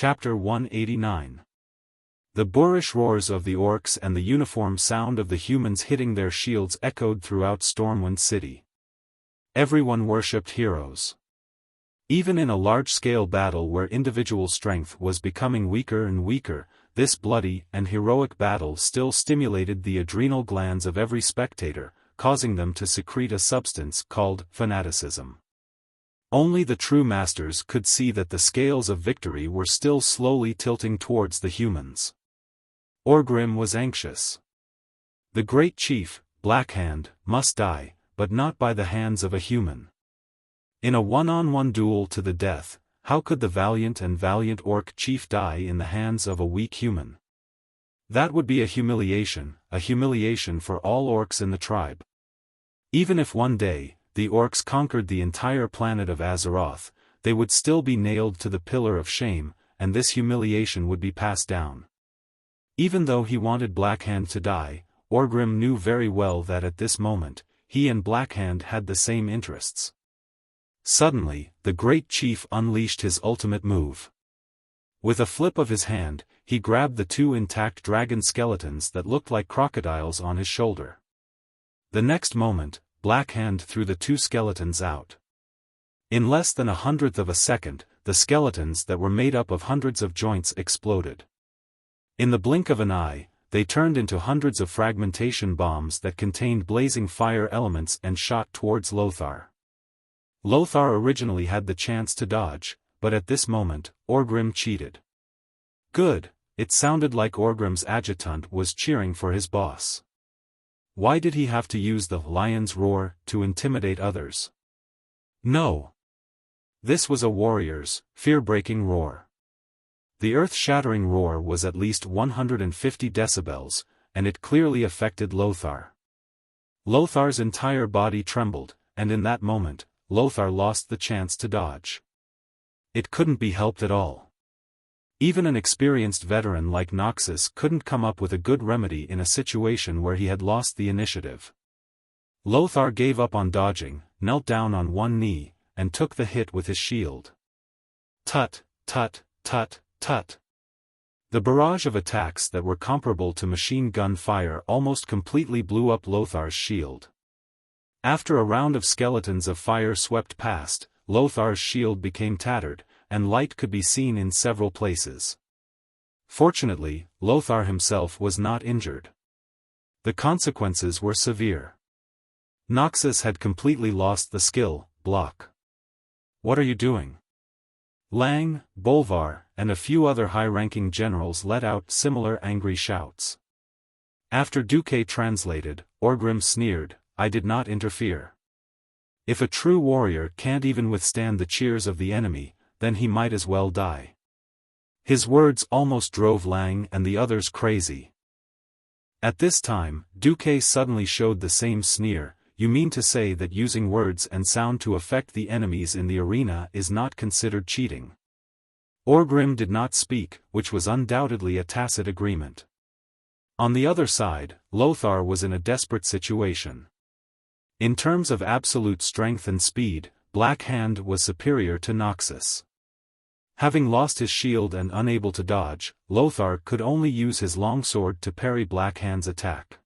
Chapter 189. The boorish roars of the orcs and the uniform sound of the humans hitting their shields echoed throughout Stormwind City. Everyone worshipped heroes. Even in a large-scale battle where individual strength was becoming weaker and weaker, this bloody and heroic battle still stimulated the adrenal glands of every spectator, causing them to secrete a substance called fanaticism. Only the true masters could see that the scales of victory were still slowly tilting towards the humans. Orgrim was anxious. The great chief, Blackhand, must die, but not by the hands of a human. In a one-on-one duel to the death, how could the valiant orc chief die in the hands of a weak human? That would be a humiliation for all orcs in the tribe. Even if one day, the orcs conquered the entire planet of Azeroth, they would still be nailed to the pillar of shame, and this humiliation would be passed down. Even though he wanted Blackhand to die, Orgrim knew very well that at this moment, he and Blackhand had the same interests. Suddenly, the great chief unleashed his ultimate move. With a flip of his hand, he grabbed the two intact dragon skeletons that looked like crocodiles on his shoulder. The next moment, Blackhand threw the two skeletons out. In less than 1/100th of a second, the skeletons that were made up of hundreds of joints exploded. In the blink of an eye, they turned into hundreds of fragmentation bombs that contained blazing fire elements and shot towards Lothar. Lothar originally had the chance to dodge, but at this moment, Orgrim cheated. Good, it sounded like Orgrim's adjutant was cheering for his boss. Why did he have to use the lion's roar to intimidate others? No. This was a warrior's, fear-breaking roar. The earth-shattering roar was at least 150 decibels, and it clearly affected Lothar. Lothar's entire body trembled, and in that moment, Lothar lost the chance to dodge. It couldn't be helped at all. Even an experienced veteran like Noxus couldn't come up with a good remedy in a situation where he had lost the initiative. Lothar gave up on dodging, knelt down on one knee, and took the hit with his shield. Tut, tut, tut, tut. The barrage of attacks that were comparable to machine gun fire almost completely blew up Lothar's shield. After a round of skeletons of fire swept past, Lothar's shield became tattered, and light could be seen in several places. Fortunately, Lothar himself was not injured. The consequences were severe. Noxus had completely lost the skill block. "What are you doing?" Lang, Bolvar, and a few other high-ranking generals let out similar angry shouts. After Duque translated, Orgrim sneered, "I did not interfere. If a true warrior can't even withstand the cheers of the enemy, then he might as well die." His words almost drove Lang and the others crazy. At this time, Duque suddenly showed the same sneer. "You mean to say that using words and sound to affect the enemies in the arena is not considered cheating?" Orgrim did not speak, which was undoubtedly a tacit agreement. On the other side, Lothar was in a desperate situation. In terms of absolute strength and speed, Blackhand was superior to Noxus. Having lost his shield and unable to dodge, Lothar could only use his longsword to parry Blackhand's attack.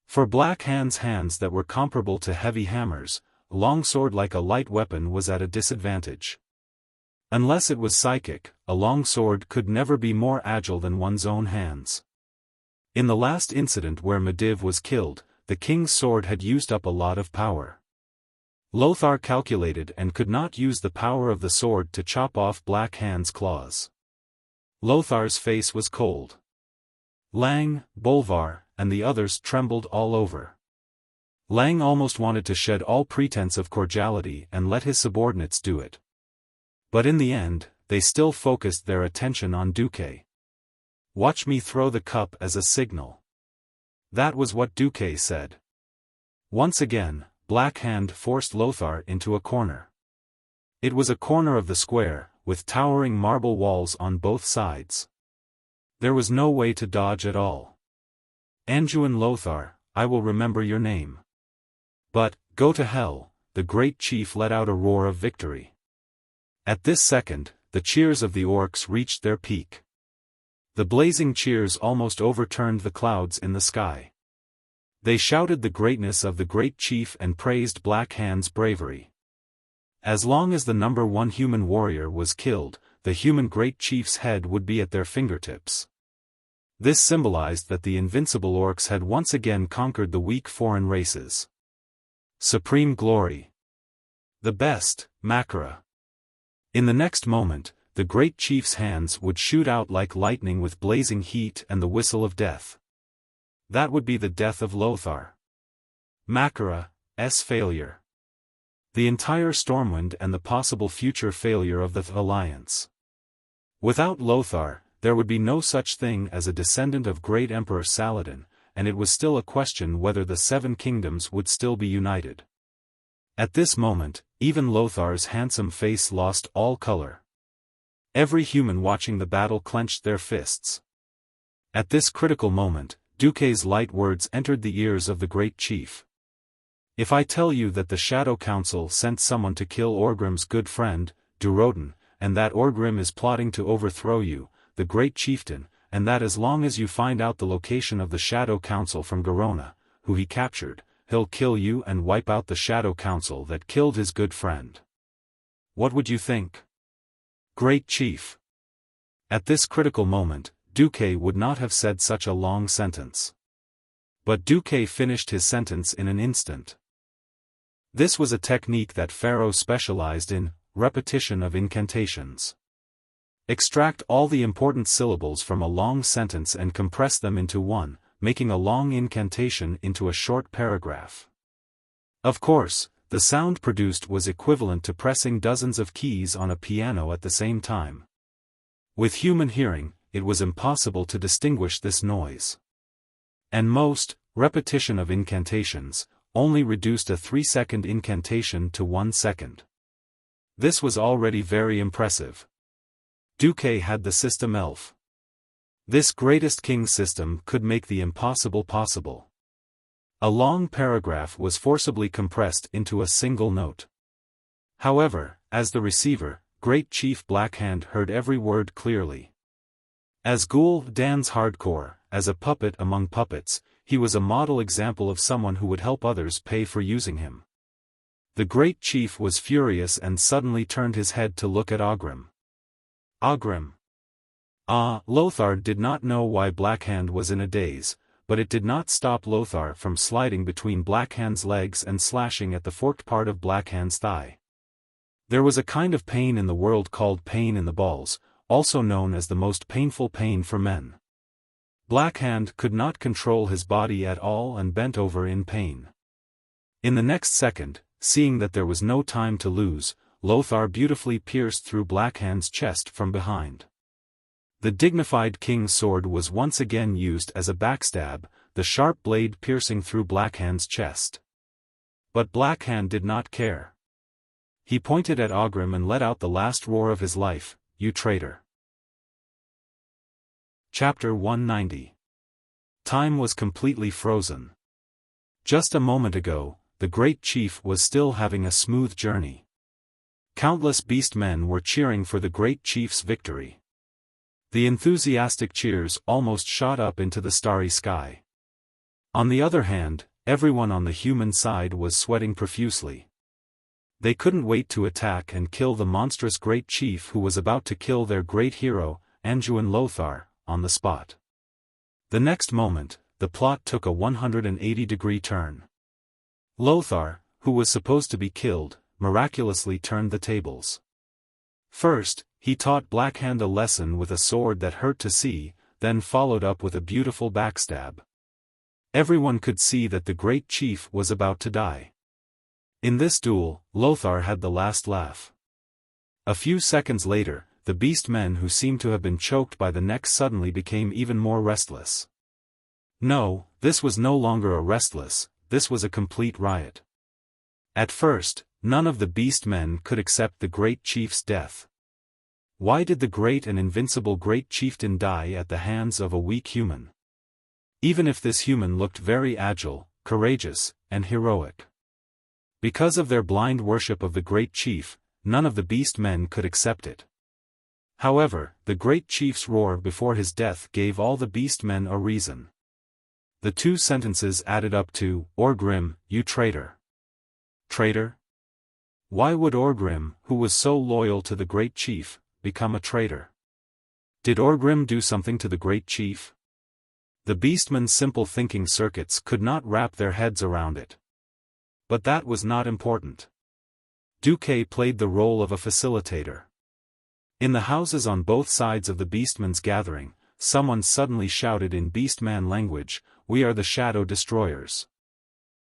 For Blackhand's hands that were comparable to heavy hammers, a longsword like a light weapon was at a disadvantage. Unless it was psychic, a longsword could never be more agile than one's own hands. In the last incident where Medivh was killed, the king's sword had used up a lot of power. Lothar calculated and could not use the power of the sword to chop off Blackhand's claws. Lothar's face was cold. Lang, Bolvar, and the others trembled all over. Lang almost wanted to shed all pretense of cordiality and let his subordinates do it. But in the end, they still focused their attention on Duque. "Watch me throw the cup as a signal." That was what Duque said. Once again, Blackhand forced Lothar into a corner. It was a corner of the square, with towering marble walls on both sides. There was no way to dodge at all. "Anduin Lothar, I will remember your name. But, go to hell," the great chief let out a roar of victory. At this second, the cheers of the orcs reached their peak. The blazing cheers almost overturned the clouds in the sky. They shouted the greatness of the great chief and praised Black Hand's bravery. As long as the number one human warrior was killed, the human great chief's head would be at their fingertips. This symbolized that the invincible orcs had once again conquered the weak foreign races. Supreme glory. The best, Makara. In the next moment, the great chief's hands would shoot out like lightning with blazing heat and the whistle of death. That would be the death of Lothar. Makara's failure. The entire Stormwind and the possible future failure of the Alliance. Without Lothar, there would be no such thing as a descendant of great Emperor Saladin, and it was still a question whether the Seven Kingdoms would still be united. At this moment, even Lothar's handsome face lost all color. Every human watching the battle clenched their fists. At this critical moment, Duque's light words entered the ears of the great chief. If I tell you that the Shadow Council sent someone to kill Orgrim's good friend, Durotan, and that Orgrim is plotting to overthrow you, the great chieftain, and that as long as you find out the location of the Shadow Council from Garona, who he captured, he'll kill you and wipe out the Shadow Council that killed his good friend. What would you think? Great Chief. At this critical moment, Duque would not have said such a long sentence. But Duque finished his sentence in an instant. This was a technique that Pharaoh specialized in, repetition of incantations. Extract all the important syllables from a long sentence and compress them into one, making a long incantation into a short paragraph. Of course, the sound produced was equivalent to pressing dozens of keys on a piano at the same time. With human hearing, it was impossible to distinguish this noise. And most, repetition of incantations, only reduced a 3-second incantation to 1 second. This was already very impressive. Duque had the system elf. This greatest king system could make the impossible possible. A long paragraph was forcibly compressed into a single note. However, as the receiver, Great Chief Blackhand heard every word clearly. As Ghoul Dan's hardcore, as a puppet among puppets, he was a model example of someone who would help others pay for using him. The Great Chief was furious and suddenly turned his head to look at Ogrim. Ogrim. Lothar did not know why Blackhand was in a daze, but it did not stop Lothar from sliding between Blackhand's legs and slashing at the forked part of Blackhand's thigh. There was a kind of pain in the world called pain in the balls, also known as the most painful pain for men. Blackhand could not control his body at all and bent over in pain. In the next second, seeing that there was no time to lose, Lothar beautifully pierced through Blackhand's chest from behind. The dignified king's sword was once again used as a backstab, the sharp blade piercing through Blackhand's chest. But Blackhand did not care. He pointed at Ogrim and let out the last roar of his life, "You traitor." Chapter 190. Time was completely frozen. Just a moment ago, the great chief was still having a smooth journey. Countless beast men were cheering for the great chief's victory. The enthusiastic cheers almost shot up into the starry sky. On the other hand, everyone on the human side was sweating profusely. They couldn't wait to attack and kill the monstrous great chief who was about to kill their great hero, Anduin Lothar, on the spot. The next moment, the plot took a 180-degree turn. Lothar, who was supposed to be killed, miraculously turned the tables. First, he taught Blackhand a lesson with a sword that hurt to see, then followed up with a beautiful backstab. Everyone could see that the great chief was about to die. In this duel, Lothar had the last laugh. A few seconds later, the beast men who seemed to have been choked by the neck suddenly became even more restless. No, this was no longer a restless, this was a complete riot. At first, none of the beast men could accept the great chief's death. Why did the great and invincible great chieftain die at the hands of a weak human? Even if this human looked very agile, courageous, and heroic. Because of their blind worship of the great chief, none of the beast men could accept it. However, the great chief's roar before his death gave all the beastmen a reason. The two sentences added up to, "Orgrim, you traitor." Traitor? Why would Orgrim, who was so loyal to the great chief, become a traitor? Did Orgrim do something to the great chief? The beastmen's simple thinking circuits could not wrap their heads around it. But that was not important. Duque played the role of a facilitator. In the houses on both sides of the beastmen's gathering, someone suddenly shouted in beastman language, "We are the Shadow Destroyers."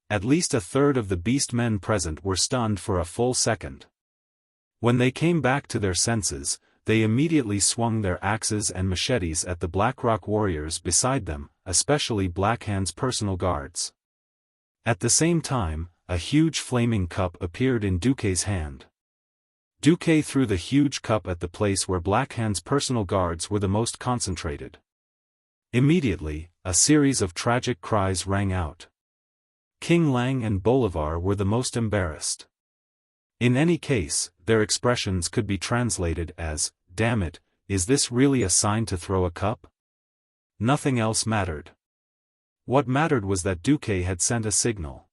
At least a third of the beastmen present were stunned for a full second. When they came back to their senses, they immediately swung their axes and machetes at the Blackrock warriors beside them, especially Blackhand's personal guards. At the same time, a huge flaming cup appeared in Duque's hand. Duque threw the huge cup at the place where Blackhand's personal guards were the most concentrated. Immediately, a series of tragic cries rang out. King Lang and Bolivar were the most embarrassed. In any case, their expressions could be translated as, "Damn it, is this really a sign to throw a cup?" Nothing else mattered. What mattered was that Duque had sent a signal.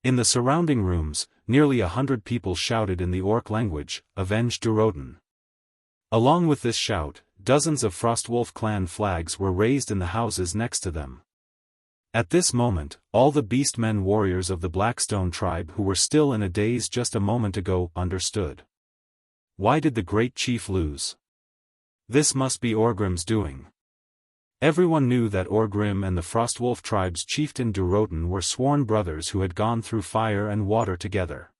In the surrounding rooms, nearly 100 people shouted in the Orc language, "Avenge Durotan." Along with this shout, dozens of Frostwolf clan flags were raised in the houses next to them. At this moment, all the beastmen warriors of the Blackstone tribe who were still in a daze just a moment ago understood. Why did the great chief lose? This must be Orgrim's doing. Everyone knew that Orgrim and the Frostwolf tribe's chieftain Durotan were sworn brothers who had gone through fire and water together.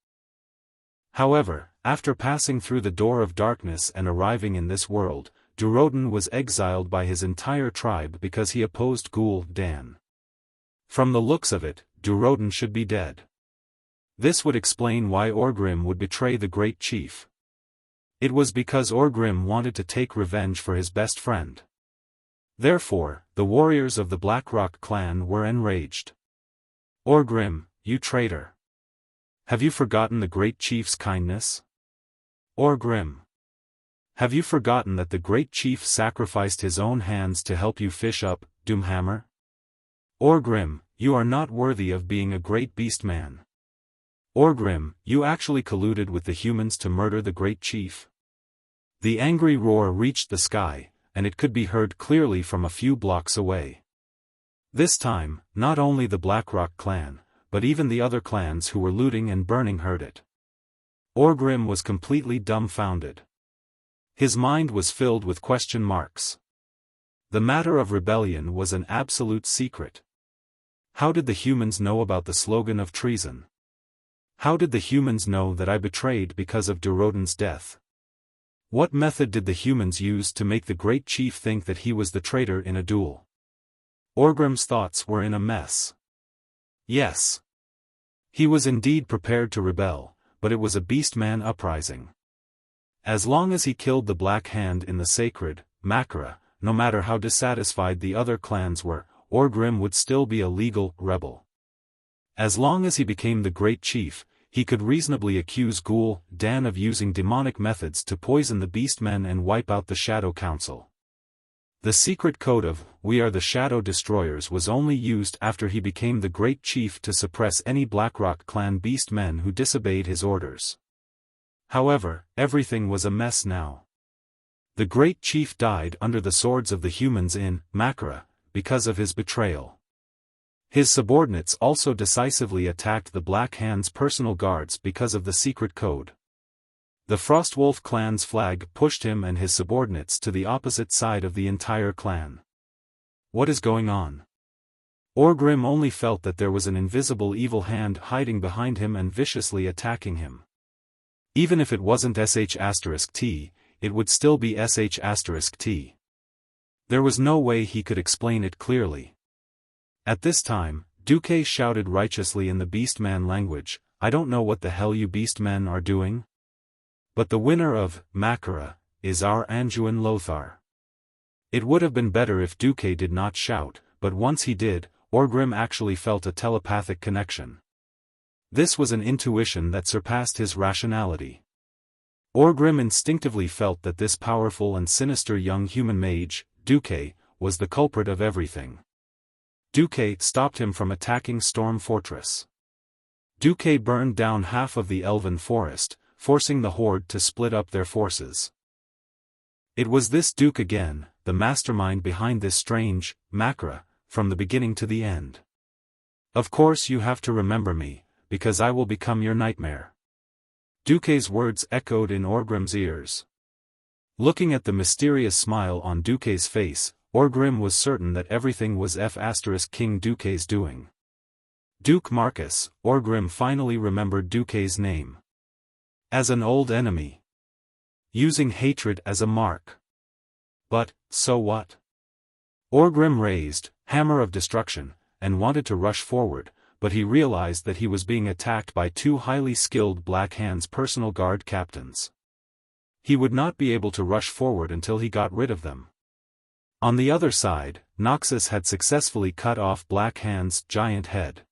However, after passing through the door of darkness and arriving in this world, Durotan was exiled by his entire tribe because he opposed Gul'dan. From the looks of it, Durotan should be dead. This would explain why Orgrim would betray the great chief. It was because Orgrim wanted to take revenge for his best friend. Therefore, the warriors of the Blackrock clan were enraged. "Orgrim, you traitor! Have you forgotten the great chief's kindness? Orgrim! Have you forgotten that the great chief sacrificed his own hands to help you fish up Doomhammer? Orgrim, you are not worthy of being a great beastman. Orgrim, you actually colluded with the humans to murder the great chief." The angry roar reached the sky, and it could be heard clearly from a few blocks away. This time, not only the Blackrock clan, but even the other clans who were looting and burning heard it. Orgrim was completely dumbfounded. His mind was filled with question marks. The matter of rebellion was an absolute secret. How did the humans know about the slogan of treason? How did the humans know that I betrayed because of Durotan's death? What method did the humans use to make the great chief think that he was the traitor in a duel? Orgrim's thoughts were in a mess. Yes. He was indeed prepared to rebel, but it was a beastman uprising. As long as he killed the Black Hand in the sacred Makara, no matter how dissatisfied the other clans were, Orgrim would still be a legal rebel. As long as he became the great chief, he could reasonably accuse Gul'dan of using demonic methods to poison the beastmen and wipe out the Shadow Council. The secret code of "We are the Shadow Destroyers" was only used after he became the great chief to suppress any Blackrock clan beastmen who disobeyed his orders. However, everything was a mess now. The great chief died under the swords of the humans in Makara, because of his betrayal. His subordinates also decisively attacked the Black Hand's personal guards because of the secret code. The Frostwolf clan's flag pushed him and his subordinates to the opposite side of the entire clan. What is going on? Orgrim only felt that there was an invisible evil hand hiding behind him and viciously attacking him. Even if it wasn't sh*t, it would still be sh*t. There was no way he could explain it clearly. At this time, Duque shouted righteously in the Beastman language, "I don't know what the hell you Beastmen are doing. But the winner of Makara is our Anduin Lothar." It would have been better if Duque did not shout, but once he did, Orgrim actually felt a telepathic connection. This was an intuition that surpassed his rationality. Orgrim instinctively felt that this powerful and sinister young human mage, Duque, was the culprit of everything. Duque stopped him from attacking Storm Fortress. Duque burned down half of the elven forest, forcing the horde to split up their forces. It was this Duke again, the mastermind behind this strange macra, from the beginning to the end. Of course you have to remember me, because I will become your nightmare. Duque's words echoed in Orgrim's ears. Looking at the mysterious smile on Duque's face, Orgrim was certain that everything was King Duque's doing. Duke Marcus, Orgrim finally remembered Duque's name. As an old enemy. Using hatred as a mark. But, so what? Orgrim raised, Hammer of Destruction, and wanted to rush forward, but he realized that he was being attacked by two highly skilled Black Hand's personal guard captains. He would not be able to rush forward until he got rid of them. On the other side, Noxus had successfully cut off Black Hand's giant head.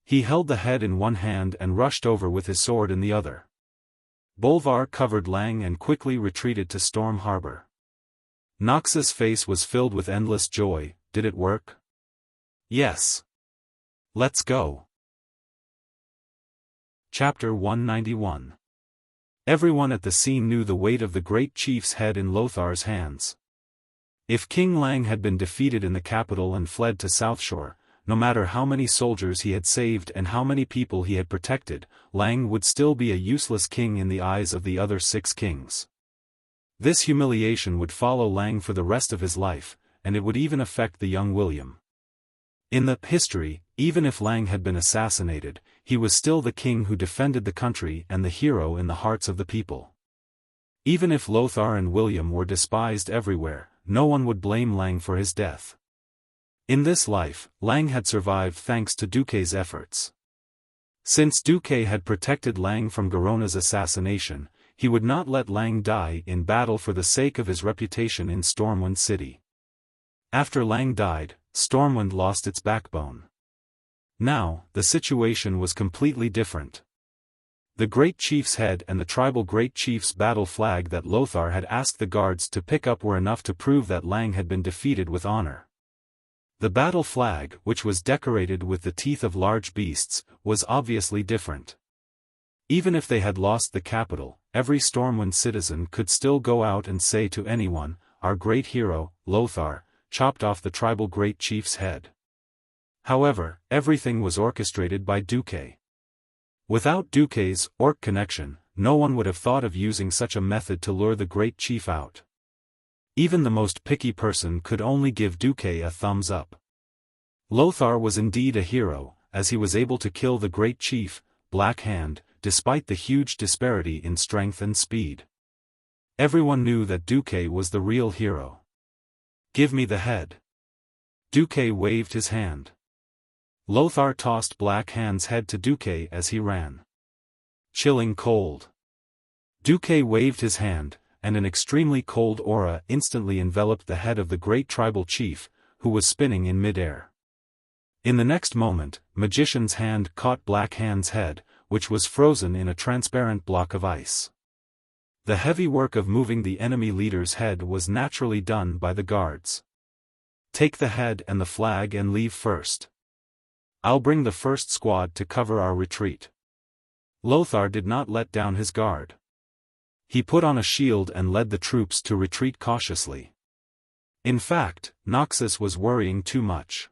He held the head in one hand and rushed over with his sword in the other. Bolvar covered Lang and quickly retreated to Storm Harbor. Noxus' face was filled with endless joy. Did it work? Yes. Let's go. Chapter 191. Everyone at the scene knew the weight of the great chief's head in Lothar's hands. If King Lang had been defeated in the capital and fled to Southshore, no matter how many soldiers he had saved and how many people he had protected, Lang would still be a useless king in the eyes of the other 6 kings. This humiliation would follow Lang for the rest of his life, and it would even affect the young William. In the history, even if Lang had been assassinated, he was still the king who defended the country and the hero in the hearts of the people. Even if Lothar and William were despised everywhere, no one would blame Lang for his death. In this life, Lang had survived thanks to Duque's efforts. Since Duque had protected Lang from Garona's assassination, he would not let Lang die in battle for the sake of his reputation in Stormwind City. After Lang died, Stormwind lost its backbone. Now, the situation was completely different. The Great Chief's head and the tribal Great Chief's battle flag that Lothar had asked the guards to pick up were enough to prove that Lang had been defeated with honor. The battle flag, which was decorated with the teeth of large beasts, was obviously different. Even if they had lost the capital, every Stormwind citizen could still go out and say to anyone, "Our great hero, Lothar, chopped off the tribal Great Chief's head." However, everything was orchestrated by Duque. Without Duque's orc connection, no one would have thought of using such a method to lure the Great Chief out. Even the most picky person could only give Duque a thumbs up. Lothar was indeed a hero, as he was able to kill the Great Chief, Black Hand, despite the huge disparity in strength and speed. Everyone knew that Duque was the real hero. "Give me the head." Duque waved his hand. Lothar tossed Black Hand's head to Duque as he ran. Chilling cold. Duque waved his hand, and an extremely cold aura instantly enveloped the head of the great tribal chief, who was spinning in midair. In the next moment, Magician's hand caught Black Hand's head, which was frozen in a transparent block of ice. The heavy work of moving the enemy leader's head was naturally done by the guards. "Take the head and the flag and leave first. I'll bring the first squad to cover our retreat." Lothar did not let down his guard. He put on a shield and led the troops to retreat cautiously. In fact, Noxus was worrying too much.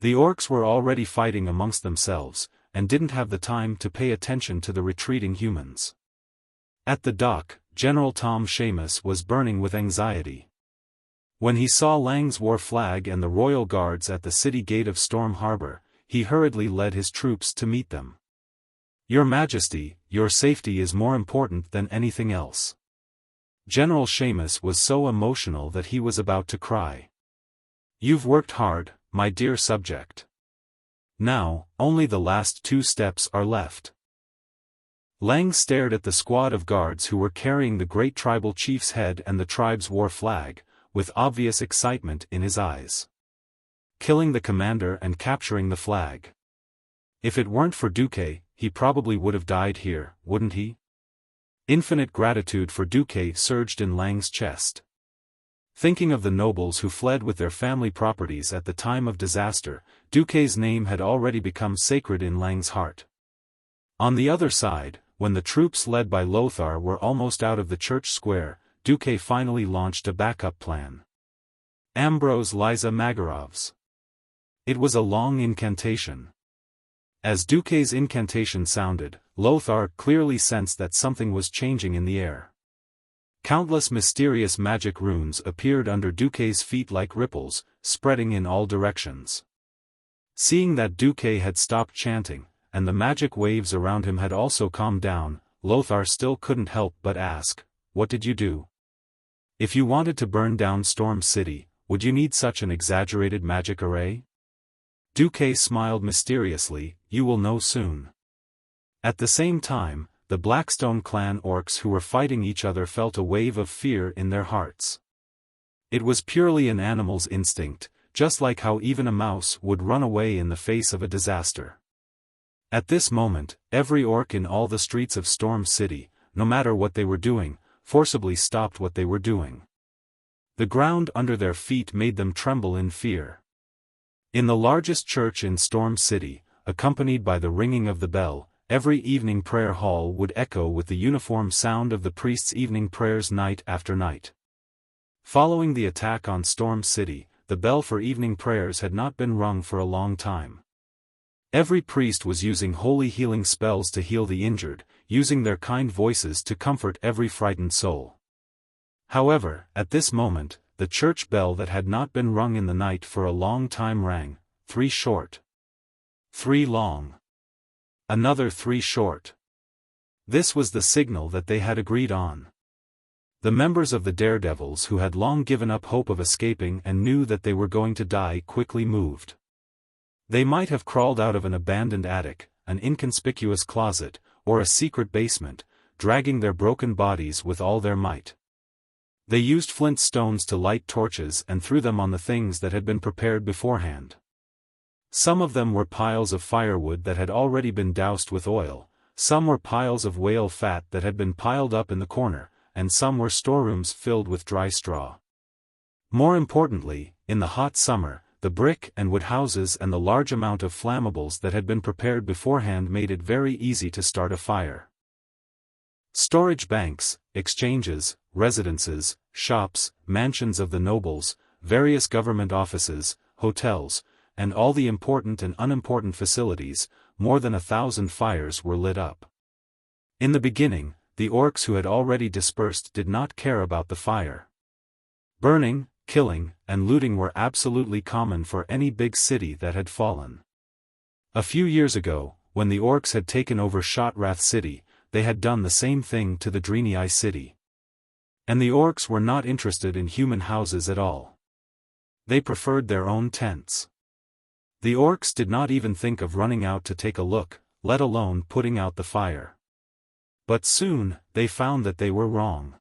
The orcs were already fighting amongst themselves, and didn't have the time to pay attention to the retreating humans. At the dock, General Tom Seamus was burning with anxiety. When he saw Lang's war flag and the royal guards at the city gate of Storm Harbor, he hurriedly led his troops to meet them. "Your Majesty, your safety is more important than anything else." General Seamus was so emotional that he was about to cry. "You've worked hard, my dear subject. Now, only the last 2 steps are left." Lang stared at the squad of guards who were carrying the great tribal chief's head and the tribe's war flag, with obvious excitement in his eyes. Killing the commander and capturing the flag. If it weren't for Duque, he probably would have died here, wouldn't he? Infinite gratitude for Duque surged in Lang's chest. Thinking of the nobles who fled with their family properties at the time of disaster, Duque's name had already become sacred in Lang's heart. On the other side, when the troops led by Lothar were almost out of the church square, Duque finally launched a backup plan. Ambrose Liza Magarov's. It was a long incantation. As Duque's incantation sounded, Lothar clearly sensed that something was changing in the air. Countless mysterious magic runes appeared under Duque's feet like ripples, spreading in all directions. Seeing that Duque had stopped chanting, and the magic waves around him had also calmed down, Lothar still couldn't help but ask, "What did you do? If you wanted to burn down Storm City, would you need such an exaggerated magic array?" Duque smiled mysteriously, "You will know soon." At the same time, the Blackstone clan orcs who were fighting each other felt a wave of fear in their hearts. It was purely an animal's instinct, just like how even a mouse would run away in the face of a disaster. At this moment, every orc in all the streets of Storm City, no matter what they were doing, forcibly stopped what they were doing. The ground under their feet made them tremble in fear. In the largest church in Storm City, accompanied by the ringing of the bell, every evening prayer hall would echo with the uniform sound of the priest's evening prayers night after night. Following the attack on Storm City, the bell for evening prayers had not been rung for a long time. Every priest was using holy healing spells to heal the injured, using their kind voices to comfort every frightened soul. However, at this moment, the church bell that had not been rung in the night for a long time rang, 3 short. 3 long. Another 3 short. This was the signal that they had agreed on. The members of the Daredevils who had long given up hope of escaping and knew that they were going to die quickly moved. They might have crawled out of an abandoned attic, an inconspicuous closet, or a secret basement, dragging their broken bodies with all their might. They used flint stones to light torches and threw them on the things that had been prepared beforehand. Some of them were piles of firewood that had already been doused with oil, some were piles of whale fat that had been piled up in the corner, and some were storerooms filled with dry straw. More importantly, in the hot summer, the brick and wood houses and the large amount of flammables that had been prepared beforehand made it very easy to start a fire. Storage banks, exchanges, residences, shops, mansions of the nobles, various government offices, hotels, and all the important and unimportant facilities, more than 1,000 fires were lit up. In the beginning, the orcs who had already dispersed did not care about the fire. Burning, killing, and looting were absolutely common for any big city that had fallen. A few years ago, when the orcs had taken over Shotrath City, they had done the same thing to the Divinity city. And the orcs were not interested in human houses at all. They preferred their own tents. The orcs did not even think of running out to take a look, let alone putting out the fire. But soon, they found that they were wrong.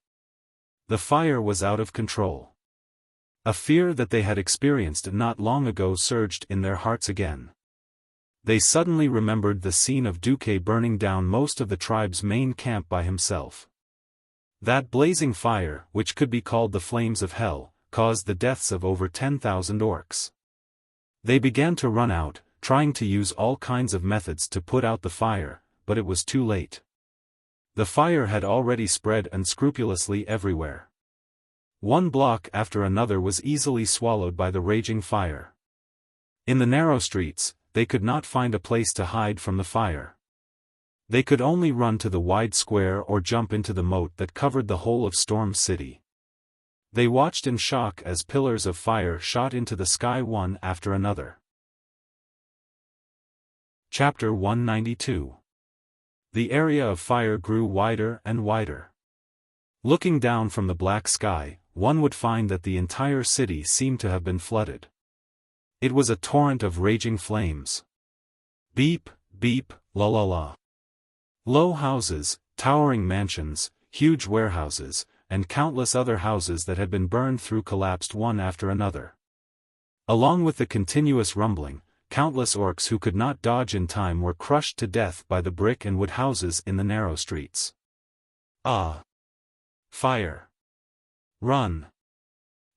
The fire was out of control. A fear that they had experienced not long ago surged in their hearts again. They suddenly remembered the scene of Duque burning down most of the tribe's main camp by himself. That blazing fire, which could be called the flames of hell, caused the deaths of over 10,000 orcs. They began to run out, trying to use all kinds of methods to put out the fire, but it was too late. The fire had already spread unscrupulously everywhere. One block after another was easily swallowed by the raging fire. In the narrow streets, they could not find a place to hide from the fire. They could only run to the wide square or jump into the moat that covered the whole of Storm City. They watched in shock as pillars of fire shot into the sky one after another. Chapter 192. The area of fire grew wider and wider. Looking down from the black sky, one would find that the entire city seemed to have been flooded. It was a torrent of raging flames. Beep, beep, la la la. Low houses, towering mansions, huge warehouses, and countless other houses that had been burned through collapsed one after another. Along with the continuous rumbling, countless orcs who could not dodge in time were crushed to death by the brick and wood houses in the narrow streets. Ah! Fire! Run!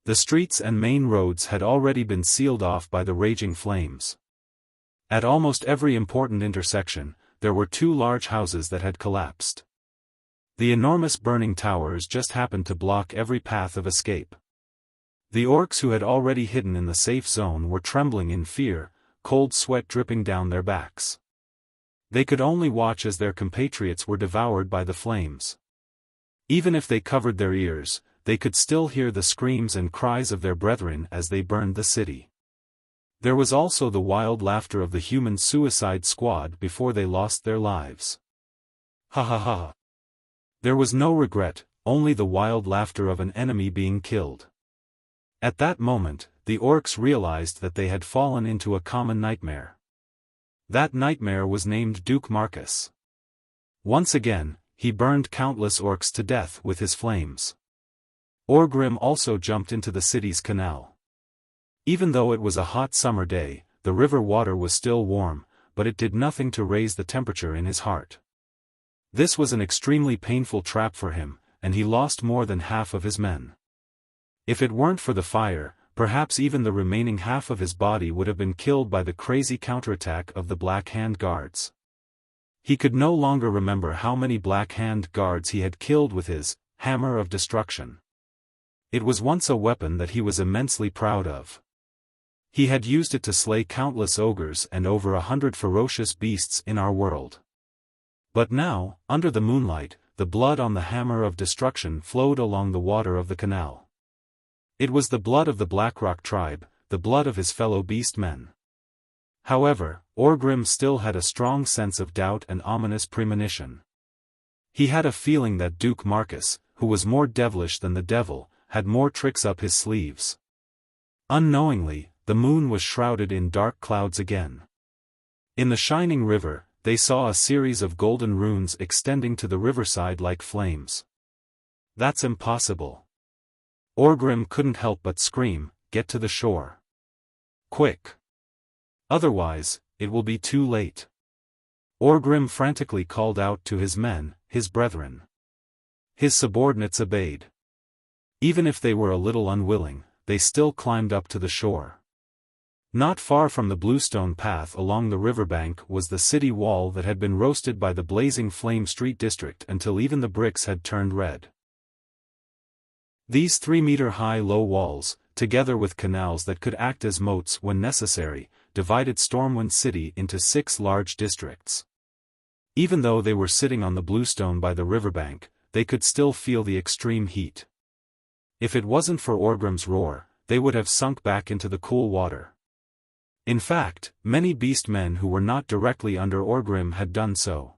The streets and main roads had already been sealed off by the raging flames. At almost every important intersection, there were two large houses that had collapsed. The enormous burning towers just happened to block every path of escape. The orcs who had already hidden in the safe zone were trembling in fear, cold sweat dripping down their backs. They could only watch as their compatriots were devoured by the flames. Even if they covered their ears, they could still hear the screams and cries of their brethren as they burned the city. There was also the wild laughter of the human suicide squad before they lost their lives. Ha ha ha! There was no regret, only the wild laughter of an enemy being killed. At that moment, the orcs realized that they had fallen into a common nightmare. That nightmare was named Duke Marcus. Once again, he burned countless orcs to death with his flames. Orgrim also jumped into the city's canal. Even though it was a hot summer day, the river water was still warm, but it did nothing to raise the temperature in his heart. This was an extremely painful trap for him, and he lost more than half of his men. If it weren't for the fire, perhaps even the remaining half of his body would have been killed by the crazy counterattack of the Black Hand Guards. He could no longer remember how many Black Hand Guards he had killed with his hammer of destruction. It was once a weapon that he was immensely proud of. He had used it to slay countless ogres and over 100 ferocious beasts in our world. But now, under the moonlight, the blood on the hammer of destruction flowed along the water of the canal. It was the blood of the Blackrock tribe, the blood of his fellow beast-men. However, Orgrim still had a strong sense of doubt and ominous premonition. He had a feeling that Duke Marcus, who was more devilish than the devil, had more tricks up his sleeves. Unknowingly, the moon was shrouded in dark clouds again. In the shining river, they saw a series of golden runes extending to the riverside like flames. That's impossible. Orgrim couldn't help but scream, "Get to the shore. Quick! Otherwise, it will be too late." Orgrim frantically called out to his men, his brethren. His subordinates obeyed. Even if they were a little unwilling, they still climbed up to the shore. Not far from the bluestone path along the riverbank was the city wall that had been roasted by the blazing flame street district until even the bricks had turned red. These 3-meter-high low walls, together with canals that could act as moats when necessary, divided Stormwind City into 6 large districts. Even though they were sitting on the bluestone by the riverbank, they could still feel the extreme heat. If it wasn't for Orgrim's roar, they would have sunk back into the cool water. In fact, many beast-men who were not directly under Orgrim had done so.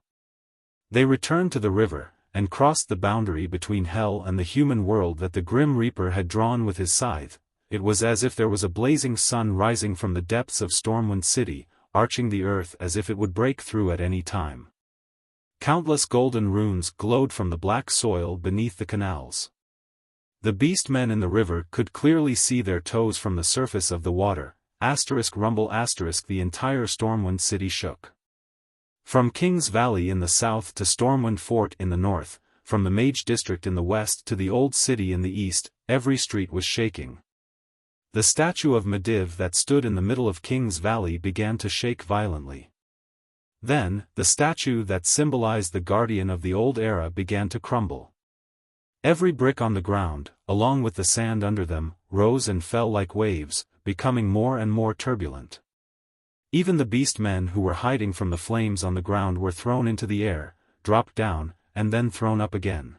They returned to the river, and crossed the boundary between hell and the human world that the Grim Reaper had drawn with his scythe. It was as if there was a blazing sun rising from the depths of Stormwind City, arching the earth as if it would break through at any time. Countless golden runes glowed from the black soil beneath the canals. The beast-men in the river could clearly see their toes from the surface of the water. *rumble*, the entire Stormwind City shook. From King's Valley in the south to Stormwind Fort in the north, from the Mage District in the west to the Old City in the east, every street was shaking. The statue of Medivh that stood in the middle of King's Valley began to shake violently. Then, the statue that symbolized the guardian of the old era began to crumble. Every brick on the ground, along with the sand under them, rose and fell like waves, becoming more and more turbulent. Even the beast-men who were hiding from the flames on the ground were thrown into the air, dropped down, and then thrown up again.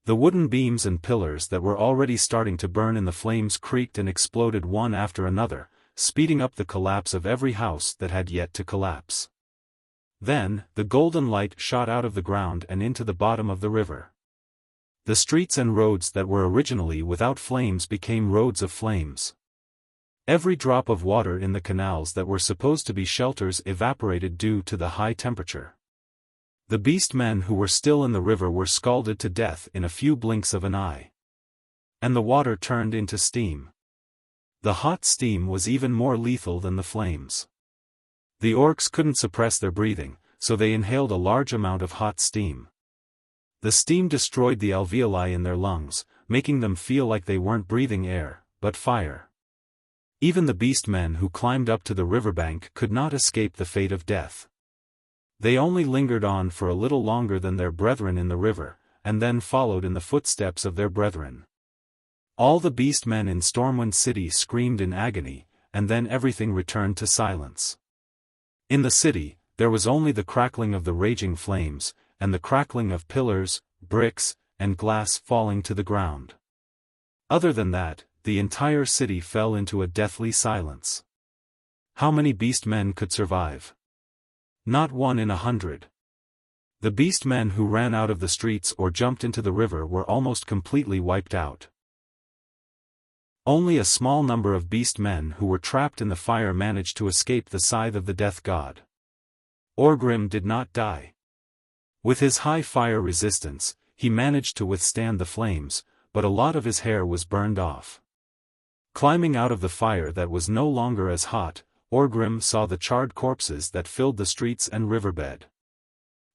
The wooden beams and pillars that were already starting to burn in the flames creaked and exploded one after another, speeding up the collapse of every house that had yet to collapse. Then, the golden light shot out of the ground and into the bottom of the river. The streets and roads that were originally without flames became roads of flames. Every drop of water in the canals that were supposed to be shelters evaporated due to the high temperature. The beast-men who were still in the river were scalded to death in a few blinks of an eye. And the water turned into steam. The hot steam was even more lethal than the flames. The orcs couldn't suppress their breathing, so they inhaled a large amount of hot steam. The steam destroyed the alveoli in their lungs, making them feel like they weren't breathing air, but fire. Even the beast men who climbed up to the riverbank could not escape the fate of death. They only lingered on for a little longer than their brethren in the river, and then followed in the footsteps of their brethren. All the beast men in Stormwind City screamed in agony, and then everything returned to silence. In the city, there was only the crackling of the raging flames, and the crackling of pillars, bricks, and glass falling to the ground. Other than that, the entire city fell into a deathly silence. How many beast men could survive? Not 1 in 100. The beast men who ran out of the streets or jumped into the river were almost completely wiped out. Only a small number of beast men who were trapped in the fire managed to escape the scythe of the death god. Orgrim did not die. With his high fire resistance, he managed to withstand the flames, but a lot of his hair was burned off. Climbing out of the fire that was no longer as hot, Orgrim saw the charred corpses that filled the streets and riverbed.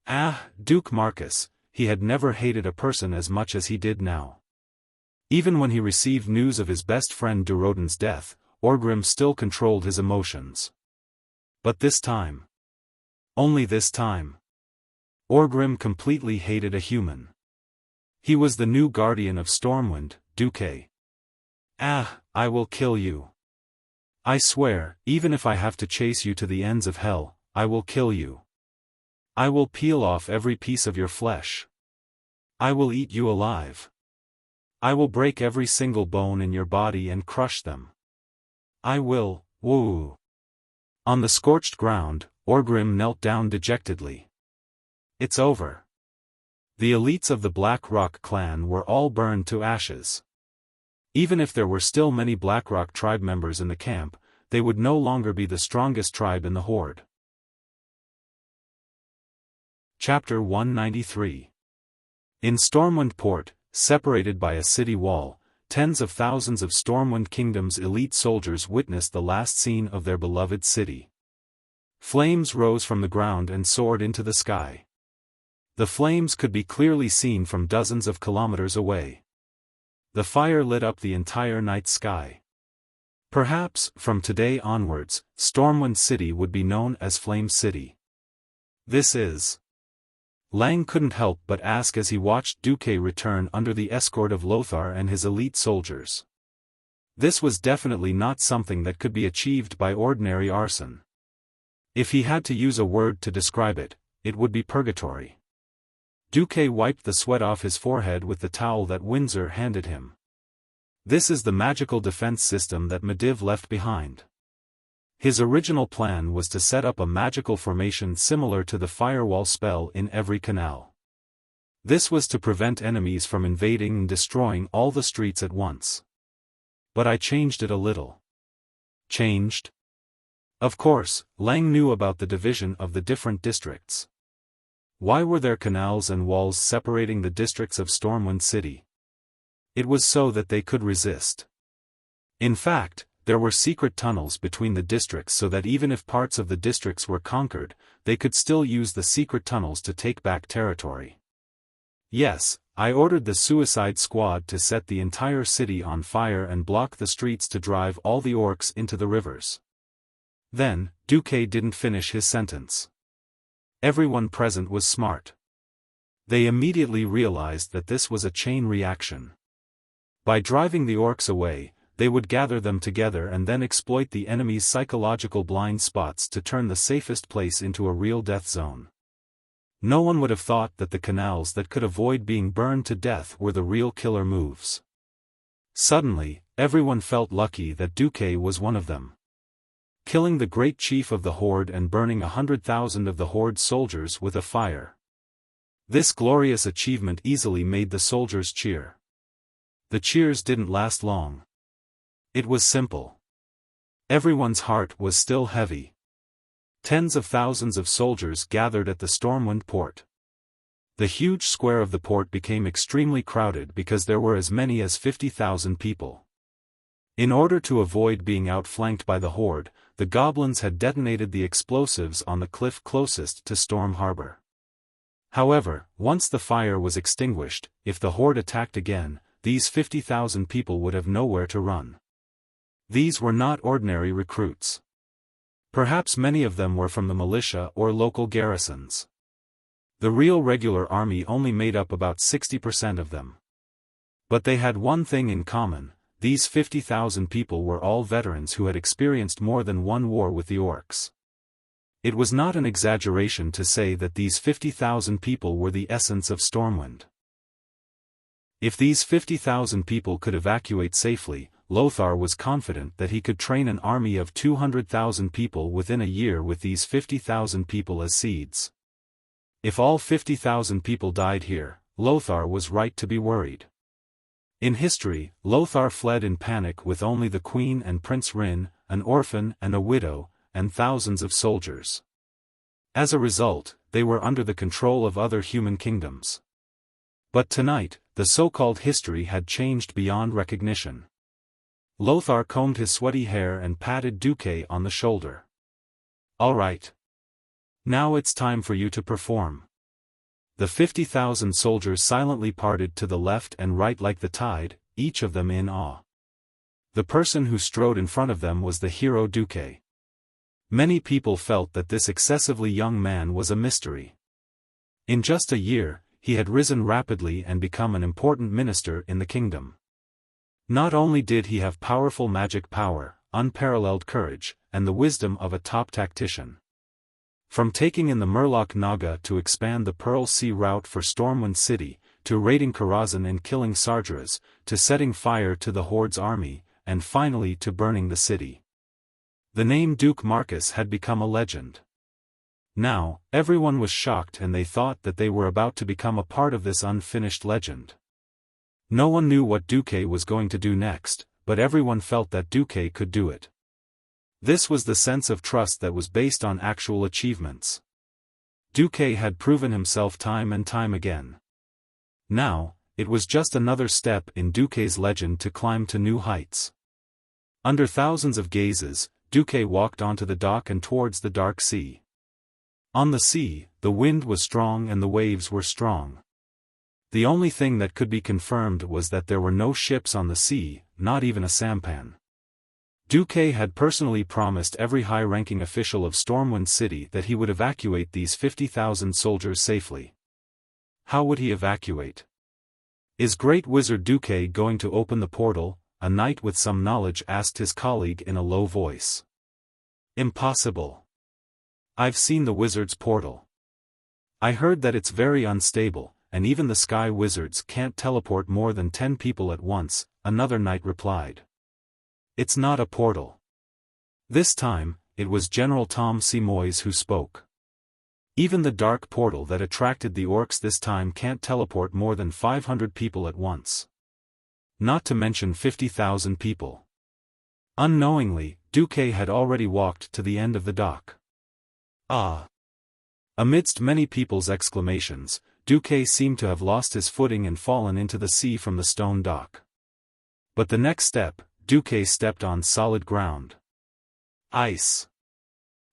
Ah, Duke Marcus, he had never hated a person as much as he did now. Even when he received news of his best friend Duroden's death, Orgrim still controlled his emotions. But this time. Only this time. Orgrim completely hated a human. He was the new guardian of Stormwind, Duque. Ah, I will kill you. I swear, even if I have to chase you to the ends of hell, I will kill you. I will peel off every piece of your flesh. I will eat you alive. I will break every single bone in your body and crush them. I will, woo. On the scorched ground, Orgrim knelt down dejectedly. It's over. The elites of the Blackrock clan were all burned to ashes. Even if there were still many Blackrock tribe members in the camp, they would no longer be the strongest tribe in the horde. Chapter 193. In Stormwind Port, separated by a city wall, tens of thousands of Stormwind Kingdom's elite soldiers witnessed the last scene of their beloved city. Flames rose from the ground and soared into the sky. The flames could be clearly seen from dozens of kilometers away. The fire lit up the entire night sky. Perhaps, from today onwards, Stormwind City would be known as Flame City. This is... Lang couldn't help but ask as he watched Duque return under the escort of Lothar and his elite soldiers. This was definitely not something that could be achieved by ordinary arson. If he had to use a word to describe it, it would be purgatory. Duque wiped the sweat off his forehead with the towel that Windsor handed him. This is the magical defense system that Medivh left behind. His original plan was to set up a magical formation similar to the firewall spell in every canal. This was to prevent enemies from invading and destroying all the streets at once. But I changed it a little. Changed? Of course, Lang knew about the division of the different districts. Why were there canals and walls separating the districts of Stormwind City? It was so that they could resist. In fact, there were secret tunnels between the districts so that even if parts of the districts were conquered, they could still use the secret tunnels to take back territory. Yes, I ordered the Suicide Squad to set the entire city on fire and block the streets to drive all the orcs into the rivers. Then, Duque didn't finish his sentence. Everyone present was smart. They immediately realized that this was a chain reaction. By driving the orcs away, they would gather them together and then exploit the enemy's psychological blind spots to turn the safest place into a real death zone. No one would have thought that the canals that could avoid being burned to death were the real killer moves. Suddenly, everyone felt lucky that Duque was one of them. Killing the great chief of the Horde and burning 100,000 of the Horde's soldiers with a fire. This glorious achievement easily made the soldiers cheer. The cheers didn't last long. It was simple. Everyone's heart was still heavy. Tens of thousands of soldiers gathered at the Stormwind Port. The huge square of the port became extremely crowded because there were as many as 50,000 people. In order to avoid being outflanked by the Horde, the goblins had detonated the explosives on the cliff closest to Storm Harbor. However, once the fire was extinguished, if the horde attacked again, these 50,000 people would have nowhere to run. These were not ordinary recruits. Perhaps many of them were from the militia or local garrisons. The real regular army only made up about 60% of them. But they had one thing in common: these 50,000 people were all veterans who had experienced more than one war with the orcs. It was not an exaggeration to say that these 50,000 people were the essence of Stormwind. If these 50,000 people could evacuate safely, Lothar was confident that he could train an army of 200,000 people within a year with these 50,000 people as seeds. If all 50,000 people died here, Lothar was right to be worried. In history, Lothar fled in panic with only the queen and Prince Rin, an orphan and a widow, and thousands of soldiers. As a result, they were under the control of other human kingdoms. But tonight, the so-called history had changed beyond recognition. Lothar combed his sweaty hair and patted Duque on the shoulder. "All right. Now it's time for you to perform." The 50,000 soldiers silently parted to the left and right like the tide, each of them in awe. The person who strode in front of them was the hero Duque. Many people felt that this excessively young man was a mystery. In just a year, he had risen rapidly and become an important minister in the kingdom. Not only did he have powerful magic power, unparalleled courage, and the wisdom of a top tactician. From taking in the Murloc Naga to expand the Pearl Sea route for Stormwind City, to raiding Karazhan and killing Sargeras, to setting fire to the Horde's army, and finally to burning the city. The name Duke Marcus had become a legend. Now, everyone was shocked and they thought that they were about to become a part of this unfinished legend. No one knew what Duque was going to do next, but everyone felt that Duque could do it. This was the sense of trust that was based on actual achievements. Duque had proven himself time and time again. Now, it was just another step in Duque's legend to climb to new heights. Under thousands of gazes, Duque walked onto the dock and towards the dark sea. On the sea, the wind was strong and the waves were strong. The only thing that could be confirmed was that there were no ships on the sea, not even a sampan. Duque had personally promised every high-ranking official of Stormwind City that he would evacuate these 50,000 soldiers safely. How would he evacuate? "Is Great Wizard Duque going to open the portal?" a knight with some knowledge asked his colleague in a low voice. "Impossible. I've seen the wizard's portal. I heard that it's very unstable, and even the sky wizards can't teleport more than 10 people at once," another knight replied. "It's not a portal." This time, it was General Tom Simois who spoke. "Even the dark portal that attracted the orcs this time can't teleport more than 500 people at once. Not to mention 50,000 people." Unknowingly, Duque had already walked to the end of the dock. "Ah!" Amidst many people's exclamations, Duque seemed to have lost his footing and fallen into the sea from the stone dock. But the next step, Duque stepped on solid ground. Ice.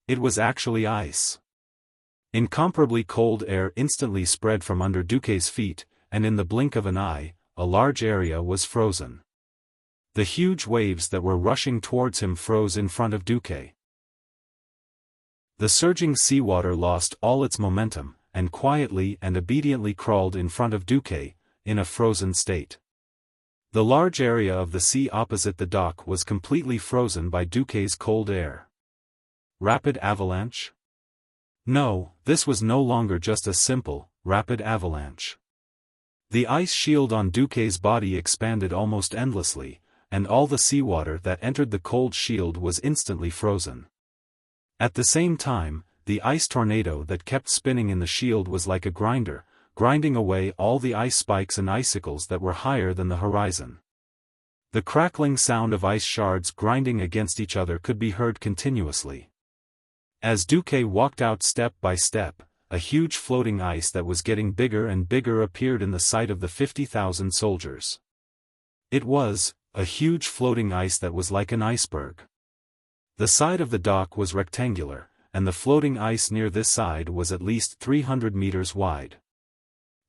It was actually ice. Incomparably cold air instantly spread from under Duque's feet, and in the blink of an eye, a large area was frozen. The huge waves that were rushing towards him froze in front of Duque. The surging seawater lost all its momentum, and quietly and obediently crawled in front of Duque, in a frozen state. The large area of the sea opposite the dock was completely frozen by Duque's cold air. Rapid avalanche? No, this was no longer just a simple, rapid avalanche. The ice shield on Duque's body expanded almost endlessly, and all the seawater that entered the cold shield was instantly frozen. At the same time, the ice tornado that kept spinning in the shield was like a grinder, grinding away all the ice spikes and icicles that were higher than the horizon. The crackling sound of ice shards grinding against each other could be heard continuously. As Duque walked out step by step, a huge floating ice that was getting bigger and bigger appeared in the sight of the 50,000 soldiers. It was a huge floating ice that was like an iceberg. The side of the dock was rectangular, and the floating ice near this side was at least 300 meters wide.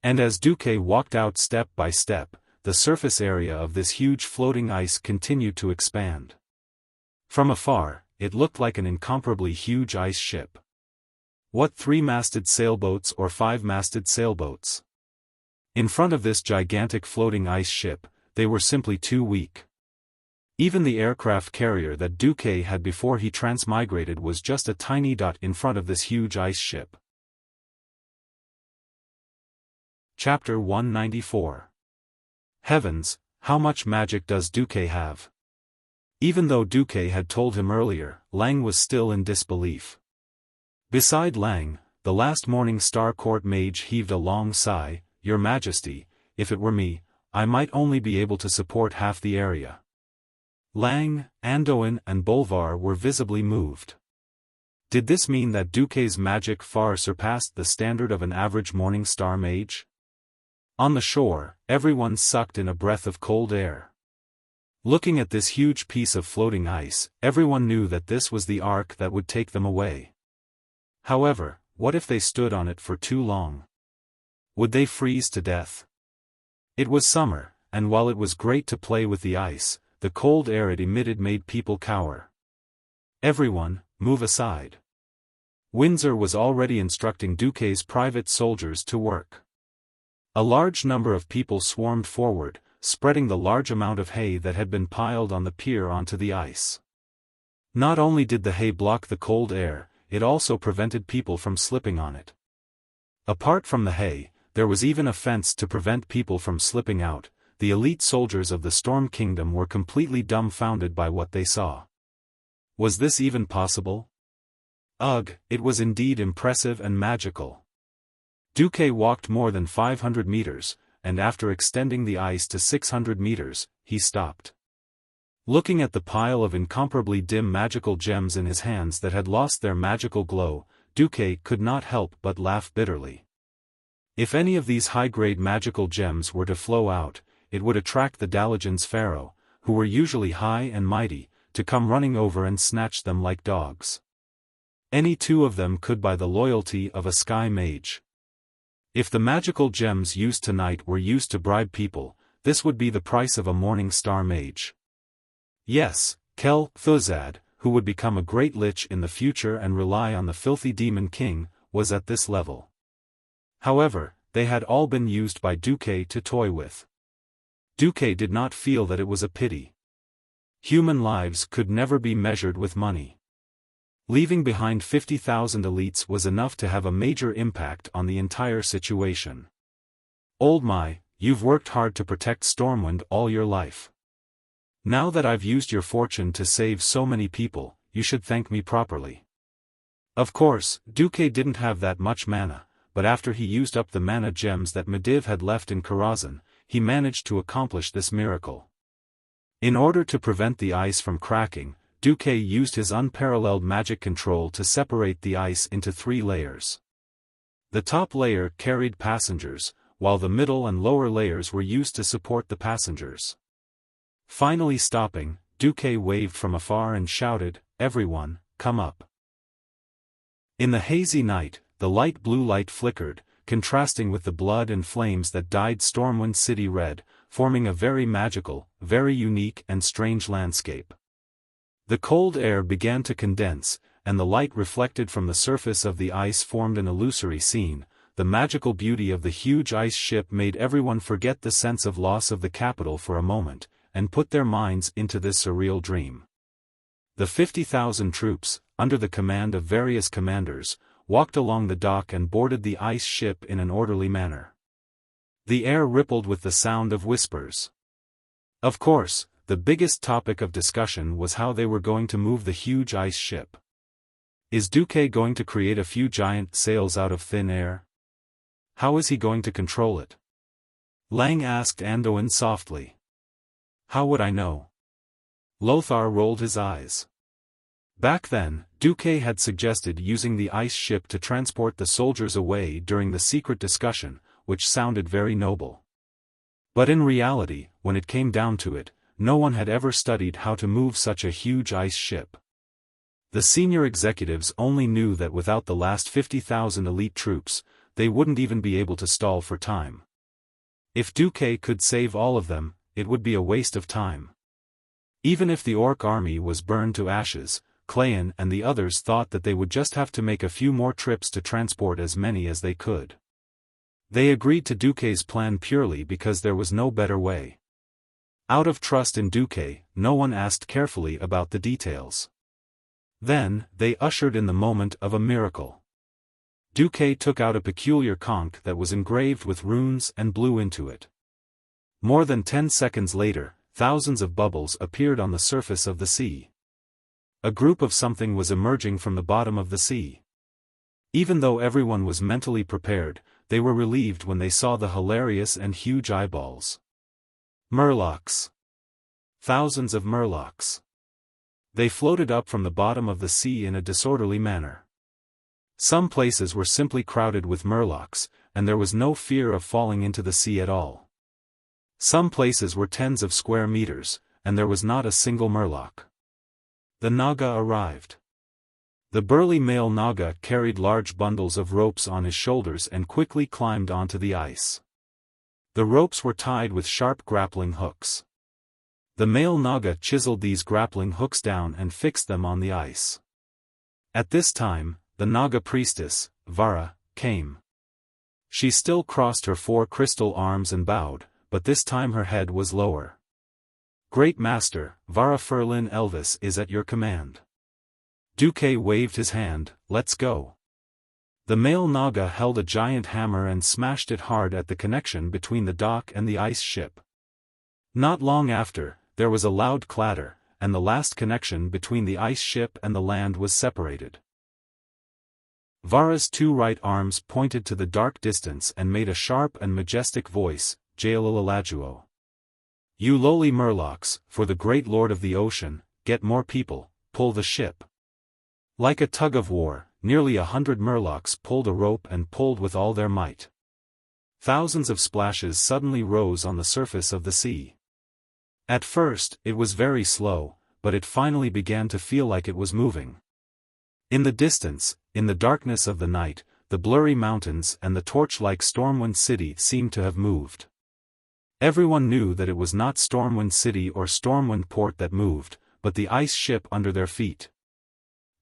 And as Duque walked out step by step, the surface area of this huge floating ice continued to expand. From afar, it looked like an incomparably huge ice ship. What 3-masted sailboats or 5-masted sailboats? In front of this gigantic floating ice ship, they were simply too weak. Even the aircraft carrier that Duque had before he transmigrated was just a tiny dot in front of this huge ice ship. Chapter 194. Heavens, how much magic does Duque have? Even though Duque had told him earlier, Lang was still in disbelief. Beside Lang, the last morning Star Court mage heaved a long sigh. Your Majesty, if it were me, I might only be able to support half the area. Lang, Andoin and Bolvar were visibly moved. Did this mean that Duque's magic far surpassed the standard of an average morning star mage? On the shore, everyone sucked in a breath of cold air. Looking at this huge piece of floating ice, everyone knew that this was the ark that would take them away. However, what if they stood on it for too long? Would they freeze to death? It was summer, and while it was great to play with the ice, the cold air it emitted made people cower. Everyone, move aside. Windsor was already instructing Duque's private soldiers to work. A large number of people swarmed forward, spreading the large amount of hay that had been piled on the pier onto the ice. Not only did the hay block the cold air, it also prevented people from slipping on it. Apart from the hay, there was even a fence to prevent people from slipping out. The elite soldiers of the Storm Kingdom were completely dumbfounded by what they saw. Was this even possible? Ugh, it was indeed impressive and magical. Duque walked more than 500 meters, and after extending the ice to 600 meters, he stopped. Looking at the pile of incomparably dim magical gems in his hands that had lost their magical glow, Duque could not help but laugh bitterly. If any of these high-grade magical gems were to flow out, it would attract the Dalajan's pharaoh, who were usually high and mighty, to come running over and snatch them like dogs. Any two of them could buy the loyalty of a sky mage. If the magical gems used tonight were used to bribe people, this would be the price of a morning star mage. Yes, Kel Thuzad, who would become a great lich in the future and rely on the filthy demon king, was at this level. However, they had all been used by Duque to toy with. Duque did not feel that it was a pity. Human lives could never be measured with money. Leaving behind 50,000 elites was enough to have a major impact on the entire situation. Old Mai, you've worked hard to protect Stormwind all your life. Now that I've used your fortune to save so many people, you should thank me properly. Of course, Duque didn't have that much mana, but after he used up the mana gems that Medivh had left in Karazhan, he managed to accomplish this miracle. In order to prevent the ice from cracking, Duque used his unparalleled magic control to separate the ice into 3 layers. The top layer carried passengers, while the middle and lower layers were used to support the passengers. Finally stopping, Duque waved from afar and shouted, "Everyone, come up." In the hazy night, the light blue light flickered, contrasting with the blood and flames that dyed Stormwind City red, forming a very magical, very unique and strange landscape. The cold air began to condense, and the light reflected from the surface of the ice formed an illusory scene. The magical beauty of the huge ice ship made everyone forget the sense of loss of the capital for a moment, and put their minds into this surreal dream. The 50,000 troops, under the command of various commanders, walked along the dock and boarded the ice ship in an orderly manner. The air rippled with the sound of whispers. Of course, the biggest topic of discussion was how they were going to move the huge ice ship. Is Duque going to create a few giant sails out of thin air? How is he going to control it? Lang asked Andoin softly. How would I know? Lothar rolled his eyes. Back then, Duque had suggested using the ice ship to transport the soldiers away during the secret discussion, which sounded very noble. But in reality, when it came down to it, no one had ever studied how to move such a huge ice ship. The senior executives only knew that without the last 50,000 elite troops, they wouldn't even be able to stall for time. If Duque could save all of them, it would be a waste of time. Even if the orc army was burned to ashes, Clayan and the others thought that they would just have to make a few more trips to transport as many as they could. They agreed to Duque's plan purely because there was no better way. Out of trust in Duque, no one asked carefully about the details. Then, they ushered in the moment of a miracle. Duque took out a peculiar conch that was engraved with runes and blew into it. More than 10 seconds later, thousands of bubbles appeared on the surface of the sea. A group of something was emerging from the bottom of the sea. Even though everyone was mentally prepared, they were relieved when they saw the hilarious and huge eyeballs. Murlocs. Thousands of murlocs. They floated up from the bottom of the sea in a disorderly manner. Some places were simply crowded with murlocs, and there was no fear of falling into the sea at all. Some places were tens of square meters, and there was not a single murloc. The Naga arrived. The burly male Naga carried large bundles of ropes on his shoulders and quickly climbed onto the ice. The ropes were tied with sharp grappling hooks. The male Naga chiseled these grappling hooks down and fixed them on the ice. At this time, the Naga priestess, Vara, came. She still crossed her 4 crystal arms and bowed, but this time her head was lower. Great Master, Vara Furlin Elvis is at your command. Duque waved his hand, let's go. The male Naga held a giant hammer and smashed it hard at the connection between the dock and the ice ship. Not long after, there was a loud clatter, and the last connection between the ice ship and the land was separated. Vara's 2 right arms pointed to the dark distance and made a sharp and majestic voice, Jalalalajuo. You lowly murlocs, for the great lord of the ocean, get more people, pull the ship. Like a tug of war, nearly 100 murlocs pulled a rope and pulled with all their might. Thousands of splashes suddenly rose on the surface of the sea. At first, it was very slow, but it finally began to feel like it was moving. In the distance, in the darkness of the night, the blurry mountains and the torch-like Stormwind City seemed to have moved. Everyone knew that it was not Stormwind City or Stormwind Port that moved, but the ice ship under their feet.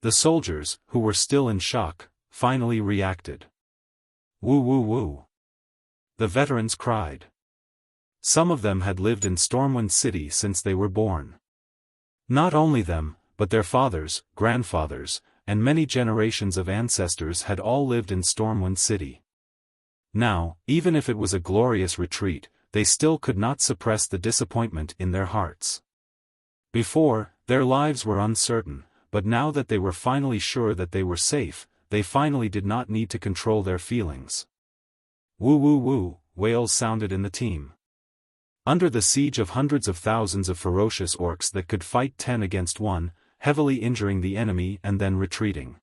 The soldiers, who were still in shock, finally reacted. Woo woo woo. The veterans cried. Some of them had lived in Stormwind City since they were born. Not only them, but their fathers, grandfathers, and many generations of ancestors had all lived in Stormwind City. Now, even if it was a glorious retreat, they still could not suppress the disappointment in their hearts. Before, their lives were uncertain, but now that they were finally sure that they were safe, they finally did not need to control their feelings. Woo woo woo, wails sounded in the team. Under the siege of hundreds of thousands of ferocious orcs that could fight 10 against 1, heavily injuring the enemy and then retreating.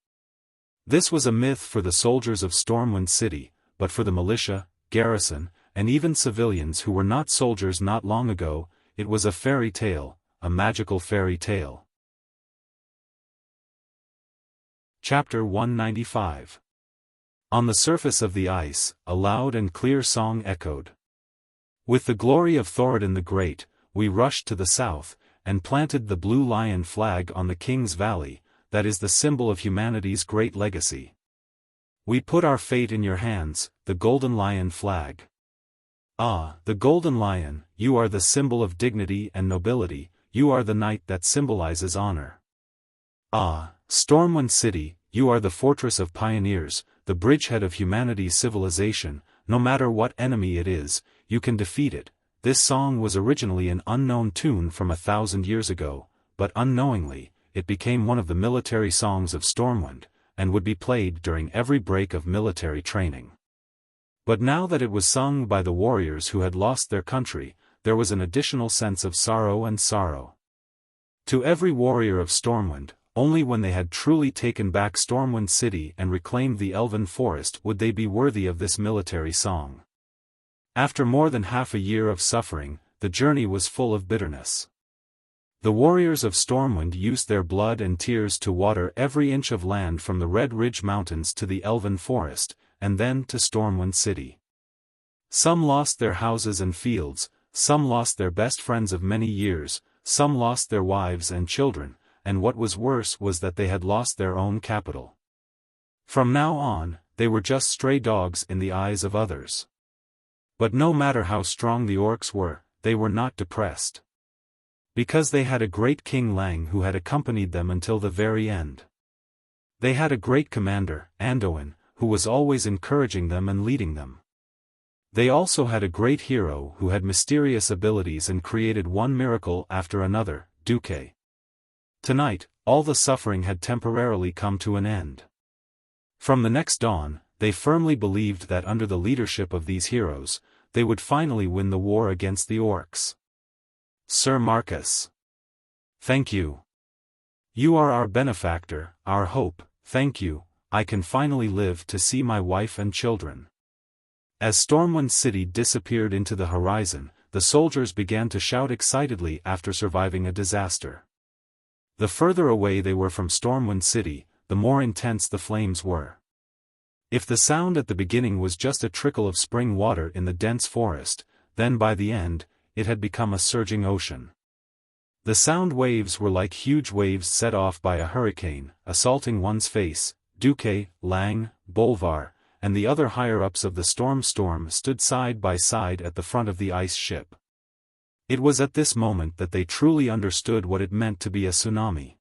This was a myth for the soldiers of Stormwind City, but for the militia, garrison, and even civilians who were not soldiers not long ago, it was a fairy tale, a magical fairy tale. Chapter 195. On the surface of the ice, a loud and clear song echoed. With the glory of Thoradin the Great, we rushed to the south, and planted the blue lion flag on the King's Valley, that is the symbol of humanity's great legacy. We put our fate in your hands, the golden lion flag. Ah, the golden lion, you are the symbol of dignity and nobility, you are the knight that symbolizes honor. Ah, Stormwind City, you are the fortress of pioneers, the bridgehead of humanity's civilization, no matter what enemy it is, you can defeat it. This song was originally an unknown tune from 1,000 years ago, but unknowingly, it became one of the military songs of Stormwind, and would be played during every break of military training. But now that it was sung by the warriors who had lost their country, there was an additional sense of sorrow and sorrow. To every warrior of Stormwind, only when they had truly taken back Stormwind City and reclaimed the Elven Forest would they be worthy of this military song. After more than half a year of suffering, the journey was full of bitterness. The warriors of Stormwind used their blood and tears to water every inch of land from the Red Ridge Mountains to the Elven Forest, and then to Stormwind City. Some lost their houses and fields, some lost their best friends of many years, some lost their wives and children, and what was worse was that they had lost their own capital. From now on, they were just stray dogs in the eyes of others. But no matter how strong the orcs were, they were not depressed. Because they had a great King Lang who had accompanied them until the very end. They had a great commander, Anduin, who was always encouraging them and leading them. They also had a great hero who had mysterious abilities and created one miracle after another, Duque. Tonight, all the suffering had temporarily come to an end. From the next dawn, they firmly believed that under the leadership of these heroes, they would finally win the war against the orcs. Sir Marcus. Thank you. You are our benefactor, our hope, thank you, I can finally live to see my wife and children. As Stormwind City disappeared into the horizon, the soldiers began to shout excitedly after surviving a disaster. The further away they were from Stormwind City, the more intense the flames were. If the sound at the beginning was just a trickle of spring water in the dense forest, then by the end, it had become a surging ocean. The sound waves were like huge waves set off by a hurricane, assaulting one's face. Duque, Lang, Bolvar, and the other higher-ups of the storm stood side by side at the front of the ice ship. It was at this moment that they truly understood what it meant to be a tsunami.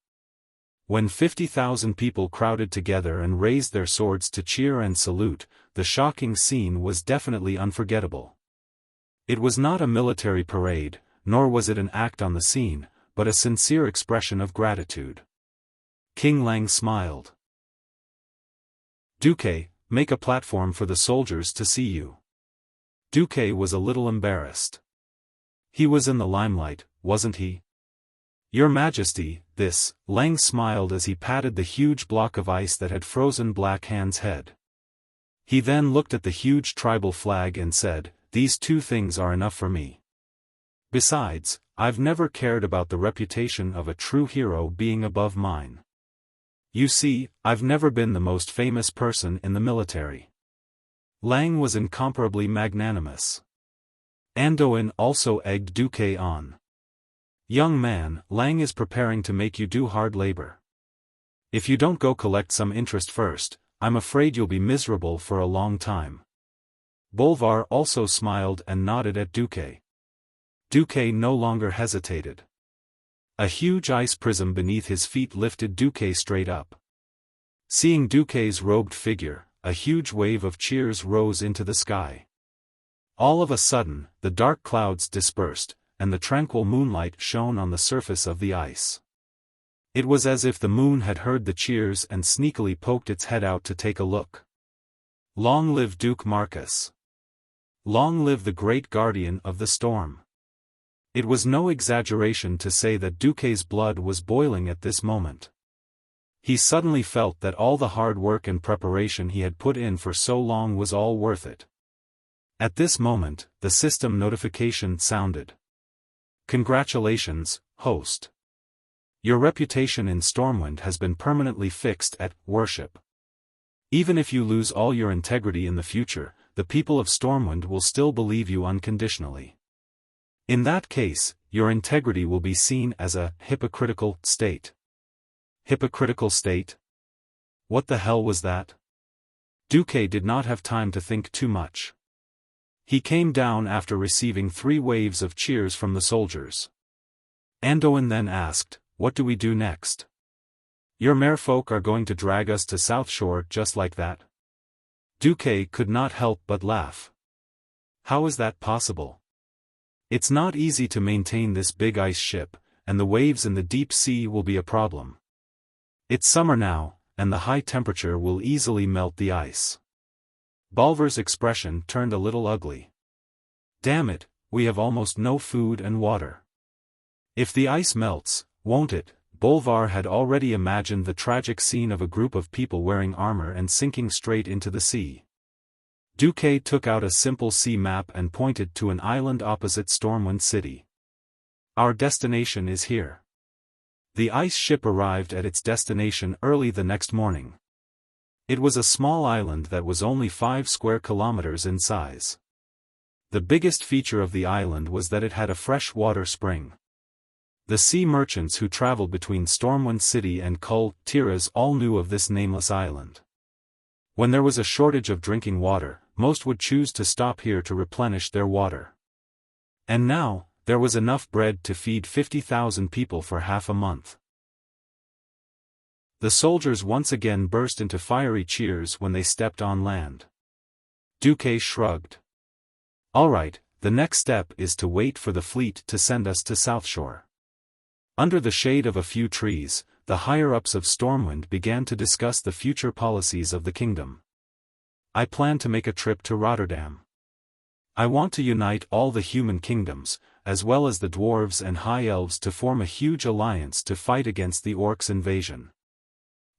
When 50,000 people crowded together and raised their swords to cheer and salute, the shocking scene was definitely unforgettable. It was not a military parade, nor was it an act on the scene, but a sincere expression of gratitude. King Lang smiled. Duque, make a platform for the soldiers to see you. Duque was a little embarrassed. He was in the limelight, wasn't he? Your Majesty, this, Lang smiled as he patted the huge block of ice that had frozen Black Hand's head. He then looked at the huge tribal flag and said, these two things are enough for me. Besides, I've never cared about the reputation of a true hero being above mine. You see, I've never been the most famous person in the military. Lang was incomparably magnanimous. Anduin also egged Duque on. Young man, Lang is preparing to make you do hard labor. If you don't go collect some interest first, I'm afraid you'll be miserable for a long time. Bolvar also smiled and nodded at Duque. Duque no longer hesitated. A huge ice prism beneath his feet lifted Duque straight up. Seeing Duque's robed figure, a huge wave of cheers rose into the sky. All of a sudden, the dark clouds dispersed, and the tranquil moonlight shone on the surface of the ice. It was as if the moon had heard the cheers and sneakily poked its head out to take a look. Long live Duke Marcus! Long live the great guardian of the storm! It was no exaggeration to say that Duque's blood was boiling at this moment. He suddenly felt that all the hard work and preparation he had put in for so long was all worth it. At this moment, the system notification sounded. Congratulations, host. Your reputation in Stormwind has been permanently fixed at worship. Even if you lose all your integrity in the future, the people of Stormwind will still believe you unconditionally. In that case, your integrity will be seen as a hypocritical state. Hypocritical state? What the hell was that? Duque did not have time to think too much. He came down after receiving 3 waves of cheers from the soldiers. Anduin then asked, what do we do next? Your merfolk are going to drag us to South Shore just like that? Duque could not help but laugh. How is that possible? It's not easy to maintain this big ice ship, and the waves in the deep sea will be a problem. It's summer now, and the high temperature will easily melt the ice. Bolvar's expression turned a little ugly. Damn it, we have almost no food and water. If the ice melts, won't it? Bolvar had already imagined the tragic scene of a group of people wearing armor and sinking straight into the sea. Duque took out a simple sea map and pointed to an island opposite Stormwind City. Our destination is here. The ice ship arrived at its destination early the next morning. It was a small island that was only 5 square kilometers in size. The biggest feature of the island was that it had a fresh water spring. The sea merchants who traveled between Stormwind City and Kul Tiras all knew of this nameless island. When there was a shortage of drinking water, most would choose to stop here to replenish their water. And now, there was enough bread to feed 50,000 people for half a month. The soldiers once again burst into fiery cheers when they stepped on land. Duque shrugged. All right, the next step is to wait for the fleet to send us to South Shore. Under the shade of a few trees, the higher-ups of Stormwind began to discuss the future policies of the kingdom. I plan to make a trip to Rotterdam. I want to unite all the human kingdoms, as well as the dwarves and high elves, to form a huge alliance to fight against the orcs' invasion.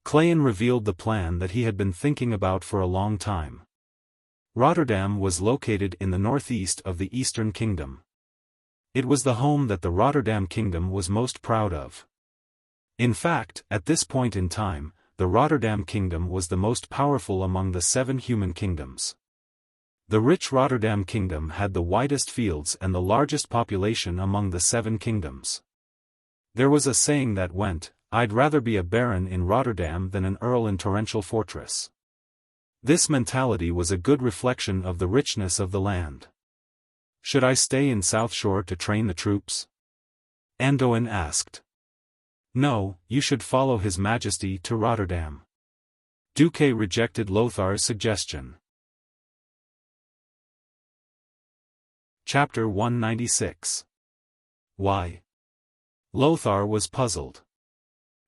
Clayan revealed the plan that he had been thinking about for a long time. Rotterdam was located in the northeast of the Eastern Kingdom. It was the home that the Rotterdam Kingdom was most proud of. In fact, at this point in time, the Rotterdam Kingdom was the most powerful among the 7 human kingdoms. The rich Rotterdam Kingdom had the widest fields and the largest population among the 7 kingdoms. There was a saying that went, "I'd rather be a baron in Rotterdam than an earl in Torrential Fortress." This mentality was a good reflection of the richness of the land. Should I stay in South Shore to train the troops? Anduin asked. No, you should follow His Majesty to Rotterdam. Duque rejected Lothar's suggestion. Chapter 196. Why? Lothar was puzzled.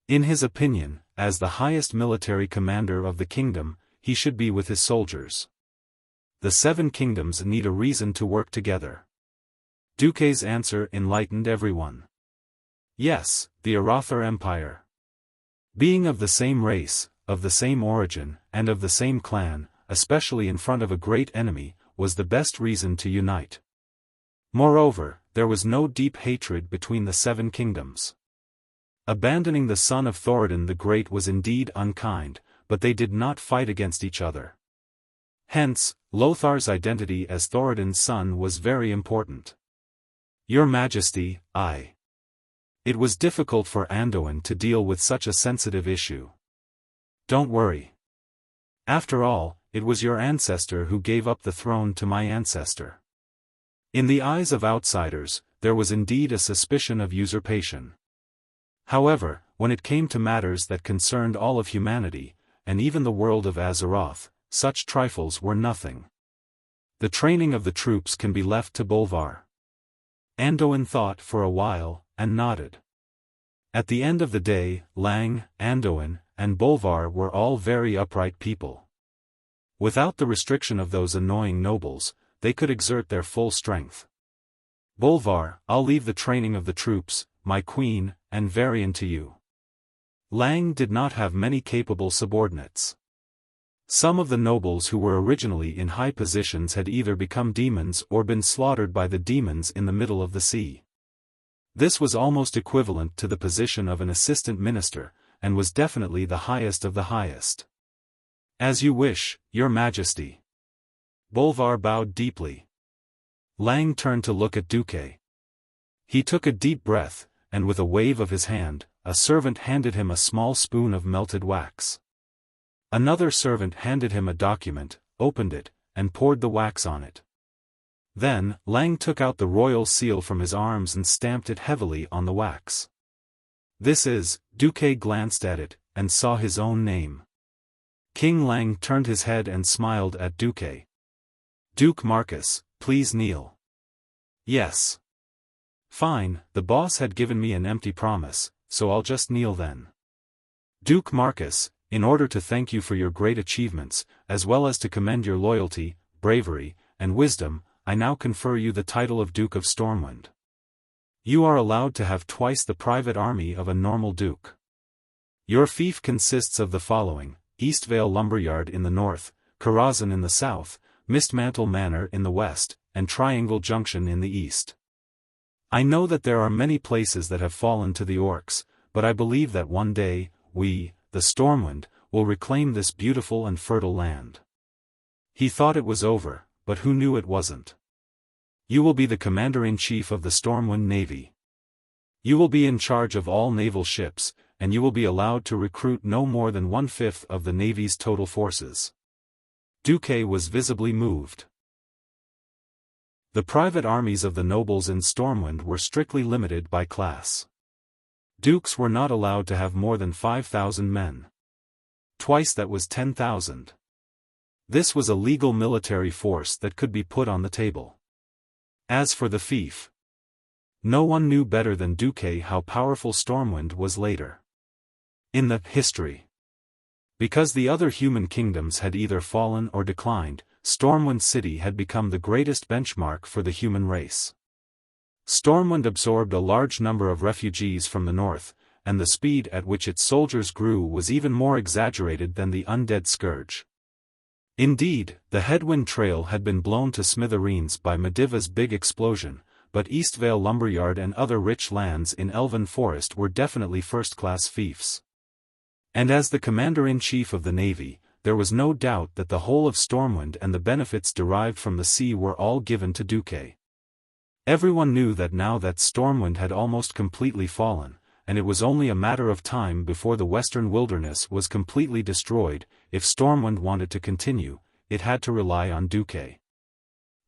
In his opinion, as the highest military commander of the kingdom, he should be with his soldiers. The 7 kingdoms need a reason to work together. Duque's answer enlightened everyone. Yes, the Arathar Empire. Being of the same race, of the same origin, and of the same clan, especially in front of a great enemy, was the best reason to unite. Moreover, there was no deep hatred between the 7 kingdoms. Abandoning the son of Thoradin the Great was indeed unkind, but they did not fight against each other. Hence, Lothar's identity as Thoradin's son was very important. Your Majesty, I. It was difficult for Anduin to deal with such a sensitive issue. Don't worry. After all, it was your ancestor who gave up the throne to my ancestor. In the eyes of outsiders, there was indeed a suspicion of usurpation. However, when it came to matters that concerned all of humanity, and even the world of Azeroth, such trifles were nothing. The training of the troops can be left to Bolvar. Anduin thought for a while, and nodded. At the end of the day, Lang, Anduin, and Bolvar were all very upright people. Without the restriction of those annoying nobles, they could exert their full strength. Bolvar, I'll leave the training of the troops, my queen, and Varian to you. Lang did not have many capable subordinates. Some of the nobles who were originally in high positions had either become demons or been slaughtered by the demons in the middle of the sea. This was almost equivalent to the position of an assistant minister, and was definitely the highest of the highest. As you wish, Your Majesty. Bolvar bowed deeply. Lang turned to look at Duque. He took a deep breath, and with a wave of his hand, a servant handed him a small spoon of melted wax. Another servant handed him a document, opened it, and poured the wax on it. Then, Lang took out the royal seal from his arms and stamped it heavily on the wax. This is, Duque glanced at it, and saw his own name. King Lang turned his head and smiled at Duque. Duke Marcus, please kneel. Yes. Fine, the boss had given me an empty promise, so I'll just kneel then. Duke Marcus, in order to thank you for your great achievements, as well as to commend your loyalty, bravery, and wisdom, I now confer you the title of Duke of Stormwind. You are allowed to have twice the private army of a normal duke. Your fief consists of the following: Eastvale Lumberyard in the north, Karazhan in the south, Mistmantle Manor in the west, and Triangle Junction in the east. I know that there are many places that have fallen to the orcs, but I believe that one day, we, the Stormwind, will reclaim this beautiful and fertile land. He thought it was over, but who knew it wasn't. You will be the commander-in-chief of the Stormwind Navy. You will be in charge of all naval ships, and you will be allowed to recruit no more than 1/5 of the Navy's total forces. Duque was visibly moved. The private armies of the nobles in Stormwind were strictly limited by class. Dukes were not allowed to have more than 5,000 men. Twice that was 10,000. This was a legal military force that could be put on the table. As for the fief, no one knew better than Duque how powerful Stormwind was later in the history. Because the other human kingdoms had either fallen or declined, Stormwind City had become the greatest benchmark for the human race. Stormwind absorbed a large number of refugees from the north, and the speed at which its soldiers grew was even more exaggerated than the undead scourge. Indeed, the Headwind Trail had been blown to smithereens by Mediva's big explosion, but Eastvale Lumberyard and other rich lands in Elven Forest were definitely first-class fiefs. And as the commander-in-chief of the Navy, there was no doubt that the whole of Stormwind and the benefits derived from the sea were all given to Duque. Everyone knew that now that Stormwind had almost completely fallen, and it was only a matter of time before the western wilderness was completely destroyed. If Stormwind wanted to continue, it had to rely on Duque.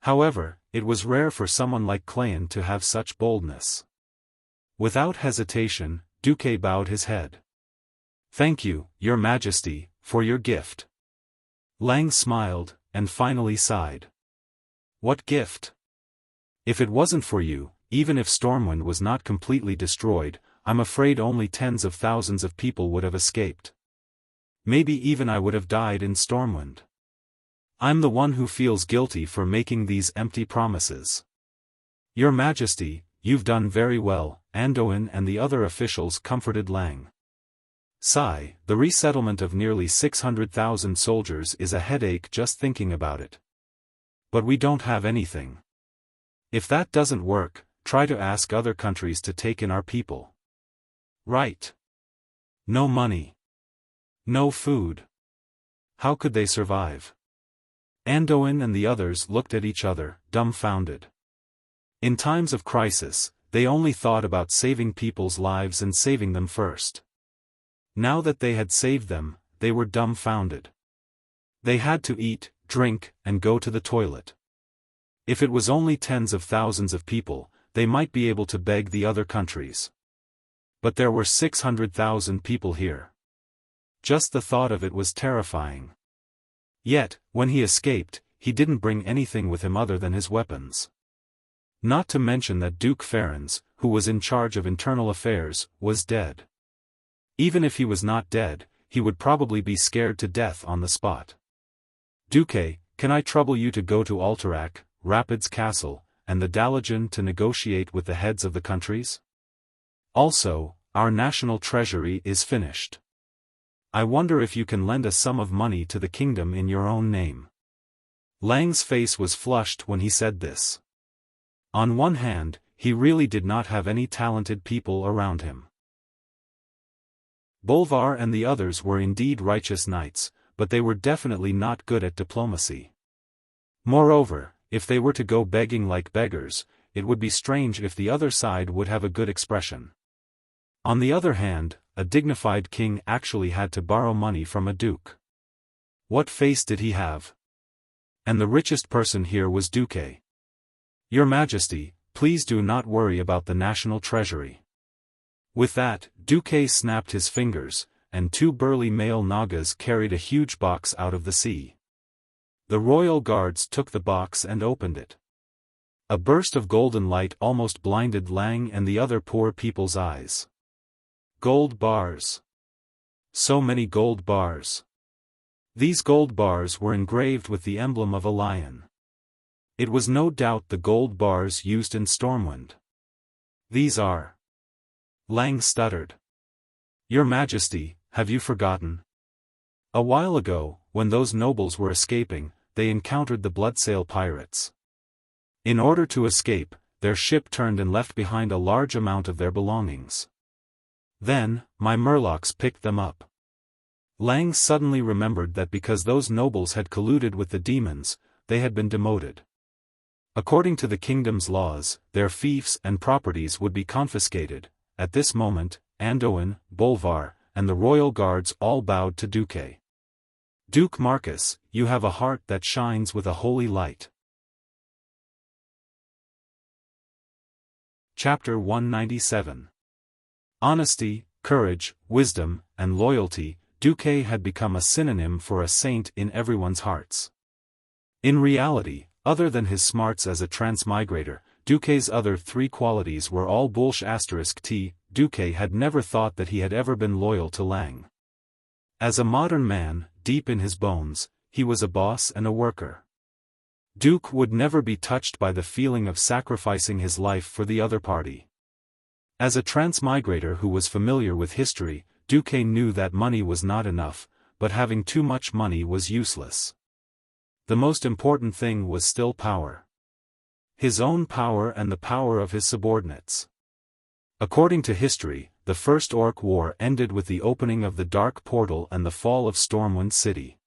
However, it was rare for someone like Cleon to have such boldness. Without hesitation, Duque bowed his head. "Thank you, Your Majesty, for your gift." Lang smiled, and finally sighed. "What gift? If it wasn't for you, even if Stormwind was not completely destroyed, I'm afraid only tens of thousands of people would have escaped. Maybe even I would have died in Stormwind. I'm the one who feels guilty for making these empty promises." "Your Majesty, you've done very well," Anduin and the other officials comforted Lang. "Sigh, the resettlement of nearly 600,000 soldiers is a headache just thinking about it. But we don't have anything. If that doesn't work, try to ask other countries to take in our people." "Right. No money. No food. How could they survive?" Anduin and the others looked at each other, dumbfounded. In times of crisis, they only thought about saving people's lives and saving them first. Now that they had saved them, they were dumbfounded. They had to eat, drink, and go to the toilet. If it was only tens of thousands of people, they might be able to beg the other countries. But there were 600,000 people here. Just the thought of it was terrifying. Yet, when he escaped, he didn't bring anything with him other than his weapons. Not to mention that Duke Ferens, who was in charge of internal affairs, was dead. Even if he was not dead, he would probably be scared to death on the spot. "Duque, can I trouble you to go to Alterac, Rapids Castle, and the Dalajan to negotiate with the heads of the countries? Also, our national treasury is finished. I wonder if you can lend a sum of money to the kingdom in your own name." Lang's face was flushed when he said this. On one hand, he really did not have any talented people around him. Bolvar and the others were indeed righteous knights, but they were definitely not good at diplomacy. Moreover, if they were to go begging like beggars, it would be strange if the other side would have a good expression. On the other hand, a dignified king actually had to borrow money from a duke. What face did he have? And the richest person here was Duque. "Your Majesty, please do not worry about the national treasury." With that, Duque snapped his fingers, and two burly male Nagas carried a huge box out of the sea. The royal guards took the box and opened it. A burst of golden light almost blinded Lang and the other poor people's eyes. Gold bars. So many gold bars. These gold bars were engraved with the emblem of a lion. It was no doubt the gold bars used in Stormwind. "These are..." Lang stuttered. "Your Majesty, have you forgotten? A while ago, when those nobles were escaping, they encountered the Bloodsail pirates. In order to escape, their ship turned and left behind a large amount of their belongings. Then, my Murlocs picked them up." Lang suddenly remembered that because those nobles had colluded with the demons, they had been demoted. According to the kingdom's laws, their fiefs and properties would be confiscated. At this moment, Andoin, Bolvar, and the royal guards all bowed to Duque. Duke Marcus, you have a heart that shines with a holy light. Chapter 197. Honesty, courage, wisdom, and loyalty. Duque had become a synonym for a saint in everyone's hearts. In reality, other than his smarts as a transmigrator, Duque's other three qualities were all bullsh*t. Duque had never thought that he had ever been loyal to Lang. As a modern man, deep in his bones, he was a boss and a worker. Duke would never be touched by the feeling of sacrificing his life for the other party. As a transmigrator who was familiar with history, Duque knew that money was not enough, but having too much money was useless. The most important thing was still power. His own power and the power of his subordinates. According to history, the First Orc War ended with the opening of the Dark Portal and the fall of Stormwind City.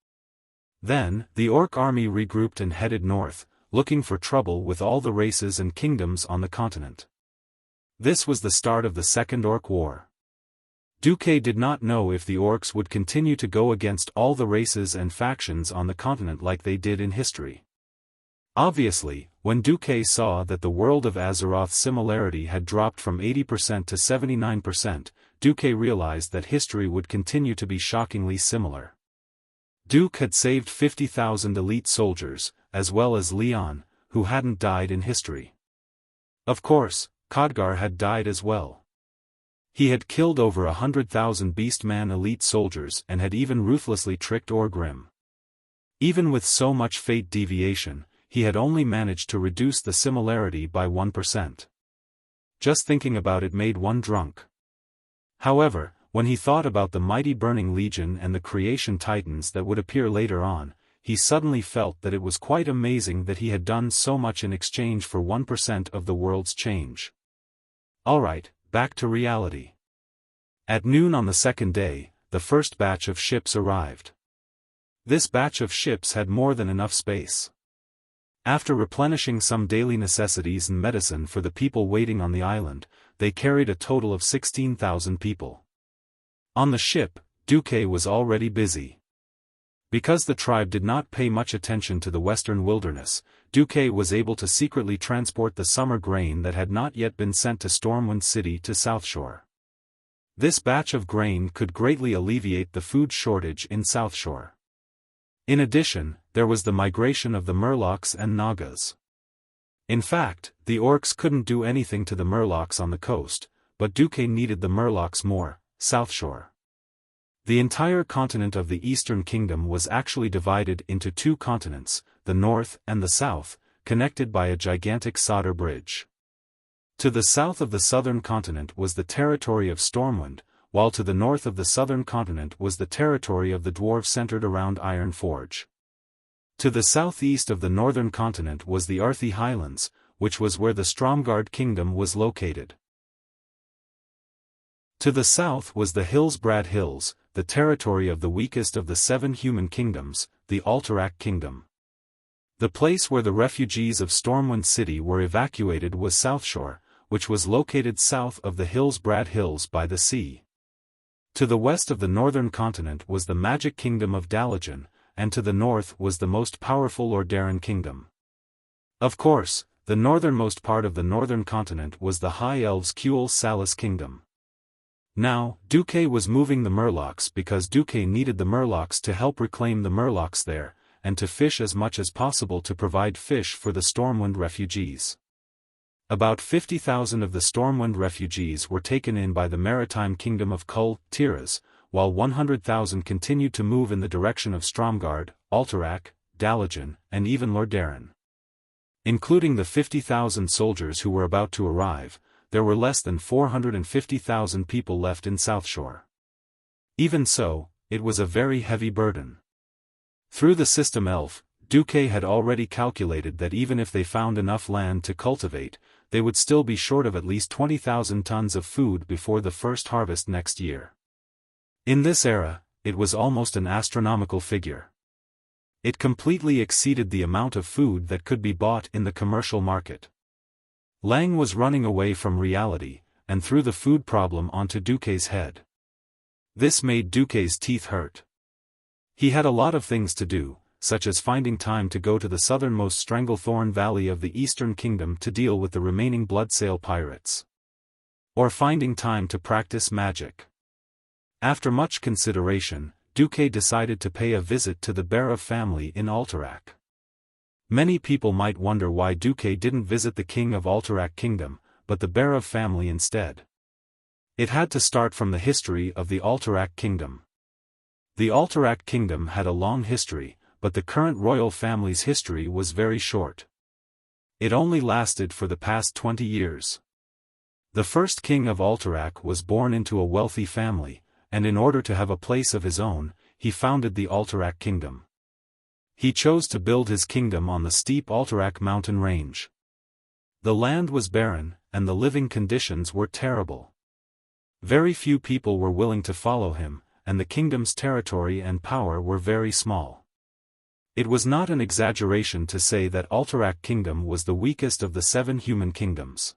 Then, the Orc army regrouped and headed north, looking for trouble with all the races and kingdoms on the continent. This was the start of the Second Orc War. Duque did not know if the Orcs would continue to go against all the races and factions on the continent like they did in history. Obviously, when Duque saw that the world of Azeroth's similarity had dropped from 80% to 79%, Duque realized that history would continue to be shockingly similar. Duke had saved 50,000 elite soldiers, as well as Leon, who hadn't died in history. Of course, Khadgar had died as well. He had killed over 100,000 Beastman elite soldiers and had even ruthlessly tricked Orgrim. Even with so much fate deviation, he had only managed to reduce the similarity by 1%. Just thinking about it made one drunk. However, when he thought about the mighty Burning Legion and the Creation Titans that would appear later on, he suddenly felt that it was quite amazing that he had done so much in exchange for 1% of the world's change. Alright, back to reality. At noon on the second day, the first batch of ships arrived. This batch of ships had more than enough space. After replenishing some daily necessities and medicine for the people waiting on the island, they carried a total of 16,000 people. On the ship, Duque was already busy. Because the tribe did not pay much attention to the western wilderness, Duque was able to secretly transport the summer grain that had not yet been sent to Stormwind City to Southshore. This batch of grain could greatly alleviate the food shortage in Southshore. In addition, there was the migration of the Murlocs and Nagas. In fact, the Orcs couldn't do anything to the Murlocs on the coast, but Duque needed the Murlocs more, Southshore. The entire continent of the Eastern Kingdom was actually divided into two continents, the North and the South, connected by a gigantic solder bridge. To the south of the southern continent was the territory of Stormwind, while to the north of the southern continent was the territory of the dwarves centered around Ironforge. To the southeast of the northern continent was the Arthi Highlands, which was where the Stromgarde Kingdom was located. To the south was the Hillsbrad Hills, the territory of the weakest of the 7 human kingdoms, the Alterac Kingdom. The place where the refugees of Stormwind City were evacuated was Southshore, which was located south of the Hillsbrad Hills by the sea. To the west of the northern continent was the Magic Kingdom of Dalajan, and to the north was the most powerful Lordaeron Kingdom. Of course, the northernmost part of the northern continent was the High Elves' Kuel Salis Kingdom. Now, Duque was moving the Murlocs because Duque needed the Murlocs to help reclaim the Murlocs there, and to fish as much as possible to provide fish for the Stormwind refugees. About 50,000 of the Stormwind refugees were taken in by the maritime kingdom of Kul Tiras, while 100,000 continued to move in the direction of Stromgarde, Alterac, Dalajan, and even Lordaeron. Including the 50,000 soldiers who were about to arrive, there were less than 450,000 people left in Southshore. Even so, it was a very heavy burden. Through the system ELF, Duque had already calculated that even if they found enough land to cultivate, they would still be short of at least 20,000 tons of food before the first harvest next year. In this era, it was almost an astronomical figure. It completely exceeded the amount of food that could be bought in the commercial market. Lang was running away from reality, and threw the food problem onto Duque's head. This made Duque's teeth hurt. He had a lot of things to do, such as finding time to go to the southernmost Stranglethorn Valley of the Eastern Kingdom to deal with the remaining Bloodsail pirates. Or finding time to practice magic. After much consideration, Duque decided to pay a visit to the Berev family in Alterac. Many people might wonder why Duque didn't visit the king of Alterac Kingdom, but the Berev family instead. It had to start from the history of the Alterac Kingdom. The Alterac Kingdom had a long history, but the current royal family's history was very short. It only lasted for the past 20 years. The first king of Alterac was born into a wealthy family, and in order to have a place of his own, he founded the Alterac Kingdom. He chose to build his kingdom on the steep Alterac mountain range. The land was barren, and the living conditions were terrible. Very few people were willing to follow him, and the kingdom's territory and power were very small. It was not an exaggeration to say that Alterac Kingdom was the weakest of the 7 human kingdoms.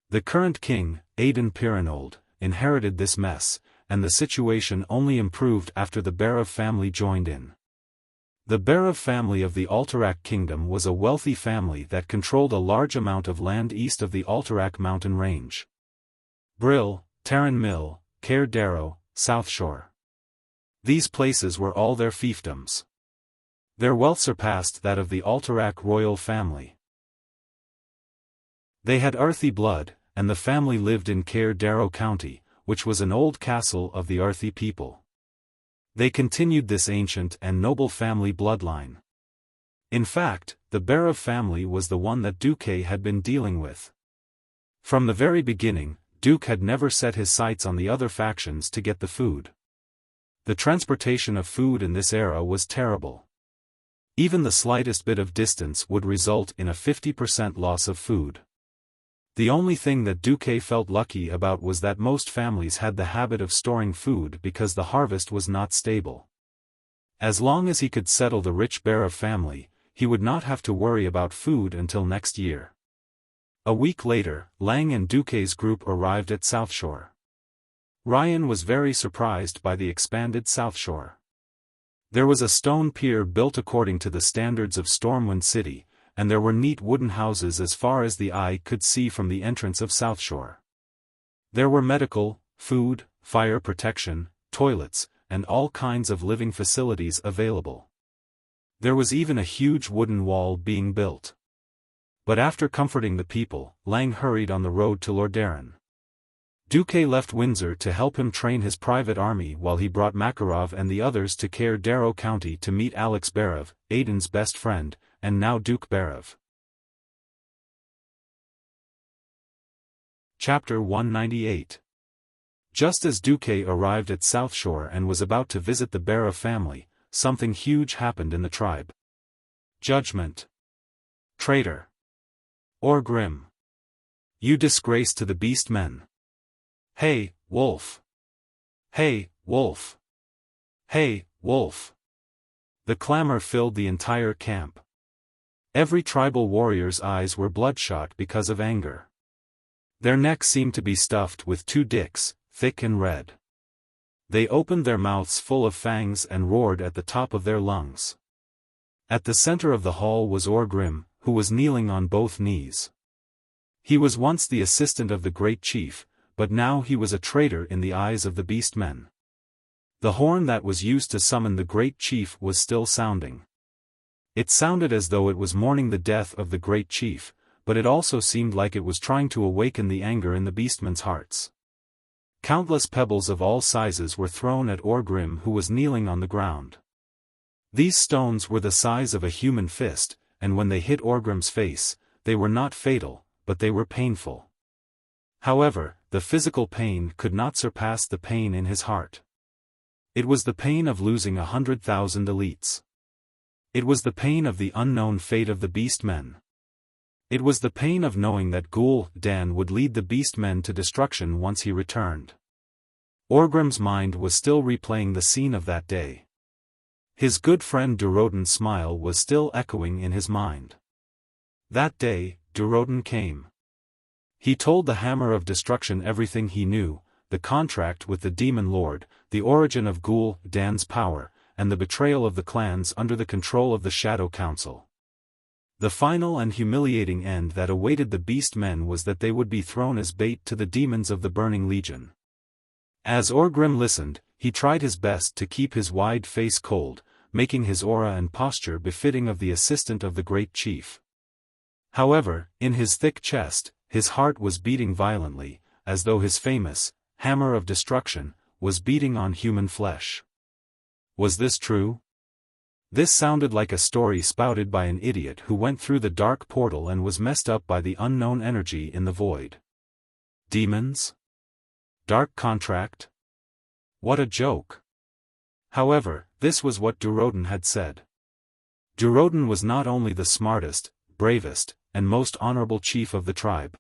The current king, Aiden Pirinold, inherited this mess, and the situation only improved after the Berev family joined in. The Berev family of the Alterac Kingdom was a wealthy family that controlled a large amount of land east of the Alterac mountain range. Brill, Terran Mill, Cair Darrow, South Shore. These places were all their fiefdoms. Their wealth surpassed that of the Alterac royal family. They had earthy blood, and the family lived in Cair Darrow County, which was an old castle of the earthy people. They continued this ancient and noble family bloodline. In fact, the Berev family was the one that Duque had been dealing with. From the very beginning, Duque had never set his sights on the other factions to get the food. The transportation of food in this era was terrible. Even the slightest bit of distance would result in a 50% loss of food. The only thing that Duque felt lucky about was that most families had the habit of storing food because the harvest was not stable. As long as he could settle the rich Berev family, he would not have to worry about food until next year. A week later, Lang and Duque's group arrived at South Shore. Ryan was very surprised by the expanded South Shore. There was a stone pier built according to the standards of Stormwind City, and there were neat wooden houses as far as the eye could see from the entrance of South Shore. There were medical, food, fire protection, toilets, and all kinds of living facilities available. There was even a huge wooden wall being built. But after comforting the people, Lang hurried on the road to Lordaeron. Duque left Windsor to help him train his private army while he brought Makarov and the others to Cair Darrow County to meet Alex Berev, Aiden's best friend, and now Duke Berev. Chapter 198. Just as Duque arrived at South Shore and was about to visit the Berev family, something huge happened in the tribe. Judgment. Traitor. Orgrim. You disgrace to the beast men. Hey, wolf. Hey, wolf. Hey, wolf. The clamor filled the entire camp. Every tribal warrior's eyes were bloodshot because of anger. Their necks seemed to be stuffed with 2 dicks, thick and red. They opened their mouths full of fangs and roared at the top of their lungs. At the center of the hall was Orgrim, who was kneeling on both knees. He was once the assistant of the great chief, but now he was a traitor in the eyes of the beastmen. The horn that was used to summon the great chief was still sounding. It sounded as though it was mourning the death of the great chief, but it also seemed like it was trying to awaken the anger in the beastmen's hearts. Countless pebbles of all sizes were thrown at Orgrim, who was kneeling on the ground. These stones were the size of a human fist, and when they hit Orgrim's face, they were not fatal, but they were painful. However, the physical pain could not surpass the pain in his heart. It was the pain of losing 100,000 elites. It was the pain of the unknown fate of the beastmen. It was the pain of knowing that Ghoul Dan would lead the beastmen to destruction once he returned. Orgrim's mind was still replaying the scene of that day. His good friend Duroden's smile was still echoing in his mind. That day, Duroden came. He told the Hammer of Destruction everything he knew, the contract with the Demon Lord, the origin of Gul'dan's power, and the betrayal of the clans under the control of the Shadow Council. The final and humiliating end that awaited the Beast Men was that they would be thrown as bait to the demons of the Burning Legion. As Orgrim listened, he tried his best to keep his wide face cold, making his aura and posture befitting of the assistant of the great chief. However, in his thick chest, his heart was beating violently, as though his famous Hammer of Destruction was beating on human flesh. Was this true? This sounded like a story spouted by an idiot who went through the dark portal and was messed up by the unknown energy in the void. Demons? Dark contract? What a joke! However, this was what Duroden had said. Duroden was not only the smartest, bravest, and most honorable chief of the tribe.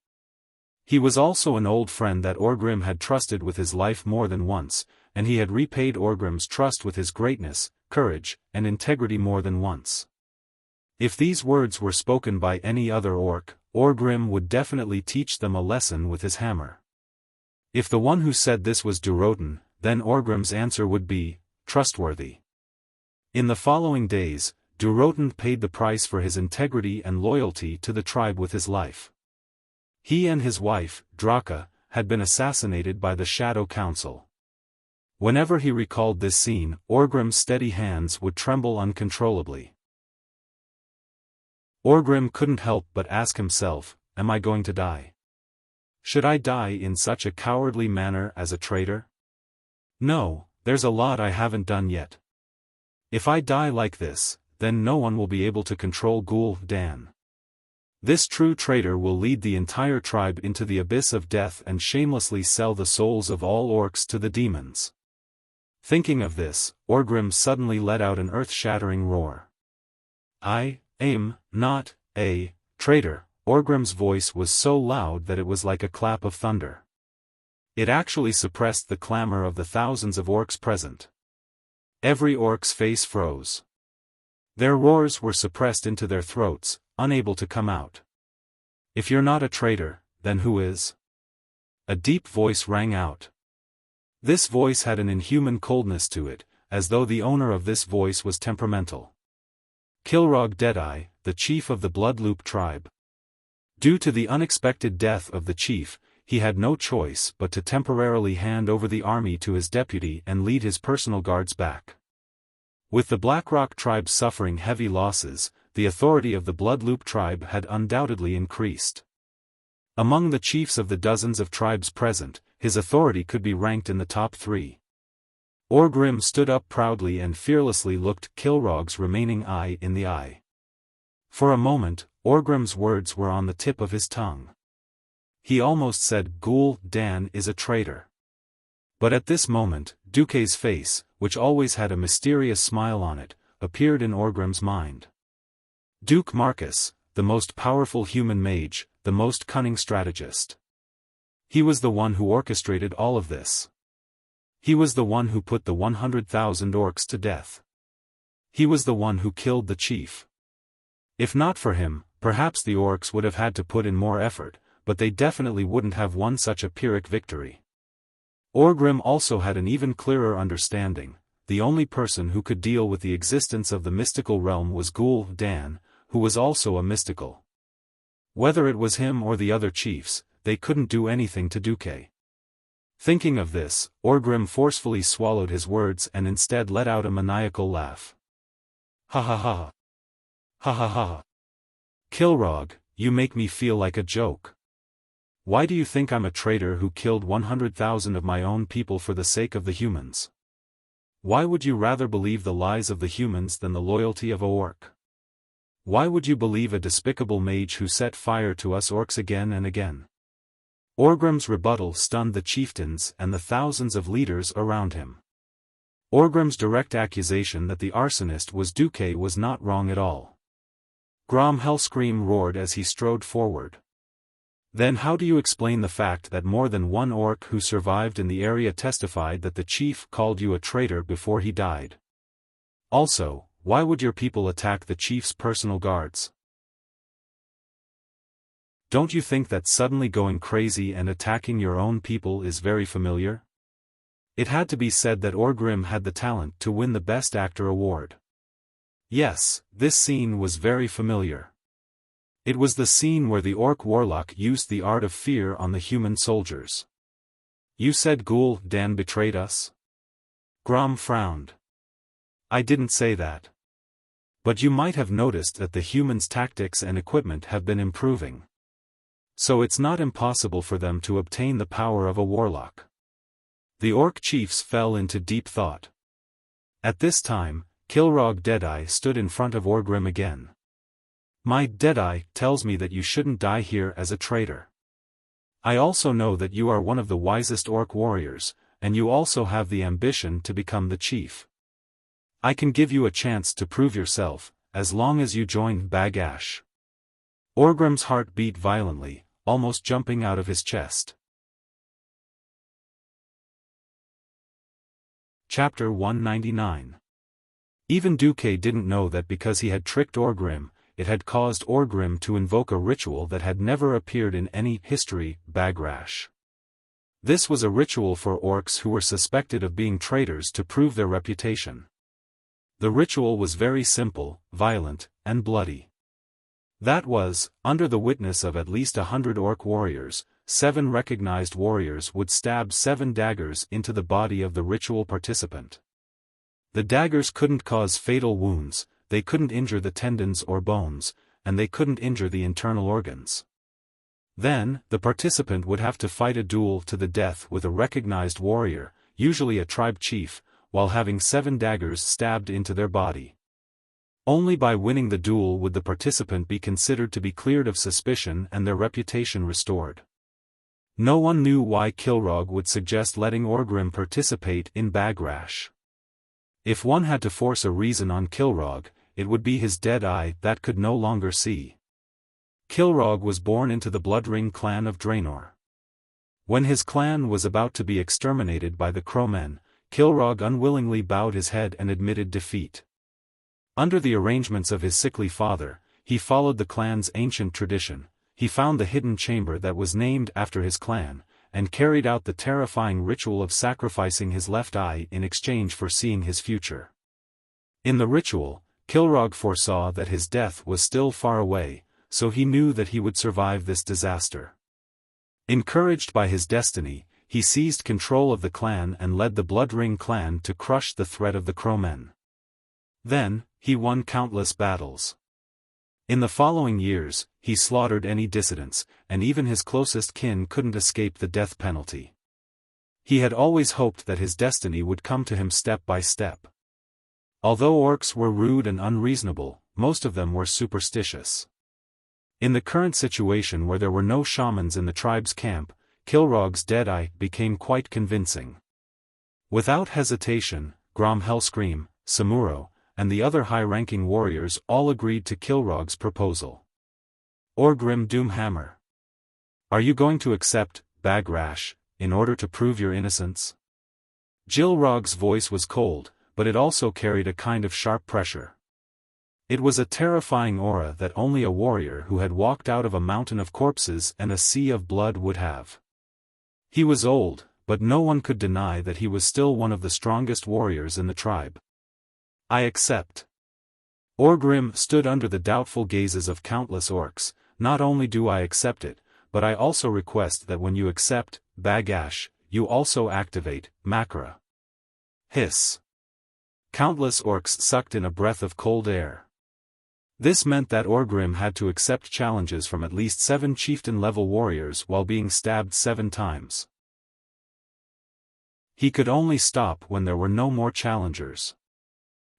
He was also an old friend that Orgrim had trusted with his life more than once, and he had repaid Orgrim's trust with his greatness, courage, and integrity more than once. If these words were spoken by any other orc, Orgrim would definitely teach them a lesson with his hammer. If the one who said this was Duroden, then Orgrim's answer would be trustworthy. In the following days, Duroden paid the price for his integrity and loyalty to the tribe with his life. He and his wife, Draka, had been assassinated by the Shadow Council. Whenever he recalled this scene, Orgrim's steady hands would tremble uncontrollably. Orgrim couldn't help but ask himself, am I going to die? Should I die in such a cowardly manner as a traitor? No, there's a lot I haven't done yet. If I die like this, then no one will be able to control Gul'dan. This true traitor will lead the entire tribe into the abyss of death and shamelessly sell the souls of all orcs to the demons. Thinking of this, Orgrim suddenly let out an earth-shattering roar. I am not a traitor. Orgrim's voice was so loud that it was like a clap of thunder. It actually suppressed the clamor of the thousands of orcs present. Every orc's face froze. Their roars were suppressed into their throats, unable to come out. If you're not a traitor, then who is? A deep voice rang out. This voice had an inhuman coldness to it, as though the owner of this voice was temperamental. Kilrog Deadeye, the chief of the Bloodloop tribe. Due to the unexpected death of the chief, he had no choice but to temporarily hand over the army to his deputy and lead his personal guards back. With the Blackrock tribe suffering heavy losses, the authority of the Bloodloop tribe had undoubtedly increased. Among the chiefs of the dozens of tribes present, his authority could be ranked in the top 3. Orgrim stood up proudly and fearlessly looked Kilrog's remaining eye in the eye. For a moment, Orgrim's words were on the tip of his tongue. He almost said Gul'dan is a traitor. But at this moment, Duke's face, which always had a mysterious smile on it, appeared in Orgrim's mind. Duke Marcus, the most powerful human mage, the most cunning strategist. He was the one who orchestrated all of this. He was the one who put the 100,000 orcs to death. He was the one who killed the chief. If not for him, perhaps the orcs would have had to put in more effort, but they definitely wouldn't have won such a Pyrrhic victory. Orgrim also had an even clearer understanding. The only person who could deal with the existence of the mystical realm was Gul'dan, who was also a mystical. Whether it was him or the other chiefs, they couldn't do anything to Duke. Thinking of this, Orgrim forcefully swallowed his words and instead let out a maniacal laugh. Ha ha ha. Ha ha ha. Kilrog, you make me feel like a joke. Why do you think I'm a traitor who killed 100,000 of my own people for the sake of the humans? Why would you rather believe the lies of the humans than the loyalty of a orc? Why would you believe a despicable mage who set fire to us orcs again and again? Orgrim's rebuttal stunned the chieftains and the thousands of leaders around him. Orgrim's direct accusation that the arsonist was Duke was not wrong at all. Grom Hellscream roared as he strode forward. Then how do you explain the fact that more than one orc who survived in the area testified that the chief called you a traitor before he died? Also, why would your people attack the chief's personal guards? Don't you think that suddenly going crazy and attacking your own people is very familiar? It had to be said that Orgrim had the talent to win the Best Actor award. Yes, this scene was very familiar. It was the scene where the orc warlock used the art of fear on the human soldiers. You said Dan betrayed us? Grom frowned. I didn't say that. But you might have noticed that the humans' tactics and equipment have been improving. So it's not impossible for them to obtain the power of a warlock. The orc chiefs fell into deep thought. At this time, Kilrog Deadeye stood in front of Orgrim again. My Deadeye tells me that you shouldn't die here as a traitor. I also know that you are one of the wisest orc warriors, and you also have the ambition to become the chief. I can give you a chance to prove yourself, as long as you join Bagash. Orgrim's heart beat violently, almost jumping out of his chest. Chapter 199. Even Duque didn't know that because he had tricked Orgrim, it had caused Orgrim to invoke a ritual that had never appeared in any history, Bagrash. This was a ritual for orcs who were suspected of being traitors to prove their reputation. The ritual was very simple, violent, and bloody. That was, under the witness of at least 100 orc warriors, 7 recognized warriors would stab 7 daggers into the body of the ritual participant. The daggers couldn't cause fatal wounds, they couldn't injure the tendons or bones, and they couldn't injure the internal organs. Then, the participant would have to fight a duel to the death with a recognized warrior, usually a tribe chief, while having 7 daggers stabbed into their body. Only by winning the duel would the participant be considered to be cleared of suspicion and their reputation restored. No one knew why Kilrog would suggest letting Orgrim participate in Bagrash. If one had to force a reason on Kilrog, it would be his dead eye that could no longer see. Kilrog was born into the Bloodring clan of Draenor. When his clan was about to be exterminated by the Crowmen, Kilrog unwillingly bowed his head and admitted defeat. Under the arrangements of his sickly father, he followed the clan's ancient tradition. He found the hidden chamber that was named after his clan, and carried out the terrifying ritual of sacrificing his left eye in exchange for seeing his future. In the ritual, Kilrog foresaw that his death was still far away, so he knew that he would survive this disaster. Encouraged by his destiny, he seized control of the clan and led the Bloodring clan to crush the threat of the Crowmen. Then, he won countless battles. In the following years, he slaughtered any dissidents, and even his closest kin couldn't escape the death penalty. He had always hoped that his destiny would come to him step by step. Although orcs were rude and unreasonable, most of them were superstitious. In the current situation where there were no shamans in the tribe's camp, Kilrog's Deadeye became quite convincing. Without hesitation, Grom Hellscream, Samuro, and the other high-ranking warriors all agreed to Kilrog's proposal. Orgrim Doomhammer. Are you going to accept, Bagrash, in order to prove your innocence? Gilrog's voice was cold, but it also carried a kind of sharp pressure. It was a terrifying aura that only a warrior who had walked out of a mountain of corpses and a sea of blood would have. He was old, but no one could deny that he was still one of the strongest warriors in the tribe. I accept. Orgrim stood under the doubtful gazes of countless orcs. Not only do I accept it, but I also request that when you accept, Bagash, you also activate, Makra. Hiss. Countless orcs sucked in a breath of cold air. This meant that Orgrim had to accept challenges from at least 7 chieftain-level warriors while being stabbed 7 times. He could only stop when there were no more challengers.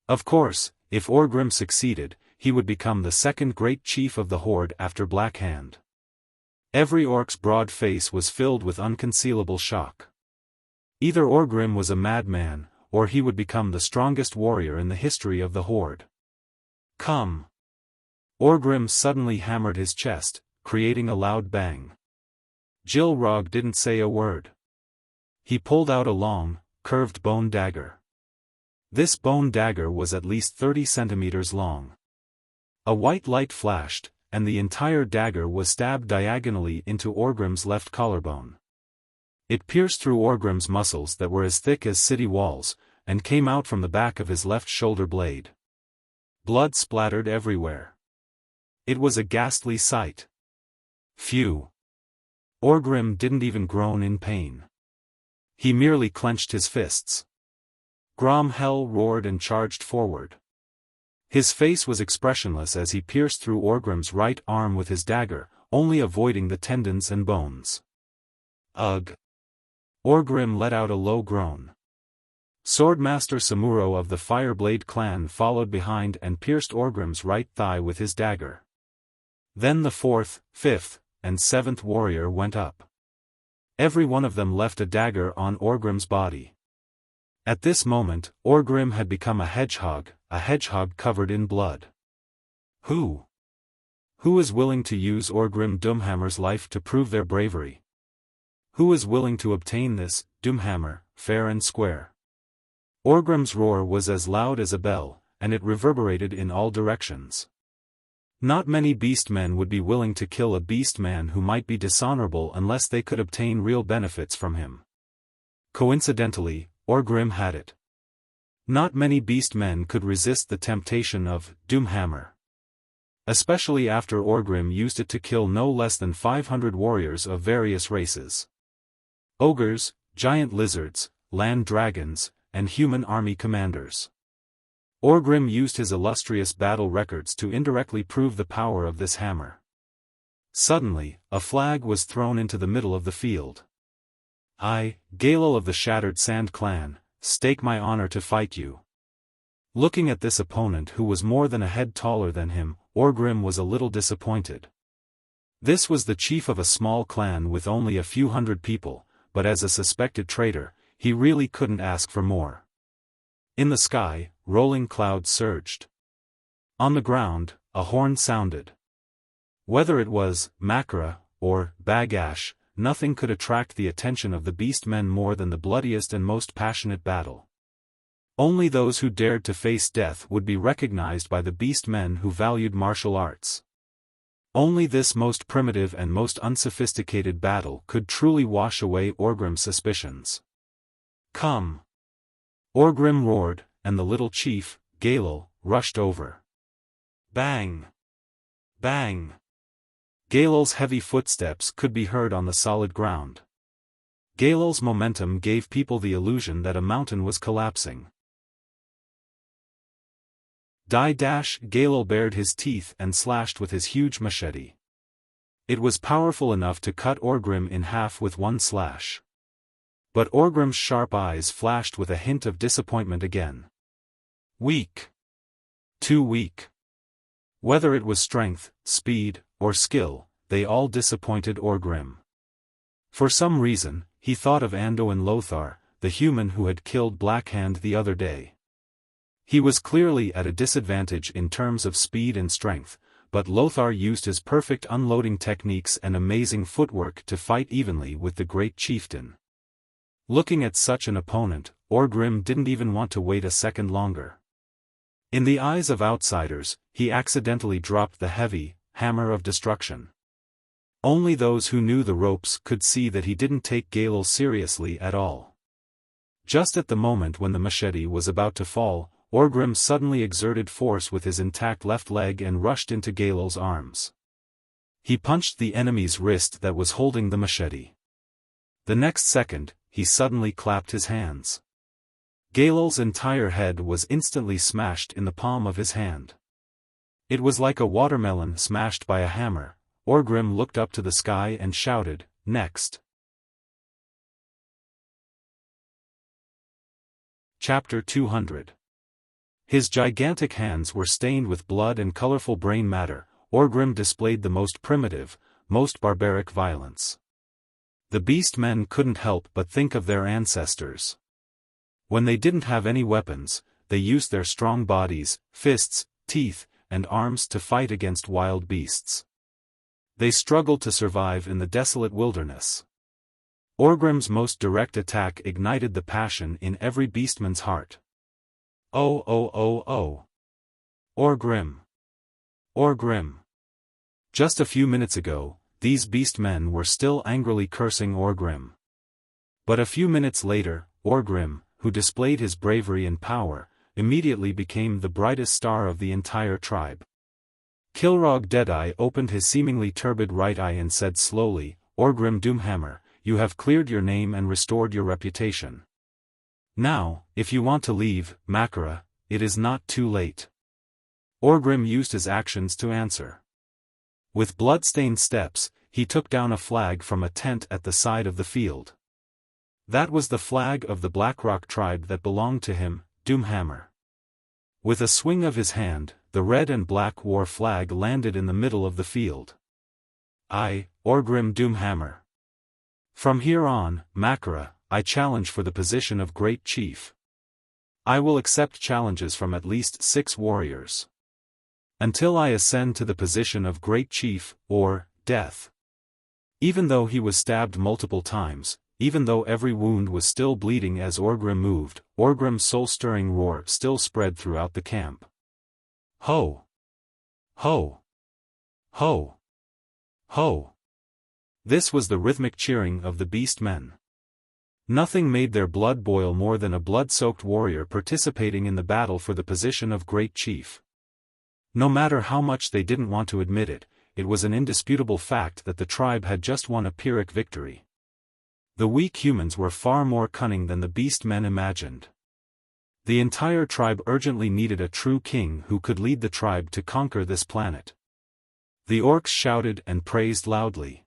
Of course, if Orgrim succeeded, he would become the second great chief of the Horde after Blackhand. Every orc's broad face was filled with unconcealable shock. Either Orgrim was a madman, or he would become the strongest warrior in the history of the Horde. Come! Orgrim suddenly hammered his chest, creating a loud bang. Gilrog didn't say a word. He pulled out a long, curved bone dagger. This bone dagger was at least 30 centimeters long. A white light flashed, and the entire dagger was stabbed diagonally into Orgrim's left collarbone. It pierced through Orgrim's muscles that were as thick as city walls, and came out from the back of his left shoulder blade. Blood splattered everywhere. It was a ghastly sight. Phew! Orgrim didn't even groan in pain. He merely clenched his fists. Gromhel roared and charged forward. His face was expressionless as he pierced through Orgrim's right arm with his dagger, only avoiding the tendons and bones. Ugh! Orgrim let out a low groan. Swordmaster Samuro of the Fireblade clan followed behind and pierced Orgrim's right thigh with his dagger. Then the 4th, 5th, and 7th warrior went up. Every one of them left a dagger on Orgrim's body. At this moment, Orgrim had become a hedgehog covered in blood. Who is willing to use Orgrim Doomhammer's life to prove their bravery? Who is willing to obtain this, Doomhammer, fair and square? Orgrim's roar was as loud as a bell, and it reverberated in all directions. Not many beastmen would be willing to kill a beastman who might be dishonorable unless they could obtain real benefits from him. Coincidentally, Orgrim had it. Not many beastmen could resist the temptation of Doomhammer. Especially after Orgrim used it to kill no less than 500 warriors of various races. Ogres, giant lizards, land dragons, and human army commanders. Orgrim used his illustrious battle records to indirectly prove the power of this hammer. Suddenly, a flag was thrown into the middle of the field. I, Galil of the Shattered Sand clan, stake my honor to fight you. Looking at this opponent who was more than a head taller than him, Orgrim was a little disappointed. This was the chief of a small clan with only a few hundred people, but as a suspected traitor, he really couldn't ask for more. In the sky, rolling clouds surged. On the ground, a horn sounded. Whether it was Makra or Bagash, nothing could attract the attention of the beastmen more than the bloodiest and most passionate battle. Only those who dared to face death would be recognized by the beastmen who valued martial arts. Only this most primitive and most unsophisticated battle could truly wash away Orgrim's suspicions. Come! Orgrim roared, and the little chief, Galil, rushed over. Bang! Bang! Galil's heavy footsteps could be heard on the solid ground. Galil's momentum gave people the illusion that a mountain was collapsing. Galil bared his teeth and slashed with his huge machete. It was powerful enough to cut Orgrim in half with one slash. But Orgrim's sharp eyes flashed with a hint of disappointment again. Weak. Too weak. Whether it was strength, speed, or skill, they all disappointed Orgrim. For some reason, he thought of Anduin Lothar, the human who had killed Blackhand the other day. He was clearly at a disadvantage in terms of speed and strength, but Lothar used his perfect unloading techniques and amazing footwork to fight evenly with the great chieftain. Looking at such an opponent, Orgrim didn't even want to wait a second longer. In the eyes of outsiders, he accidentally dropped the heavy hammer of destruction. Only those who knew the ropes could see that he didn't take Galil seriously at all. Just at the moment when the machete was about to fall, Orgrim suddenly exerted force with his intact left leg and rushed into Galil's arms. He punched the enemy's wrist that was holding the machete. The next second, he suddenly clapped his hands. Galil's entire head was instantly smashed in the palm of his hand. It was like a watermelon smashed by a hammer. Orgrim looked up to the sky and shouted, "Next!" Chapter 200. His gigantic hands were stained with blood and colorful brain matter. Orgrim displayed the most primitive, most barbaric violence. The beastmen couldn't help but think of their ancestors. When they didn't have any weapons, they used their strong bodies, fists, teeth, and arms to fight against wild beasts. They struggled to survive in the desolate wilderness. Orgrim's most direct attack ignited the passion in every beastman's heart. Oh oh oh oh! Orgrim! Orgrim! Just a few minutes ago, these beastmen were still angrily cursing Orgrim. But a few minutes later, Orgrim, who displayed his bravery and power, immediately became the brightest star of the entire tribe. Kilrog Deadeye opened his seemingly turbid right eye and said slowly, "Orgrim Doomhammer, you have cleared your name and restored your reputation. Now, if you want to leave, Makara, it is not too late." Orgrim used his actions to answer. With blood-stained steps, he took down a flag from a tent at the side of the field. That was the flag of the Blackrock tribe that belonged to him, Doomhammer. With a swing of his hand, the red and black war flag landed in the middle of the field. I, Orgrim Doomhammer. From here on, Makara, I challenge for the position of Great Chief. I will accept challenges from at least 6 warriors. Until I ascend to the position of Great Chief, or death. Even though he was stabbed multiple times, even though every wound was still bleeding as Orgrim moved, Orgrim's soul-stirring roar still spread throughout the camp. Ho! Ho! Ho! Ho! This was the rhythmic cheering of the beast men. Nothing made their blood boil more than a blood-soaked warrior participating in the battle for the position of Great Chief. No matter how much they didn't want to admit it, it was an indisputable fact that the tribe had just won a Pyrrhic victory. The weak humans were far more cunning than the beast men imagined. The entire tribe urgently needed a true king who could lead the tribe to conquer this planet. The orcs shouted and praised loudly.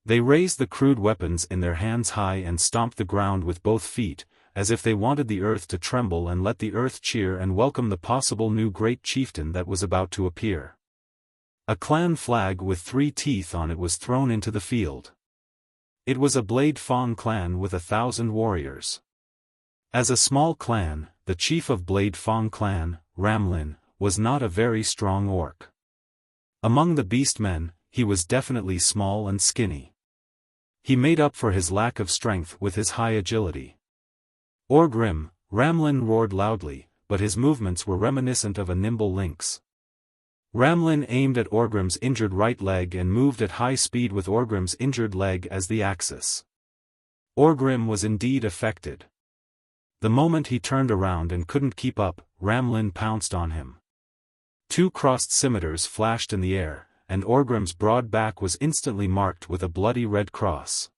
They raised the crude weapons in their hands high and stomped the ground with both feet, as if they wanted the earth to tremble and let the earth cheer and welcome the possible new great chieftain that was about to appear. A clan flag with 3 teeth on it was thrown into the field. It was a Blade Fawn clan with 1,000 warriors. As a small clan, the chief of Blade Fawn clan, Ramlin, was not a very strong orc. Among the beastmen, he was definitely small and skinny. He made up for his lack of strength with his high agility. Orgrim, Ramlin roared loudly, but his movements were reminiscent of a nimble lynx. Ramlin aimed at Orgrim's injured right leg and moved at high speed with Orgrim's injured leg as the axis. Orgrim was indeed affected. The moment he turned around and couldn't keep up, Ramlin pounced on him. 2 crossed scimitars flashed in the air, and Orgrim's broad back was instantly marked with a bloody red cross.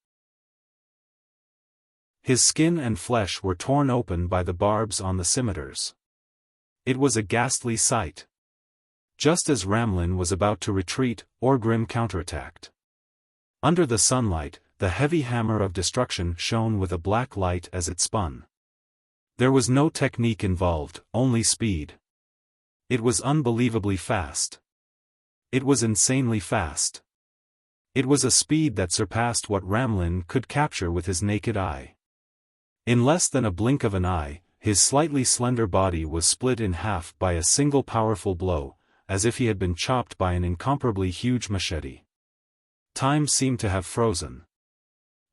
His skin and flesh were torn open by the barbs on the scimitars. It was a ghastly sight. Just as Ramlin was about to retreat, Orgrim counterattacked. Under the sunlight, the heavy hammer of destruction shone with a black light as it spun. There was no technique involved, only speed. It was unbelievably fast. It was insanely fast. It was a speed that surpassed what Ramlin could capture with his naked eye. In less than a blink of an eye, his slightly slender body was split in half by a single powerful blow, as if he had been chopped by an incomparably huge machete. Time seemed to have frozen.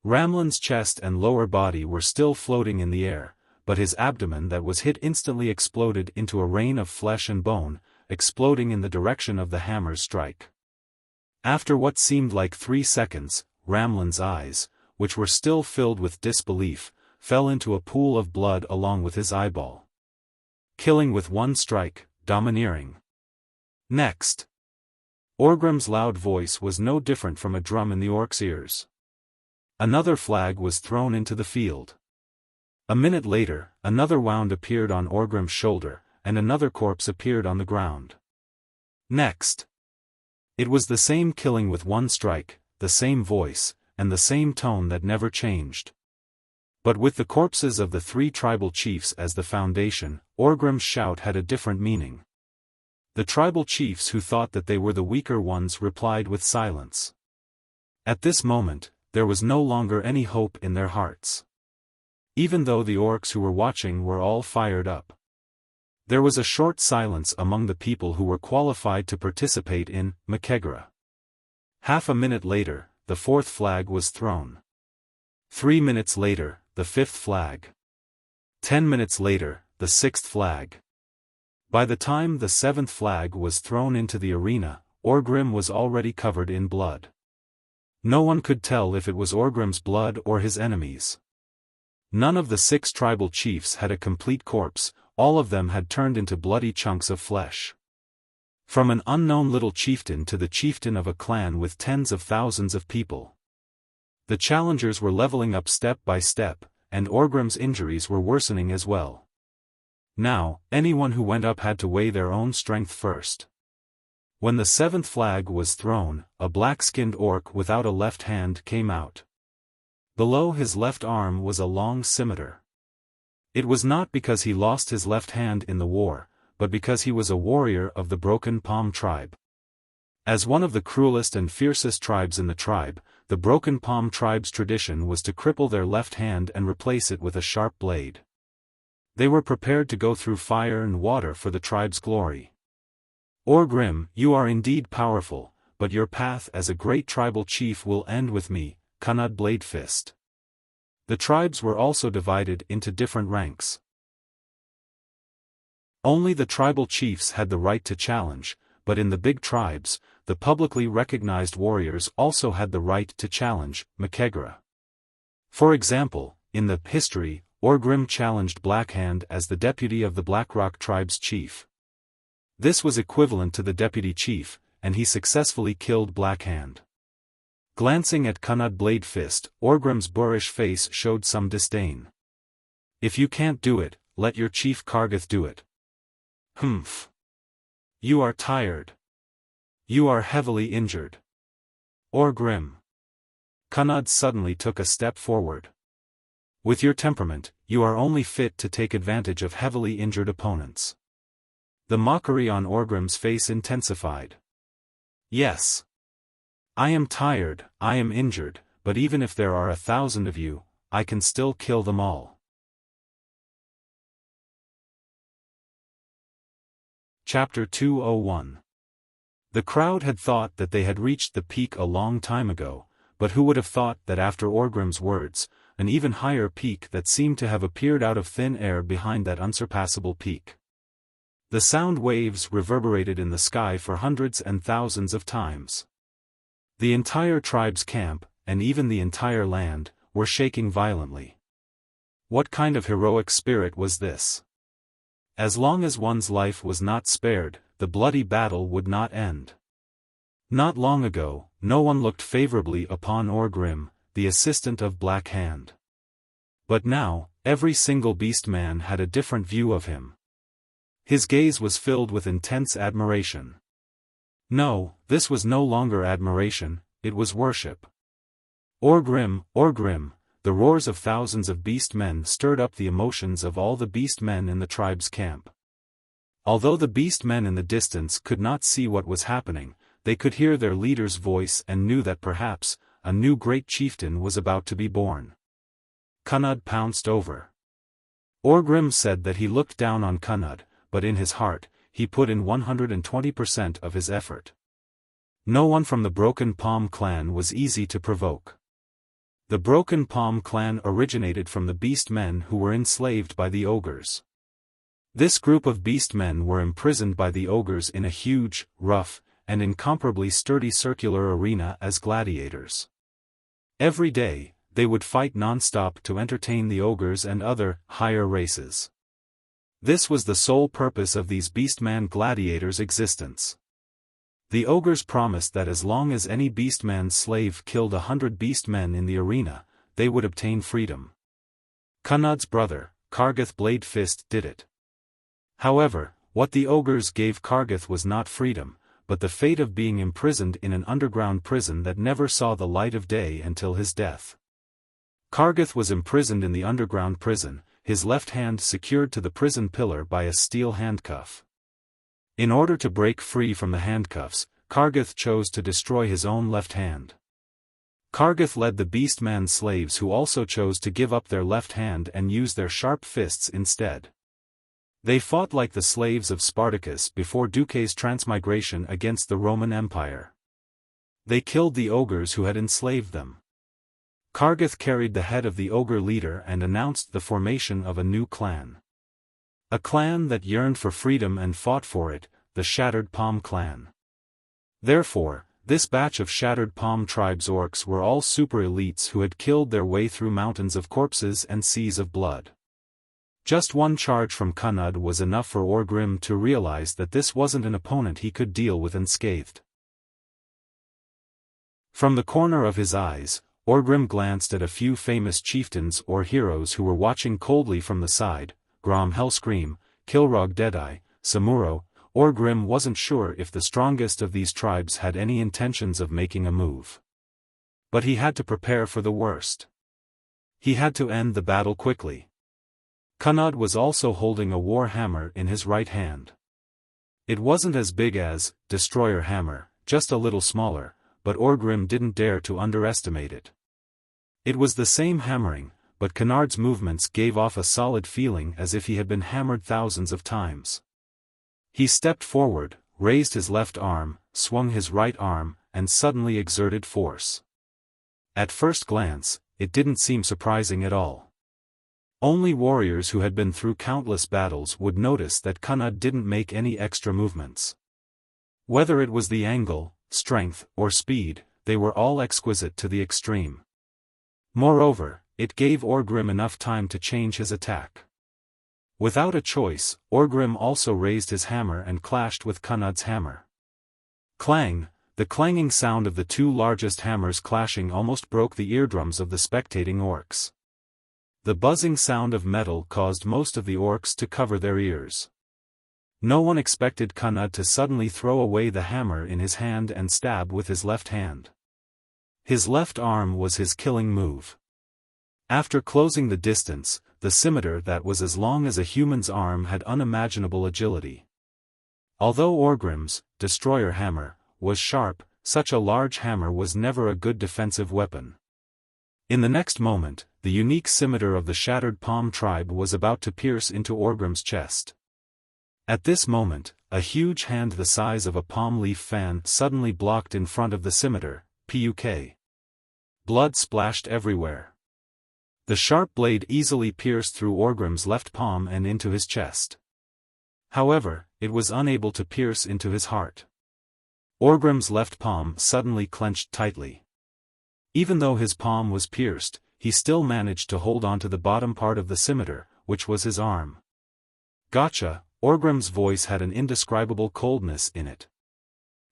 Ramlin's chest and lower body were still floating in the air, but his abdomen that was hit instantly exploded into a rain of flesh and bone, exploding in the direction of the hammer's strike. After what seemed like 3 seconds, Ramlin's eyes, which were still filled with disbelief, fell into a pool of blood along with his eyeball. Killing with 1 strike, domineering. Next. Orgrim's loud voice was no different from a drum in the orc's ears. Another flag was thrown into the field. A minute later, another wound appeared on Orgrim's shoulder, and another corpse appeared on the ground. Next. It was the same killing with 1 strike, the same voice, and the same tone that never changed. But with the corpses of the 3 tribal chiefs as the foundation, Orgrim's shout had a different meaning. The tribal chiefs who thought that they were the weaker ones replied with silence. At this moment, there was no longer any hope in their hearts. Even though the orcs who were watching were all fired up. There was a short silence among the people who were qualified to participate in Makegra. Half a minute later, the fourth flag was thrown. 3 minutes later, the fifth flag. 10 minutes later, the sixth flag. By the time the seventh flag was thrown into the arena, Orgrim was already covered in blood. No one could tell if it was Orgrim's blood or his enemies'. None of the 6 tribal chiefs had a complete corpse, all of them had turned into bloody chunks of flesh. From an unknown little chieftain to the chieftain of a clan with tens of thousands of people. The challengers were leveling up step by step, and Orgrim's injuries were worsening as well. Now, anyone who went up had to weigh their own strength first. When the seventh flag was thrown, a black-skinned orc without a left hand came out. Below his left arm was a long scimitar. It was not because he lost his left hand in the war, but because he was a warrior of the Broken Palm tribe. As one of the cruelest and fiercest tribes in the tribe, the Broken Palm tribe's tradition was to cripple their left hand and replace it with a sharp blade. They were prepared to go through fire and water for the tribe's glory. Orgrim, you are indeed powerful, but your path as a great tribal chief will end with me, Kunad Bladefist. The tribes were also divided into different ranks. Only the tribal chiefs had the right to challenge, but in the big tribes, the publicly recognized warriors also had the right to challenge, Makegra. For example, in the history, Orgrim challenged Blackhand as the deputy of the Blackrock tribe's chief. This was equivalent to the deputy chief, and he successfully killed Blackhand. Glancing at Kunad Bladefist, Orgrim's boorish face showed some disdain. If you can't do it, let your chief Kargath do it. Humph. You are tired. You are heavily injured. Orgrim. Kunad suddenly took a step forward. With your temperament, you are only fit to take advantage of heavily injured opponents. The mockery on Orgrim's face intensified. Yes. I am tired, I am injured, but even if there are 1,000 of you, I can still kill them all. Chapter 201. The crowd had thought that they had reached the peak a long time ago, but who would have thought that after Orgrim's words, an even higher peak that seemed to have appeared out of thin air behind that unsurpassable peak. The sound waves reverberated in the sky for hundreds and thousands of times. The entire tribe's camp, and even the entire land, were shaking violently. What kind of heroic spirit was this? As long as one's life was not spared, the bloody battle would not end. Not long ago, no one looked favorably upon Orgrim, the assistant of Black Hand. But now, every single beast man had a different view of him. His gaze was filled with intense admiration. No, this was no longer admiration, it was worship. Orgrim, Orgrim, the roars of thousands of beast men stirred up the emotions of all the beast men in the tribe's camp. Although the beast men in the distance could not see what was happening, they could hear their leader's voice and knew that perhaps, a new great chieftain was about to be born. Kunad pounced over. Orgrim said that he looked down on Kunad, but in his heart, he put in 120% of his effort. No one from the Broken Palm clan was easy to provoke. The Broken Palm clan originated from the beast men who were enslaved by the ogres. This group of beast men were imprisoned by the ogres in a huge, rough, and incomparably sturdy circular arena as gladiators. Every day, they would fight non-stop to entertain the ogres and other, higher races. This was the sole purpose of these beastman gladiators' existence. The ogres promised that as long as any beastman's slave killed 100 beastmen in the arena, they would obtain freedom. Kunad's brother, Kargath Bladefist, did it. However, what the ogres gave Kargath was not freedom, but the fate of being imprisoned in an underground prison that never saw the light of day until his death. Kargath was imprisoned in the underground prison, his left hand secured to the prison pillar by a steel handcuff. In order to break free from the handcuffs, Kargath chose to destroy his own left hand. Kargath led the beastman slaves who also chose to give up their left hand and use their sharp fists instead. They fought like the slaves of Spartacus before Duce's transmigration against the Roman Empire. They killed the ogres who had enslaved them. Kargath carried the head of the ogre leader and announced the formation of a new clan. A clan that yearned for freedom and fought for it, the Shattered Palm Clan. Therefore, this batch of Shattered Palm Tribe's orcs were all super elites who had killed their way through mountains of corpses and seas of blood. Just one charge from Kanud was enough for Orgrim to realize that this wasn't an opponent he could deal with unscathed. From the corner of his eyes, Orgrim glanced at a few famous chieftains or heroes who were watching coldly from the side: Grom Hellscream, Kilrog Deadeye, Samuro. Orgrim wasn't sure if the strongest of these tribes had any intentions of making a move. But he had to prepare for the worst. He had to end the battle quickly. Kanud was also holding a war hammer in his right hand. It wasn't as big as Destroyer Hammer, just a little smaller, but Orgrim didn't dare to underestimate it. It was the same hammering, but Kunard's movements gave off a solid feeling as if he had been hammered thousands of times. He stepped forward, raised his left arm, swung his right arm, and suddenly exerted force. At first glance, it didn't seem surprising at all. Only warriors who had been through countless battles would notice that Kanud didn't make any extra movements. Whether it was the angle, strength, or speed, they were all exquisite to the extreme. Moreover, it gave Orgrim enough time to change his attack. Without a choice, Orgrim also raised his hammer and clashed with Kunud's hammer. Clang! The clanging sound of the two largest hammers clashing almost broke the eardrums of the spectating orcs. The buzzing sound of metal caused most of the orcs to cover their ears. No one expected Kanud to suddenly throw away the hammer in his hand and stab with his left hand. His left arm was his killing move. After closing the distance, the scimitar that was as long as a human's arm had unimaginable agility. Although Orgrim's Destroyer Hammer was sharp, such a large hammer was never a good defensive weapon. In the next moment, the unique scimitar of the Shattered Palm Tribe was about to pierce into Orgrim's chest. At this moment, a huge hand the size of a palm leaf fan suddenly blocked in front of the scimitar. Puk. Blood splashed everywhere. The sharp blade easily pierced through Orgrim's left palm and into his chest. However, it was unable to pierce into his heart. Orgrim's left palm suddenly clenched tightly. Even though his palm was pierced, he still managed to hold onto the bottom part of the scimitar, which was his arm. Gotcha! Orgrim's voice had an indescribable coldness in it.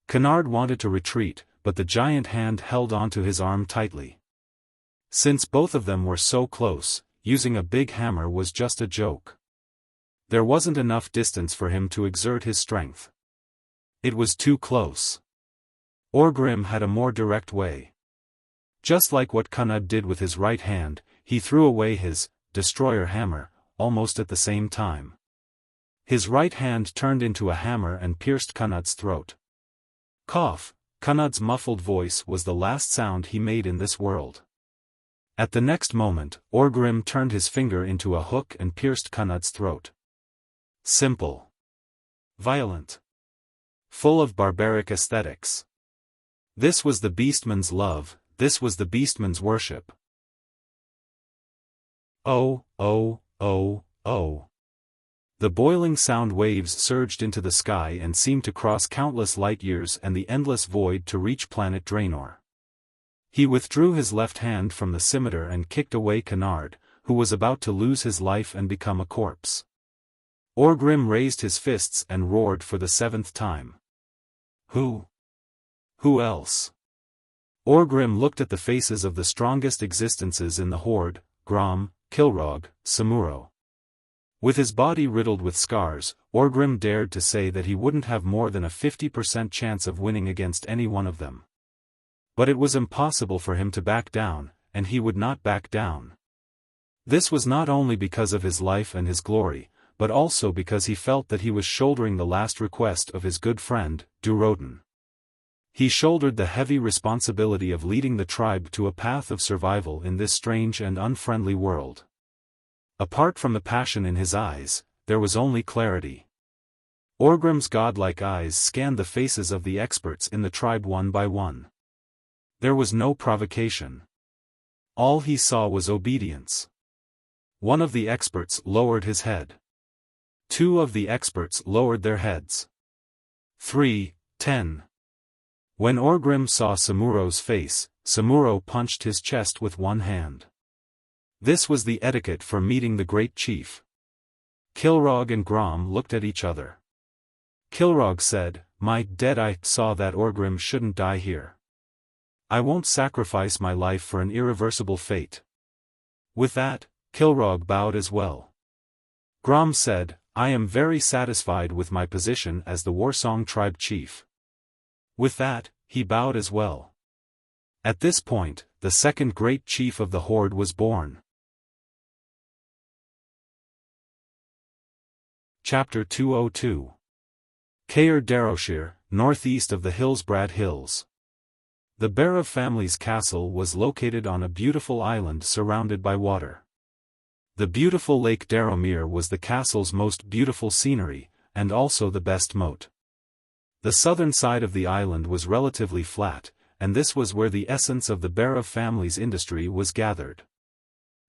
Kanud wanted to retreat, but the giant hand held onto his arm tightly. Since both of them were so close, using a big hammer was just a joke. There wasn't enough distance for him to exert his strength. It was too close. Orgrim had a more direct way. Just like what Kanud did with his right hand, he threw away his Destroyer Hammer, almost at the same time. His right hand turned into a hammer and pierced Kunud's throat. Cough! Kunud's muffled voice was the last sound he made in this world. At the next moment, Orgrim turned his finger into a hook and pierced Kunud's throat. Simple. Violent. Full of barbaric aesthetics. This was the beastman's love, this was the beastman's worship. Oh, oh, oh, oh. The boiling sound waves surged into the sky and seemed to cross countless light-years and the endless void to reach planet Draenor. He withdrew his left hand from the scimitar and kicked away Kanud, who was about to lose his life and become a corpse. Orgrim raised his fists and roared for the 7th time. Who? Who else? Orgrim looked at the faces of the strongest existences in the Horde: Grom, Kilrog, Samuro. With his body riddled with scars, Orgrim dared to say that he wouldn't have more than a 50% chance of winning against any one of them. But it was impossible for him to back down, and he would not back down. This was not only because of his life and his glory, but also because he felt that he was shouldering the last request of his good friend, Durotan. He shouldered the heavy responsibility of leading the tribe to a path of survival in this strange and unfriendly world. Apart from the passion in his eyes, there was only clarity. Orgrim's godlike eyes scanned the faces of the experts in the tribe one by one. There was no provocation. All he saw was obedience. One of the experts lowered his head. Two of the experts lowered their heads. 3, 10. When Orgrim saw Samuro's face, Samuro punched his chest with one hand. This was the etiquette for meeting the great chief. Kilrog and Grom looked at each other. Kilrog said, "My Deadeye saw that Orgrim shouldn't die here. I won't sacrifice my life for an irreversible fate." With that, Kilrog bowed as well. Grom said, "I am very satisfied with my position as the Warsong tribe chief." With that, he bowed as well. At this point, the second great chief of the horde was born. Chapter 202. Kaer Daroshir, northeast of the Hillsbrad Hills. The Barov family's castle was located on a beautiful island surrounded by water. The beautiful Lake Daromir was the castle's most beautiful scenery, and also the best moat. The southern side of the island was relatively flat, and this was where the essence of the Barov family's industry was gathered.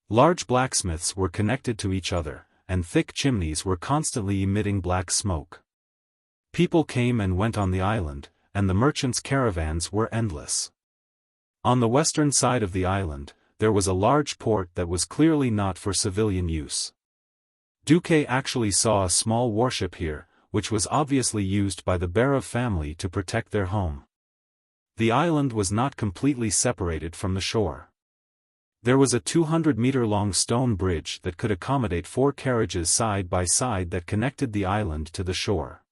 Large blacksmiths were connected to each other, and thick chimneys were constantly emitting black smoke. People came and went on the island, and the merchants' caravans were endless. On the western side of the island, there was a large port that was clearly not for civilian use. Duque actually saw a small warship here, which was obviously used by the Barov family to protect their home. The island was not completely separated from the shore. There was a 200-meter-long stone bridge that could accommodate 4 carriages side by side that connected the island to the shore.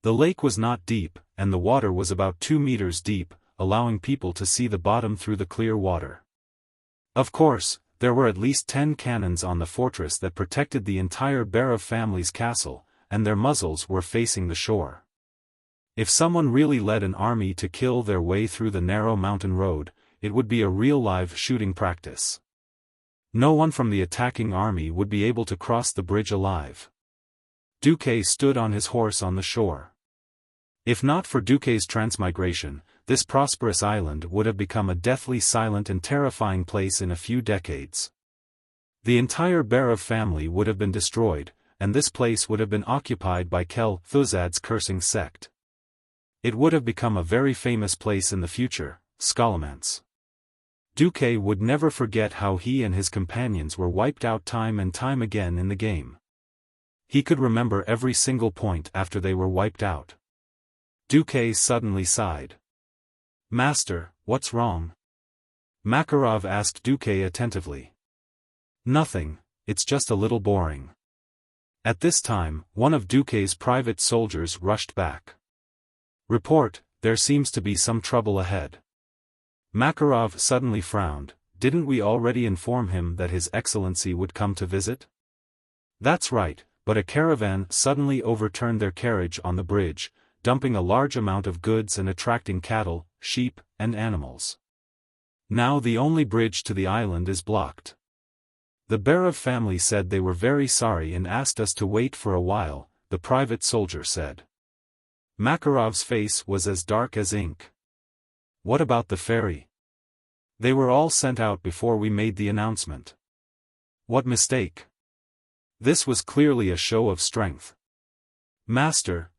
The lake was not deep, and the water was about 2 meters deep, allowing people to see the bottom through the clear water. Of course, there were at least 10 cannons on the fortress that protected the entire Barov family's castle, and their muzzles were facing the shore. If someone really led an army to kill their way through the narrow mountain road, it would be a real live shooting practice. No one from the attacking army would be able to cross the bridge alive. Duque stood on his horse on the shore. If not for Duque's transmigration, this prosperous island would have become a deathly silent and terrifying place in a few decades. The entire Barov family would have been destroyed, and this place would have been occupied by Kel Thuzad's cursing sect. It would have become a very famous place in the future, Scholomance. Duque would never forget how he and his companions were wiped out time and time again in the game. He could remember every single point after they were wiped out. Duque suddenly sighed. "Master, what's wrong?" Makarov asked Duque attentively. "Nothing, it's just a little boring." At this time, one of Duque's private soldiers rushed back. "Report, there seems to be some trouble ahead." Makarov suddenly frowned. "Didn't we already inform him that His Excellency would come to visit?" "That's right, but a caravan suddenly overturned their carriage on the bridge, dumping a large amount of goods and attracting cattle, sheep, and animals. Now the only bridge to the island is blocked. The Barov family said they were very sorry and asked us to wait for a while," the private soldier said. Makarov's face was as dark as ink. "What about the ferry?" "They were all sent out before we made the announcement." "What mistake?" This was clearly a show of strength. "Master,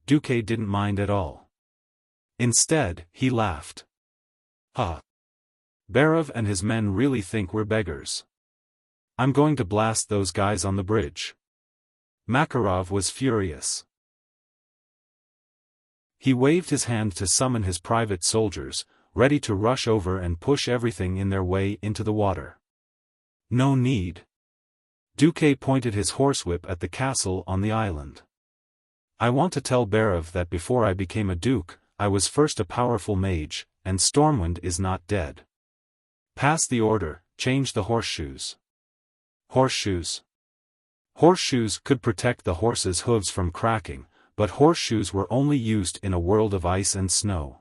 Duque didn't mind at all. Instead, he laughed. Ha! Barov and his men really think we're beggars. I'm going to blast those guys on the bridge." Makarov was furious. He waved his hand to summon his private soldiers, ready to rush over and push everything in their way into the water. "No need." Duque pointed his horsewhip at the castle on the island. "I want to tell Barov that before I became a duke, I was first a powerful mage, and Stormwind is not dead. Pass the order, change the horseshoes." Horseshoes. Horseshoes could protect the horse's hooves from cracking, but horseshoes were only used in a world of ice and snow.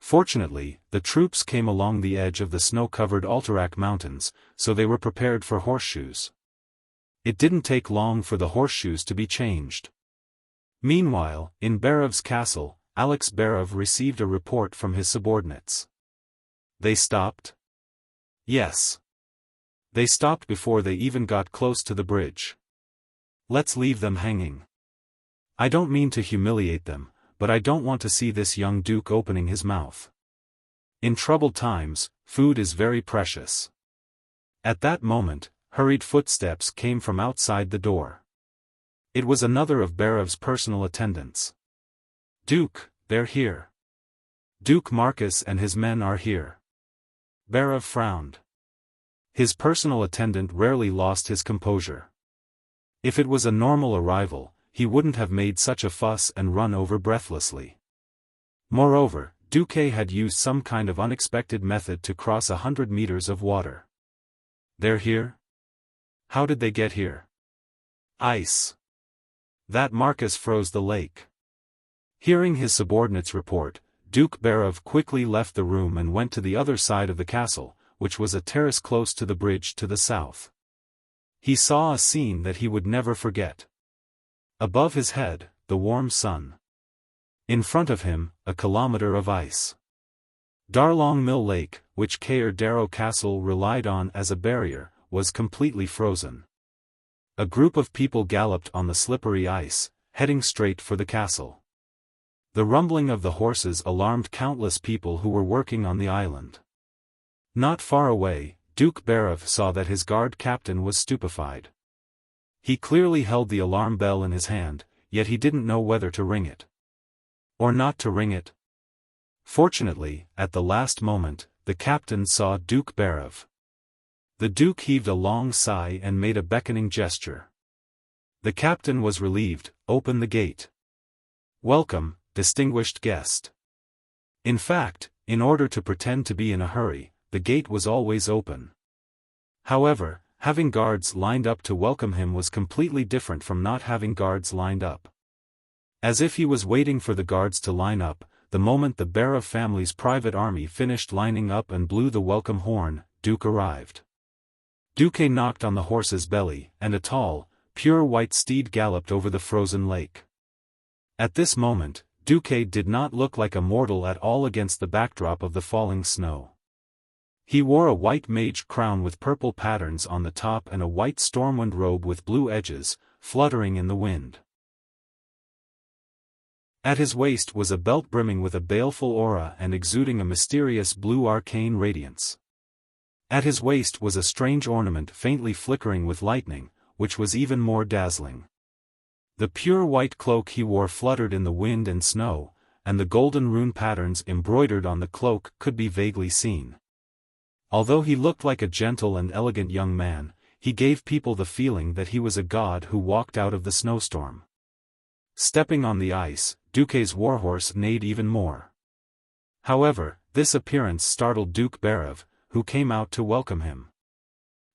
Fortunately, the troops came along the edge of the snow-covered Alterac Mountains, so they were prepared for horseshoes. It didn't take long for the horseshoes to be changed. Meanwhile, in Barov's castle, Alex Barov received a report from his subordinates. They stopped? Yes. They stopped before they even got close to the bridge. Let's leave them hanging. I don't mean to humiliate them, but I don't want to see this young duke opening his mouth. In troubled times, food is very precious. At that moment, hurried footsteps came from outside the door. It was another of Barev's personal attendants. Duke, they're here. Duke Marcus and his men are here. Barev frowned. His personal attendant rarely lost his composure. If it was a normal arrival, he wouldn't have made such a fuss and run over breathlessly. Moreover, Duque had used some kind of unexpected method to cross 100 meters of water. They're here? How did they get here? Ice. That Marcus froze the lake. Hearing his subordinate's report, Duke Barev quickly left the room and went to the other side of the castle, which was a terrace close to the bridge to the south. He saw a scene that he would never forget. Above his head, the warm sun. In front of him, a kilometer of ice. Darlong Mill Lake, which Caer Darrow Castle relied on as a barrier, was completely frozen. A group of people galloped on the slippery ice, heading straight for the castle. The rumbling of the horses alarmed countless people who were working on the island. Not far away, Duke Barev saw that his guard captain was stupefied. He clearly held the alarm bell in his hand, yet he didn't know whether to ring it. Or not to ring it. Fortunately, at the last moment, the captain saw Duke Barev. The Duke heaved a long sigh and made a beckoning gesture. The captain was relieved. Open the gate. Welcome, distinguished guest. In fact, in order to pretend to be in a hurry, the gate was always open. However, having guards lined up to welcome him was completely different from not having guards lined up. As if he was waiting for the guards to line up, the moment the Barev family's private army finished lining up and blew the welcome horn, Duke arrived. Duque knocked on the horse's belly, and a tall, pure white steed galloped over the frozen lake. At this moment, Duque did not look like a mortal at all against the backdrop of the falling snow. He wore a white mage crown with purple patterns on the top and a white stormwind robe with blue edges, fluttering in the wind. At his waist was a belt brimming with a baleful aura and exuding a mysterious blue arcane radiance. At his waist was a strange ornament faintly flickering with lightning, which was even more dazzling. The pure white cloak he wore fluttered in the wind and snow, and the golden rune patterns embroidered on the cloak could be vaguely seen. Although he looked like a gentle and elegant young man, he gave people the feeling that he was a god who walked out of the snowstorm. Stepping on the ice, Duque's warhorse neighed even more. However, this appearance startled Duke Barev, who came out to welcome him.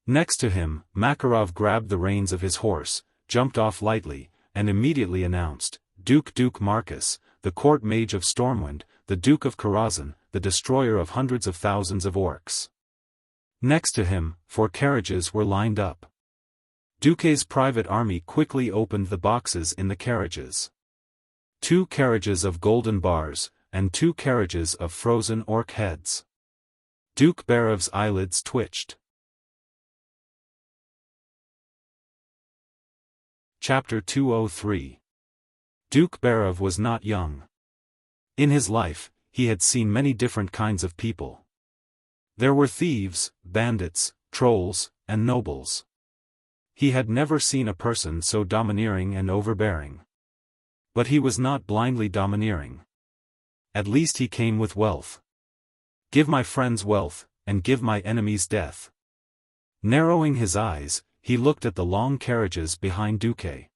Next to him, Makarov grabbed the reins of his horse, jumped off lightly, and immediately announced, Duke Marcus, the court mage of Stormwind, the Duke of Karazhan, the destroyer of hundreds of thousands of orcs. Next to him, 4 carriages were lined up. Duque's private army quickly opened the boxes in the carriages. 2 carriages of golden bars, and 2 carriages of frozen orc heads. Duke Barev's eyelids twitched. Chapter 203. Duke Barev was not young. In his life, he had seen many different kinds of people. There were thieves, bandits, trolls, and nobles. He had never seen a person so domineering and overbearing. But he was not blindly domineering. At least he came with wealth. Give my friends wealth, and give my enemies death. Narrowing his eyes, he looked at the long carriages behind Duque.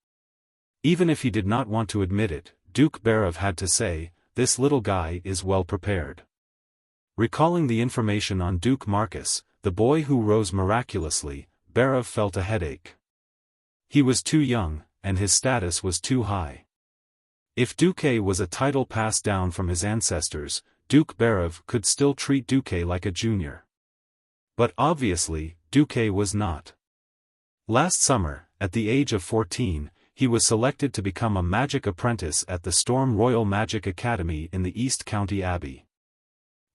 Even if he did not want to admit it, Duke Barev had to say, this little guy is well prepared. Recalling the information on Duke Marcus, the boy who rose miraculously, Barev felt a headache. He was too young, and his status was too high. If Duque was a title passed down from his ancestors, Duke Barev could still treat Duque like a junior. But obviously, Duque was not. Last summer, at the age of 14, he was selected to become a magic apprentice at the Storm Royal Magic Academy in the East County Abbey.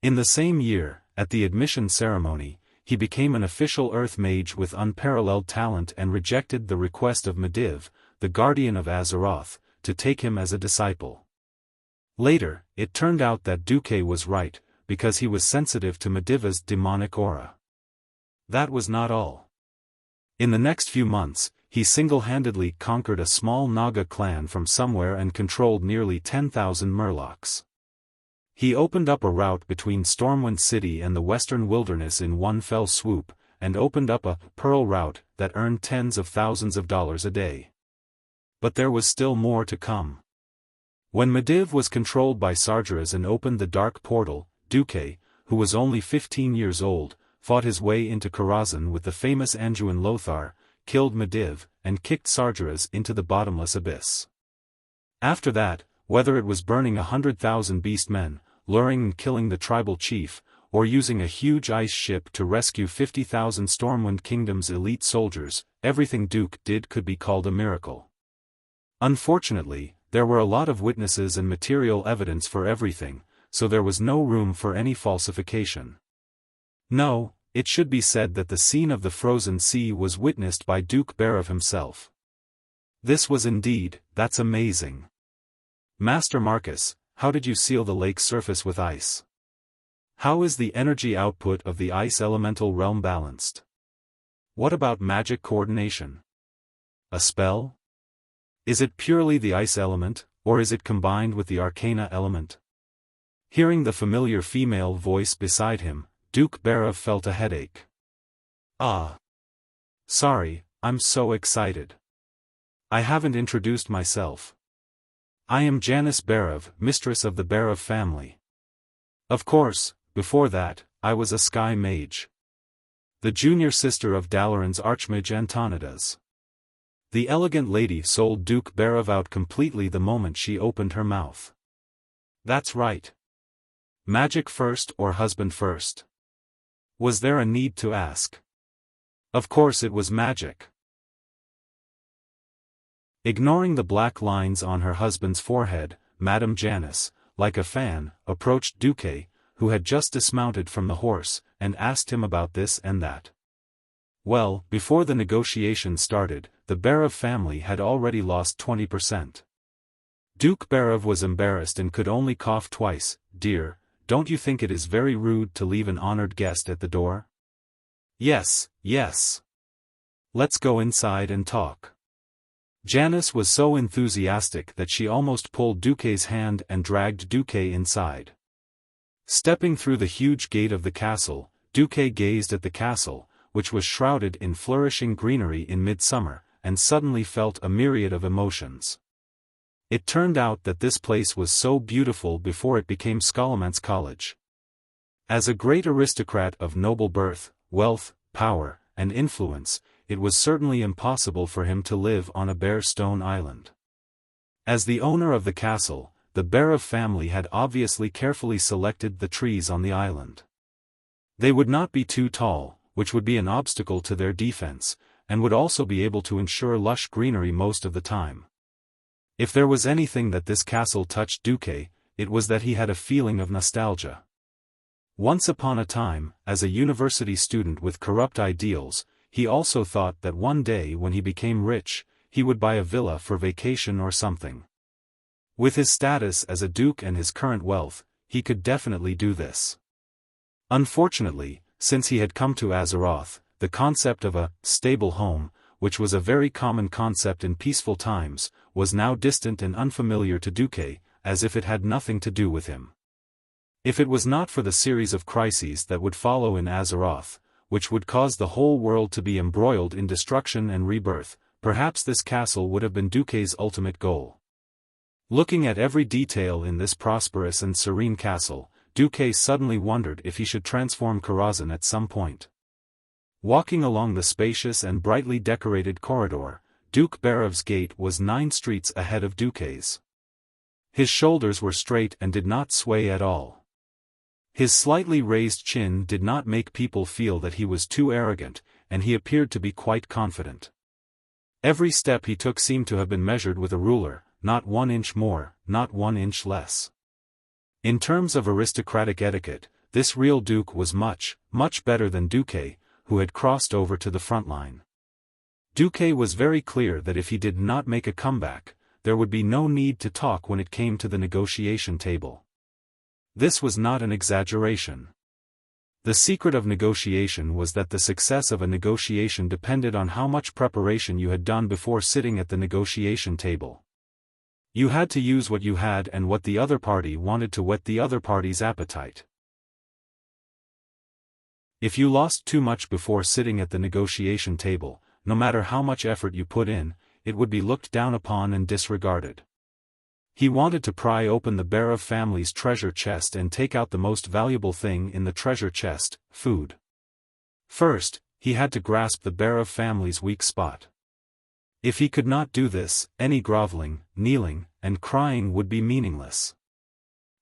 In the same year, at the admission ceremony, he became an official Earth mage with unparalleled talent and rejected the request of Medivh, the guardian of Azeroth, to take him as a disciple. Later, it turned out that Duque was right, because he was sensitive to Medivh's demonic aura. That was not all. In the next few months, he single-handedly conquered a small Naga clan from somewhere and controlled nearly 10,000 murlocs. He opened up a route between Stormwind City and the Western Wilderness in one fell swoop, and opened up a Pearl route that earned tens of thousands of dollars a day. But there was still more to come. When Medivh was controlled by Sargeras and opened the Dark Portal, Duque, who was only 15 years old, fought his way into Karazhan with the famous Anduin Lothar, killed Medivh, and kicked Sargeras into the bottomless abyss. After that, whether it was burning 100,000 beastmen, luring and killing the tribal chief, or using a huge ice ship to rescue 50,000 Stormwind Kingdom's elite soldiers, everything Duke did could be called a miracle. Unfortunately, there were a lot of witnesses and material evidence for everything, so there was no room for any falsification. No, it should be said that the scene of the frozen sea was witnessed by Duke Barav himself. This was indeed, that's amazing. Master Marcus, how did you seal the lake's surface with ice? How is the energy output of the ice elemental realm balanced? What about magic coordination? A spell? Is it purely the ice element, or is it combined with the arcana element? Hearing the familiar female voice beside him, Duke Barav felt a headache. Ah. Sorry, I'm so excited. I haven't introduced myself. I am Janice Barav, mistress of the Barav family. Of course, before that, I was a sky mage. The junior sister of Dalaran's archmage Antonidas. The elegant lady sold Duke Barav out completely the moment she opened her mouth. That's right. Magic first or husband first? Was there a need to ask? Of course it was magic. Ignoring the black lines on her husband's forehead, Madame Janice, like a fan, approached Duque, who had just dismounted from the horse, and asked him about this and that. Well, before the negotiation started, the Barav family had already lost 20%. Duke Barav was embarrassed and could only cough twice. Dear, don't you think it is very rude to leave an honored guest at the door? Yes, yes. Let's go inside and talk. Janice was so enthusiastic that she almost pulled Duque's hand and dragged Duque inside. Stepping through the huge gate of the castle, Duque gazed at the castle, which was shrouded in flourishing greenery in midsummer, and suddenly felt a myriad of emotions. It turned out that this place was so beautiful before it became Scholomance College. As a great aristocrat of noble birth, wealth, power, and influence, it was certainly impossible for him to live on a bare stone island. As the owner of the castle, the Barav family had obviously carefully selected the trees on the island. They would not be too tall, which would be an obstacle to their defense, and would also be able to ensure lush greenery most of the time. If there was anything that this castle touched Duque, it was that he had a feeling of nostalgia. Once upon a time, as a university student with corrupt ideals, he also thought that one day when he became rich, he would buy a villa for vacation or something. With his status as a duke and his current wealth, he could definitely do this. Unfortunately, since he had come to Azeroth, the concept of a stable home, which was a very common concept in peaceful times, was now distant and unfamiliar to Duque, as if it had nothing to do with him. If it was not for the series of crises that would follow in Azeroth, which would cause the whole world to be embroiled in destruction and rebirth, perhaps this castle would have been Duque's ultimate goal. Looking at every detail in this prosperous and serene castle, Duque suddenly wondered if he should transform Karazhan at some point. Walking along the spacious and brightly decorated corridor, Duke Barav's gate was 9 streets ahead of Duque's. His shoulders were straight and did not sway at all. His slightly raised chin did not make people feel that he was too arrogant, and he appeared to be quite confident. Every step he took seemed to have been measured with a ruler, not 1 inch more, not 1 inch less. In terms of aristocratic etiquette, this real Duke was much, much better than Duque, who had crossed over to the front line. Duque was very clear that if he did not make a comeback, there would be no need to talk when it came to the negotiation table. This was not an exaggeration. The secret of negotiation was that the success of a negotiation depended on how much preparation you had done before sitting at the negotiation table. You had to use what you had and what the other party wanted to whet the other party's appetite. If you lost too much before sitting at the negotiation table, no matter how much effort you put in, it would be looked down upon and disregarded. He wanted to pry open the Berov family's treasure chest and take out the most valuable thing in the treasure chest, food. First, he had to grasp the Berov family's weak spot. If he could not do this, any groveling, kneeling, and crying would be meaningless.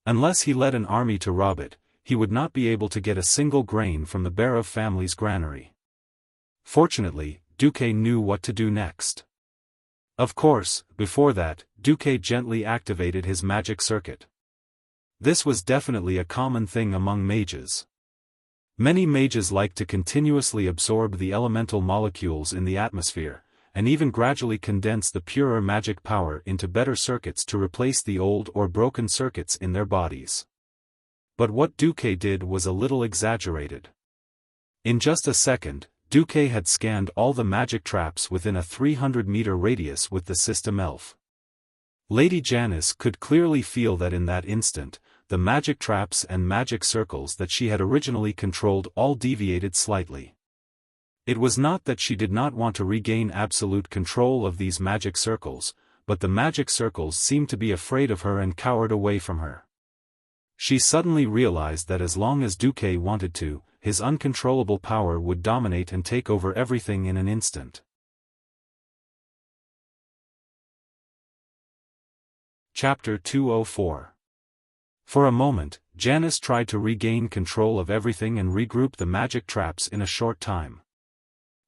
Unless he led an army to rob it, he would not be able to get a single grain from the Berov family's granary. Fortunately, Duque knew what to do next. Of course, before that, Duque gently activated his magic circuit. This was definitely a common thing among mages. Many mages like to continuously absorb the elemental molecules in the atmosphere, and even gradually condense the purer magic power into better circuits to replace the old or broken circuits in their bodies. But what Duque did was a little exaggerated. In just a second, Duque had scanned all the magic traps within a 300-meter radius with the system elf. Lady Janice could clearly feel that in that instant, the magic traps and magic circles that she had originally controlled all deviated slightly. It was not that she did not want to regain absolute control of these magic circles, but the magic circles seemed to be afraid of her and cowered away from her. She suddenly realized that as long as Duque wanted to, his uncontrollable power would dominate and take over everything in an instant. Chapter 204. For a moment, Janice tried to regain control of everything and regroup the magic traps in a short time.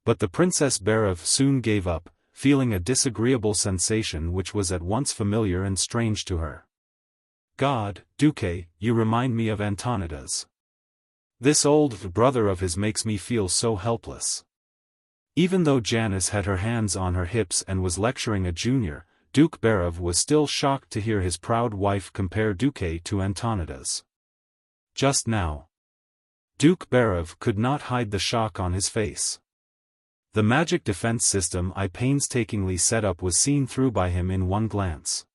But the Princess Berov soon gave up, feeling a disagreeable sensation which was at once familiar and strange to her. God, Duque, you remind me of Antonidas. This old brother of his makes me feel so helpless. Even though Janice had her hands on her hips and was lecturing a junior, Duke Berov was still shocked to hear his proud wife compare Duque to Antonidas. Just now, Duke Berov could not hide the shock on his face. The magic defense system I painstakingly set up was seen through by him in one glance.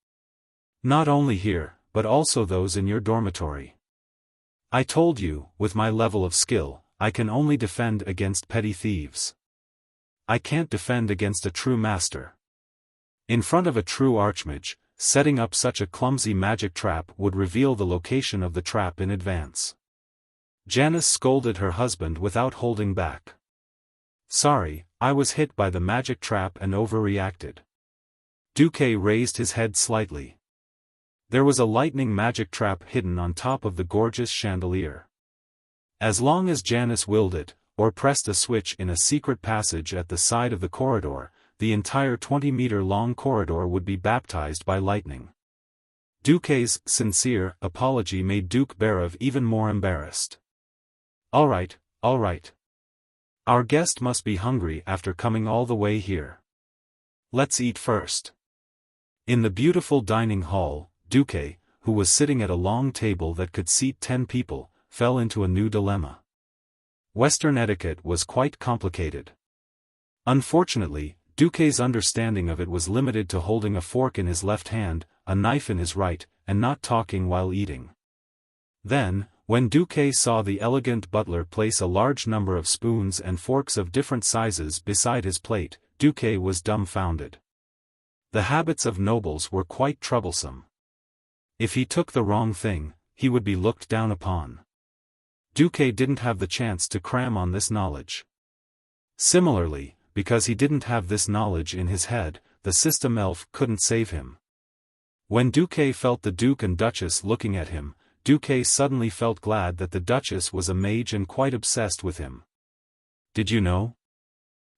Not only here, but also those in your dormitory. I told you, with my level of skill, I can only defend against petty thieves. I can't defend against a true master. In front of a true archmage, setting up such a clumsy magic trap would reveal the location of the trap in advance. Janice scolded her husband without holding back. Sorry, I was hit by the magic trap and overreacted. Duque raised his head slightly. There was a lightning magic trap hidden on top of the gorgeous chandelier. As long as Janice willed it, or pressed a switch in a secret passage at the side of the corridor, the entire 20-meter-long corridor would be baptized by lightning. Duque's sincere apology made Duke Berov even more embarrassed. All right. Our guest must be hungry after coming all the way here. Let's eat first. In the beautiful dining hall, Duque, who was sitting at a long table that could seat 10 people, fell into a new dilemma. Western etiquette was quite complicated. Unfortunately, Duque's understanding of it was limited to holding a fork in his left hand, a knife in his right, and not talking while eating. Then, when Duque saw the elegant butler place a large number of spoons and forks of different sizes beside his plate, Duque was dumbfounded. The habits of nobles were quite troublesome. If he took the wrong thing, he would be looked down upon. Duque didn't have the chance to cram on this knowledge. Similarly, because he didn't have this knowledge in his head, the system elf couldn't save him. When Duque felt the Duke and Duchess looking at him, Duque suddenly felt glad that the Duchess was a mage and quite obsessed with him. Did you know?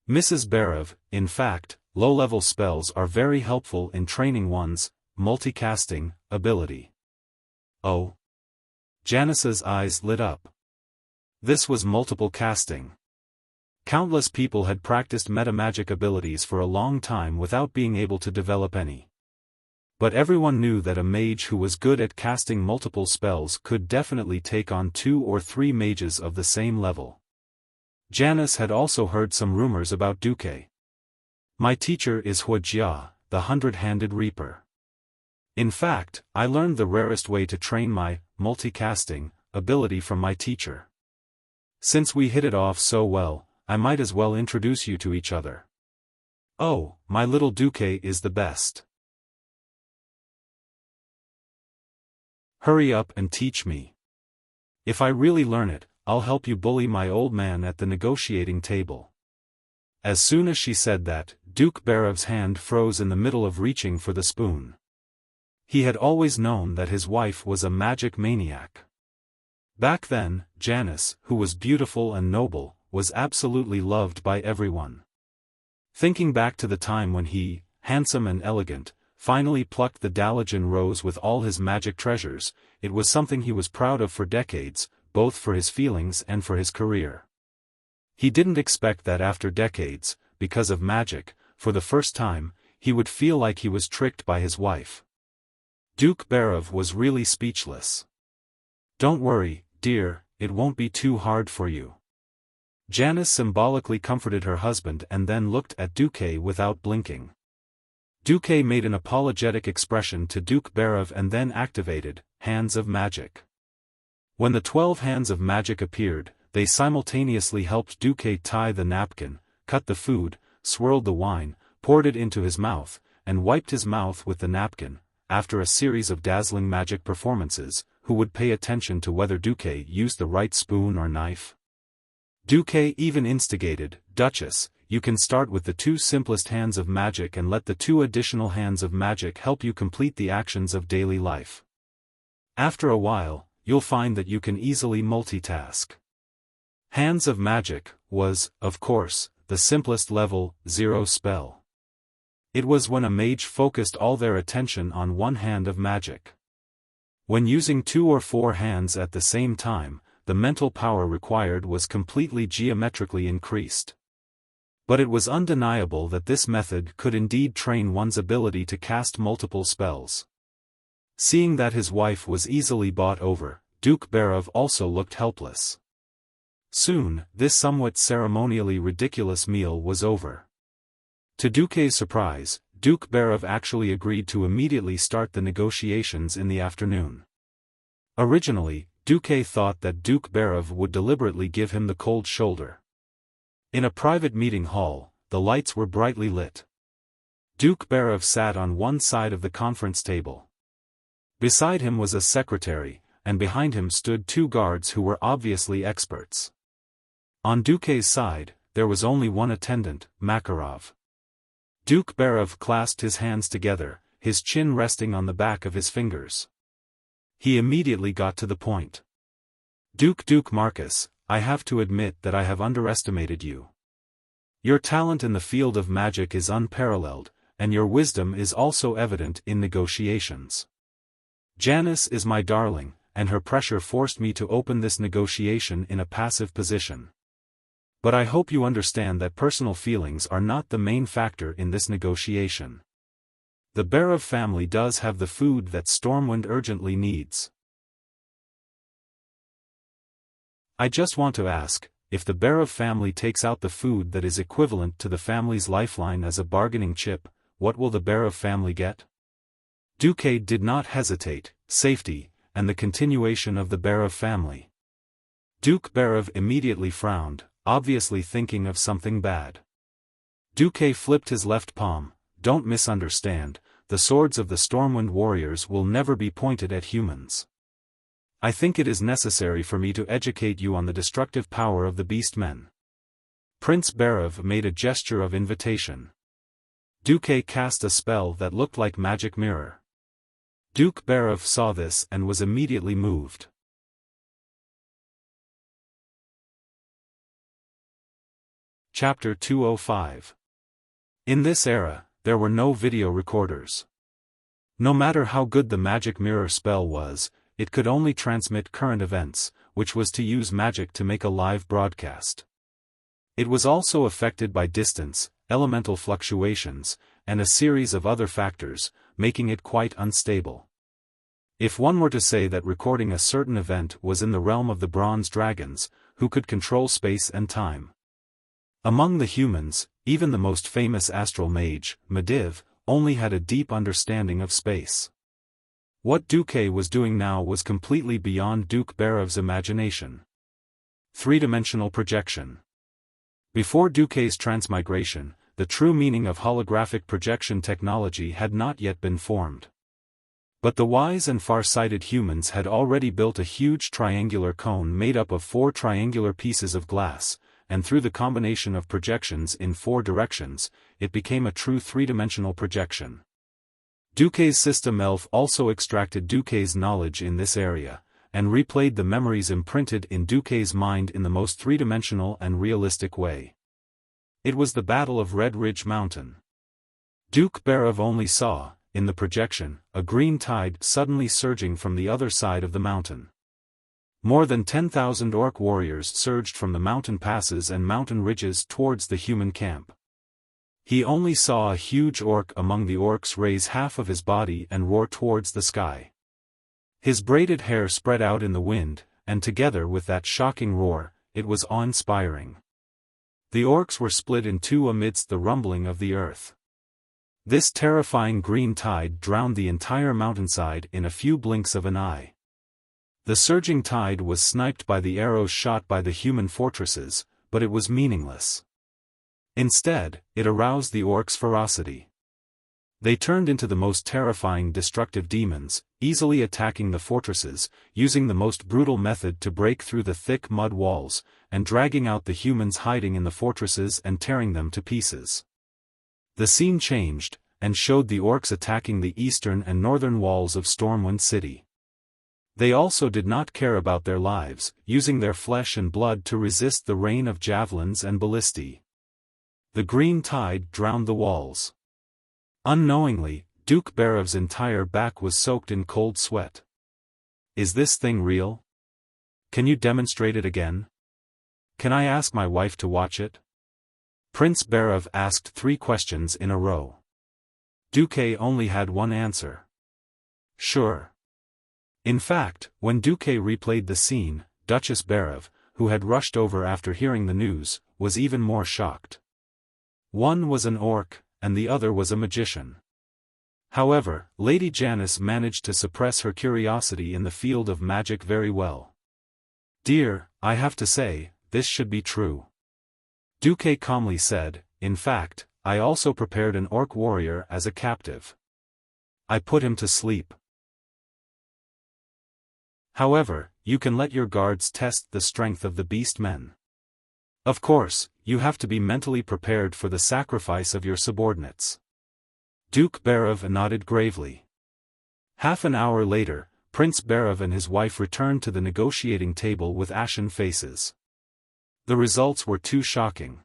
Mrs. Berov, in fact, low-level spells are very helpful in training one's multicasting ability. Oh. Janice's eyes lit up. This was multiple casting. Countless people had practiced metamagic abilities for a long time without being able to develop any. But everyone knew that a mage who was good at casting multiple spells could definitely take on 2 or 3 mages of the same level. Janice had also heard some rumors about Duque. My teacher is Wuxia, the 100-handed reaper. In fact, I learned the rarest way to train my multicasting ability from my teacher. Since we hit it off so well, I might as well introduce you to each other. Oh, my little Duque is the best. Hurry up and teach me. If I really learn it, I'll help you bully my old man at the negotiating table. As soon as she said that, Duke Barev's hand froze in the middle of reaching for the spoon. He had always known that his wife was a magic maniac. Back then, Janice, who was beautiful and noble, was absolutely loved by everyone. Thinking back to the time when he, handsome and elegant, finally plucked the Daligen rose with all his magic treasures, it was something he was proud of for decades, both for his feelings and for his career. He didn't expect that after decades, because of magic, for the first time, he would feel like he was tricked by his wife. Duke Barev was really speechless. Don't worry, dear, it won't be too hard for you. Janice symbolically comforted her husband and then looked at Duque without blinking. Duque made an apologetic expression to Duke Barev and then activated Hands of Magic. When the 12 hands of magic appeared, they simultaneously helped Duque tie the napkin, cut the food, swirled the wine, poured it into his mouth, and wiped his mouth with the napkin. After a series of dazzling magic performances, who would pay attention to whether Duque used the right spoon or knife? Duque even instigated, Duchess, you can start with the 2 simplest hands of magic and let the 2 additional hands of magic help you complete the actions of daily life. After a while, you'll find that you can easily multitask. Hands of Magic was, of course, the simplest level 0 spell. It was when a mage focused all their attention on one hand of magic. When using 2 or 4 hands at the same time, the mental power required was completely geometrically increased. But it was undeniable that this method could indeed train one's ability to cast multiple spells. Seeing that his wife was easily bought over, Duke Barev also looked helpless. Soon, this somewhat ceremonially ridiculous meal was over. To Duque's surprise, Duke Barev actually agreed to immediately start the negotiations in the afternoon. Originally, Duque thought that Duke Barev would deliberately give him the cold shoulder. In a private meeting hall, the lights were brightly lit. Duke Barev sat on one side of the conference table. Beside him was a secretary, and behind him stood 2 guards who were obviously experts. On Duque's side, there was only one attendant, Makarov. Duke Barev clasped his hands together, his chin resting on the back of his fingers. He immediately got to the point. Duke Marcus, I have to admit that I have underestimated you. Your talent in the field of magic is unparalleled, and your wisdom is also evident in negotiations. Janice is my darling, and her pressure forced me to open this negotiation in a passive position. But I hope you understand that personal feelings are not the main factor in this negotiation. The Barev family does have the food that Stormwind urgently needs. I just want to ask, if the Barev family takes out the food that is equivalent to the family's lifeline as a bargaining chip, what will the Barev family get? Duque did not hesitate, safety, and the continuation of the Barev family. Duke Barev immediately frowned, obviously thinking of something bad. Duque flipped his left palm. Don't misunderstand, the swords of the Stormwind warriors will never be pointed at humans. I think it is necessary for me to educate you on the destructive power of the beastmen. Prince Barev made a gesture of invitation. Duque cast a spell that looked like magic mirror. Duke Barev saw this and was immediately moved. Chapter 205. In this era, there were no video recorders. No matter how good the magic mirror spell was, it could only transmit current events, which was to use magic to make a live broadcast. It was also affected by distance, elemental fluctuations, and a series of other factors, making it quite unstable. If one were to say that recording a certain event was in the realm of the bronze dragons, who could control space and time. Among the humans, even the most famous astral mage, Mediv, only had a deep understanding of space. What Duque was doing now was completely beyond Duke Barev's imagination. Three-dimensional projection. Before Duque's transmigration, the true meaning of holographic projection technology had not yet been formed. But the wise and far-sighted humans had already built a huge triangular cone made up of 4 triangular pieces of glass, and through the combination of projections in 4 directions, it became a true three-dimensional projection. Duque's system ELF also extracted Duque's knowledge in this area, and replayed the memories imprinted in Duque's mind in the most three-dimensional and realistic way. It was the Battle of Red Ridge Mountain. Duke Barev only saw, in the projection, a green tide suddenly surging from the other side of the mountain. More than 10,000 orc warriors surged from the mountain passes and mountain ridges towards the human camp. He only saw a huge orc among the orcs raise half of his body and roar towards the sky. His braided hair spread out in the wind, and together with that shocking roar, it was awe-inspiring. The orcs were split in 2 amidst the rumbling of the earth. This terrifying green tide drowned the entire mountainside in a few blinks of an eye. The surging tide was sniped by the arrows shot by the human fortresses, but it was meaningless. Instead, it aroused the orcs' ferocity. They turned into the most terrifying destructive demons, easily attacking the fortresses, using the most brutal method to break through the thick mud walls, and dragging out the humans hiding in the fortresses and tearing them to pieces. The scene changed, and showed the orcs attacking the eastern and northern walls of Stormwind City. They also did not care about their lives, using their flesh and blood to resist the rain of javelins and ballistae. The green tide drowned the walls. Unknowingly, Duke Barev's entire back was soaked in cold sweat. Is this thing real? Can you demonstrate it again? Can I ask my wife to watch it? Prince Barev asked 3 questions in a row. Duque only had one answer. Sure. In fact, when Duque replayed the scene, Duchess Barev, who had rushed over after hearing the news, was even more shocked. One was an orc, and the other was a magician. However, Lady Janice managed to suppress her curiosity in the field of magic very well. Dear, I have to say, this should be true. Duque calmly said, in fact, I also prepared an orc warrior as a captive. I put him to sleep. However, you can let your guards test the strength of the beast men. Of course, you have to be mentally prepared for the sacrifice of your subordinates. Duke Barev nodded gravely. Half an hour later, Prince Barev and his wife returned to the negotiating table with ashen faces. The results were too shocking.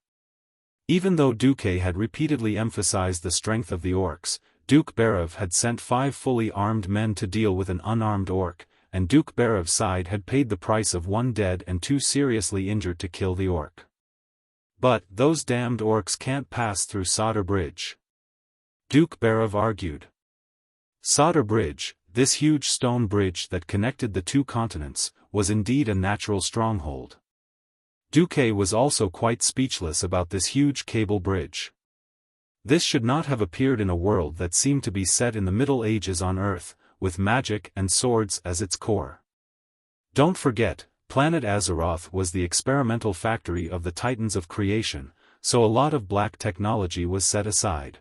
Even though Duque had repeatedly emphasized the strength of the orcs, Duke Barev had sent 5 fully armed men to deal with an unarmed orc, and Duke Barev's side had paid the price of 1 dead and 2 seriously injured to kill the orc. But those damned orcs can't pass through Solder Bridge. Duke Barev argued. Solder Bridge, this huge stone bridge that connected the 2 continents, was indeed a natural stronghold. Duque was also quite speechless about this huge cable bridge. This should not have appeared in a world that seemed to be set in the Middle Ages on Earth, with magic and swords as its core. Don't forget, planet Azeroth was the experimental factory of the Titans of creation, so a lot of black technology was set aside.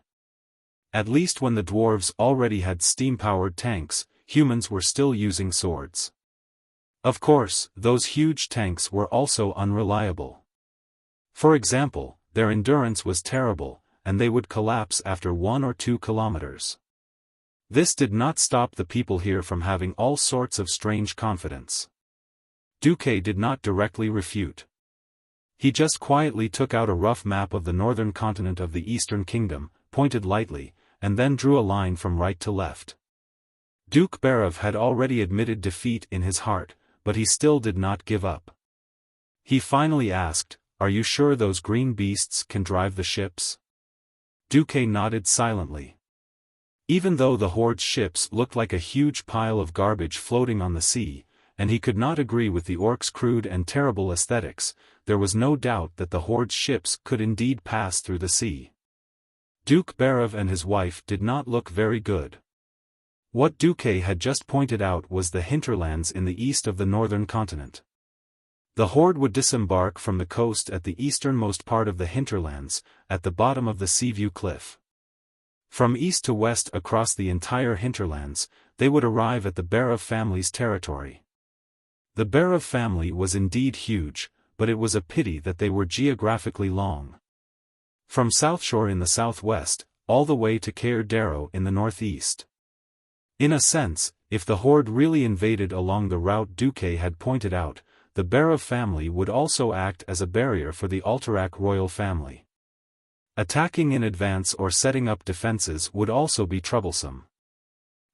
At least when the dwarves already had steam-powered tanks, humans were still using swords. Of course, those huge tanks were also unreliable. For example, their endurance was terrible, and they would collapse after 1 or 2 kilometers. This did not stop the people here from having all sorts of strange confidence. Duque did not directly refute. He just quietly took out a rough map of the northern continent of the Eastern Kingdom, pointed lightly, and then drew a line from right to left. Duke Barav had already admitted defeat in his heart, but he still did not give up. He finally asked, "Are you sure those green beasts can drive the ships?" Duke nodded silently. Even though the Horde's ships looked like a huge pile of garbage floating on the sea, and he could not agree with the Orcs' crude and terrible aesthetics, there was no doubt that the Horde's ships could indeed pass through the sea. Duke Barav and his wife did not look very good. What Duque had just pointed out was the hinterlands in the east of the northern continent. The Horde would disembark from the coast at the easternmost part of the hinterlands, at the bottom of the Seaview Cliff. From east to west across the entire hinterlands, they would arrive at the Barav family's territory. The Barav family was indeed huge, but it was a pity that they were geographically long. From South Shore in the southwest, all the way to Cair Darrow in the northeast. In a sense, if the Horde really invaded along the route Duque had pointed out, the Barav family would also act as a barrier for the Alterac royal family. Attacking in advance or setting up defenses would also be troublesome.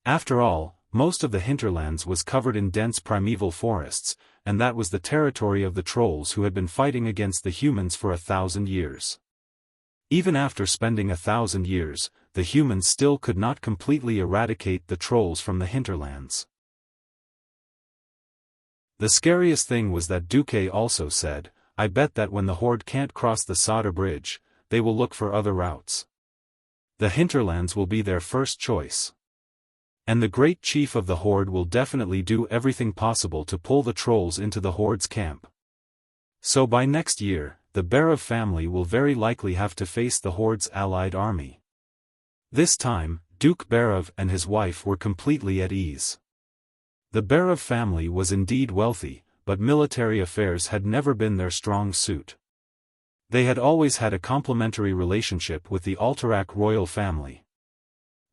After all, most of the hinterlands was covered in dense primeval forests, and that was the territory of the trolls who had been fighting against the humans for 1,000 years. Even after spending 1,000 years, the humans still could not completely eradicate the trolls from the hinterlands. The scariest thing was that Duque also said, "I bet that when the Horde can't cross the Sada Bridge, they will look for other routes. The hinterlands will be their first choice. And the great chief of the Horde will definitely do everything possible to pull the trolls into the Horde's camp. So by next year, the Barav family will very likely have to face the Horde's allied army." This time, Duke Barav and his wife were completely at ease. The Barav family was indeed wealthy, but military affairs had never been their strong suit. They had always had a complementary relationship with the Alterac royal family.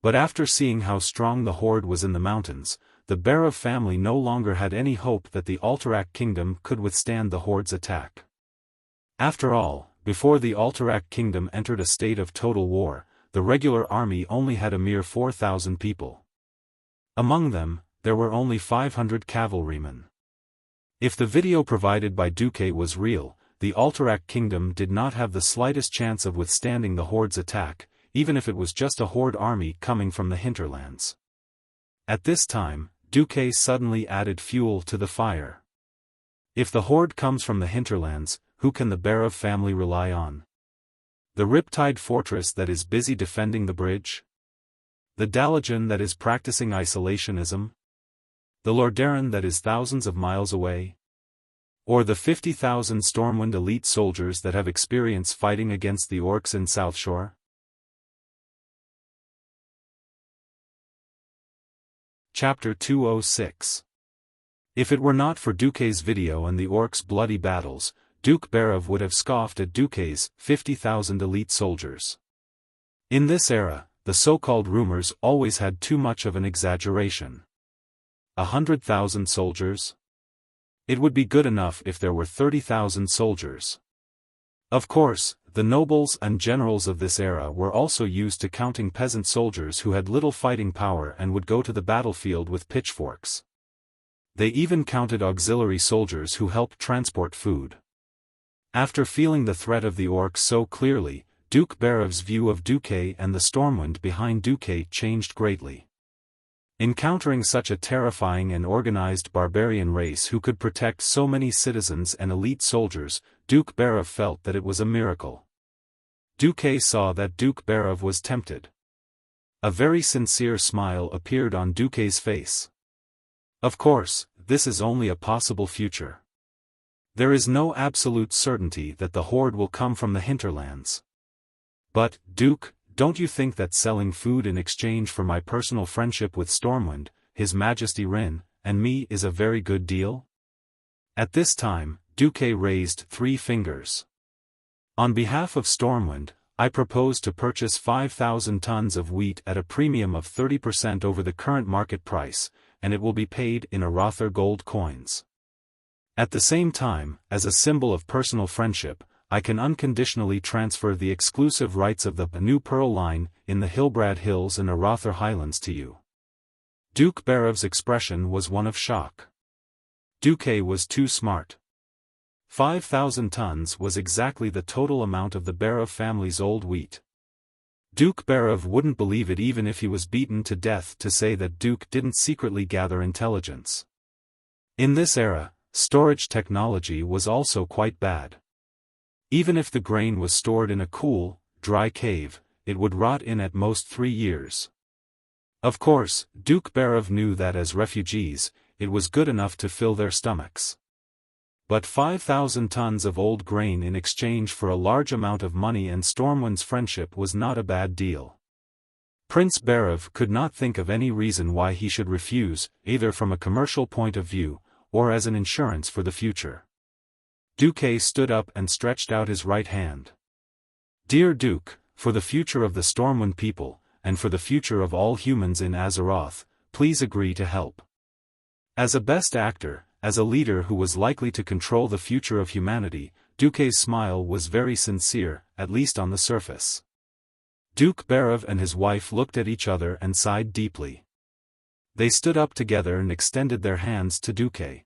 But after seeing how strong the Horde was in the mountains, the Barav family no longer had any hope that the Alterac kingdom could withstand the Horde's attack. After all, before the Alterac kingdom entered a state of total war, the regular army only had a mere 4,000 people. Among them, there were only 500 cavalrymen. If the video provided by Duque was real, the Alterac kingdom did not have the slightest chance of withstanding the Horde's attack, even if it was just a Horde army coming from the hinterlands. At this time, Duque suddenly added fuel to the fire. If the Horde comes from the hinterlands, who can the Barav family rely on? The Riptide fortress that is busy defending the bridge? The Dalajan that is practicing isolationism? The Lordaeron that is thousands of miles away? Or the 50,000 Stormwind elite soldiers that have experience fighting against the Orcs in South Shore? Chapter 206. If it were not for Duque's video and the Orcs' bloody battles, Duke Barav would have scoffed at Duque's 50,000 elite soldiers. In this era, the so-called rumors always had too much of an exaggeration. 100,000 soldiers? It would be good enough if there were 30,000 soldiers. Of course, the nobles and generals of this era were also used to counting peasant soldiers who had little fighting power and would go to the battlefield with pitchforks. They even counted auxiliary soldiers who helped transport food. After feeling the threat of the Orcs so clearly, Duke Barav's view of Duque and the Stormwind behind Duque changed greatly. Encountering such a terrifying and organized barbarian race who could protect so many citizens and elite soldiers, Duke Barav felt that it was a miracle. Duque saw that Duke Barav was tempted. A very sincere smile appeared on Duque's face. Of course, this is only a possible future. There is no absolute certainty that the Horde will come from the hinterlands. But, Duke, don't you think that selling food in exchange for my personal friendship with Stormwind, His Majesty Rin, and me is a very good deal? At this time, Duque raised 3 fingers. On behalf of Stormwind, I propose to purchase 5,000 tons of wheat at a premium of 30% over the current market price, and it will be paid in Arather gold coins. At the same time, as a symbol of personal friendship, I can unconditionally transfer the exclusive rights of the New Pearl line in the Hilbrad Hills and Arather Highlands to you. Duke Barev's expression was one of shock. Duque was too smart. 5,000 tons was exactly the total amount of the Barev family's old wheat. Duke Barev wouldn't believe it even if he was beaten to death to say that Duke didn't secretly gather intelligence. In this era, storage technology was also quite bad. Even if the grain was stored in a cool, dry cave, it would rot in at most 3 years. Of course, Duke Barev knew that as refugees, it was good enough to fill their stomachs. But 5,000 tons of old grain in exchange for a large amount of money and Stormwind's friendship was not a bad deal. Prince Barev could not think of any reason why he should refuse, either from a commercial point of view, or as an insurance for the future. Duque stood up and stretched out his right hand. Dear Duke, for the future of the Stormwind people, and for the future of all humans in Azeroth, please agree to help. As a best actor, as a leader who was likely to control the future of humanity, Duque's smile was very sincere, at least on the surface. Duke Barev and his wife looked at each other and sighed deeply. They stood up together and extended their hands to Duque.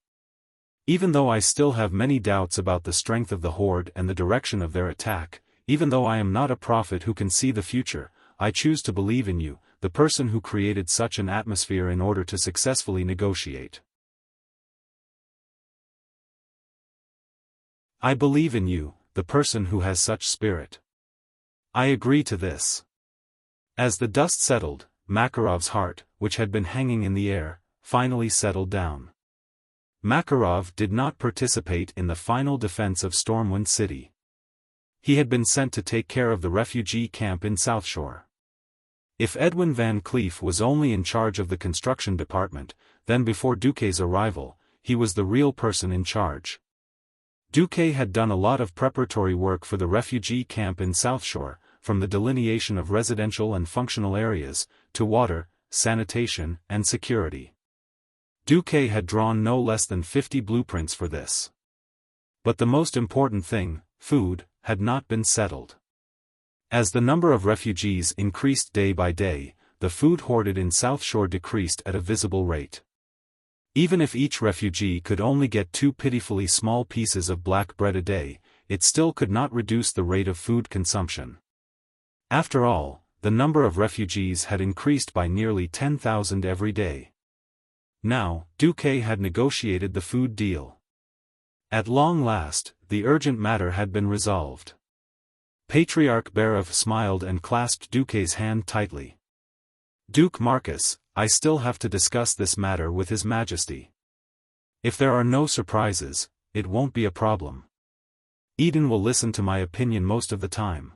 Even though I still have many doubts about the strength of the Horde and the direction of their attack, even though I am not a prophet who can see the future, I choose to believe in you, the person who created such an atmosphere in order to successfully negotiate. I believe in you, the person who has such spirit. I agree to this. As the dust settled, Makarov's heart, which had been hanging in the air, finally settled down. Makarov did not participate in the final defense of Stormwind City. He had been sent to take care of the refugee camp in Southshore. If Edwin Van Cleef was only in charge of the construction department, then before Duque's arrival, he was the real person in charge. Duque had done a lot of preparatory work for the refugee camp in Southshore, from the delineation of residential and functional areas, to water, sanitation, and security. Duque had drawn no less than 50 blueprints for this. But the most important thing, food, had not been settled. As the number of refugees increased day by day, the food hoarded in Southshore decreased at a visible rate. Even if each refugee could only get 2 pitifully small pieces of black bread a day, it still could not reduce the rate of food consumption. After all, the number of refugees had increased by nearly 10,000 every day. Now, Duque had negotiated the food deal. At long last, the urgent matter had been resolved. Patriarch Barev smiled and clasped Duque's hand tightly. Duke Marcus, I still have to discuss this matter with His Majesty. If there are no surprises, it won't be a problem. Eden will listen to my opinion most of the time.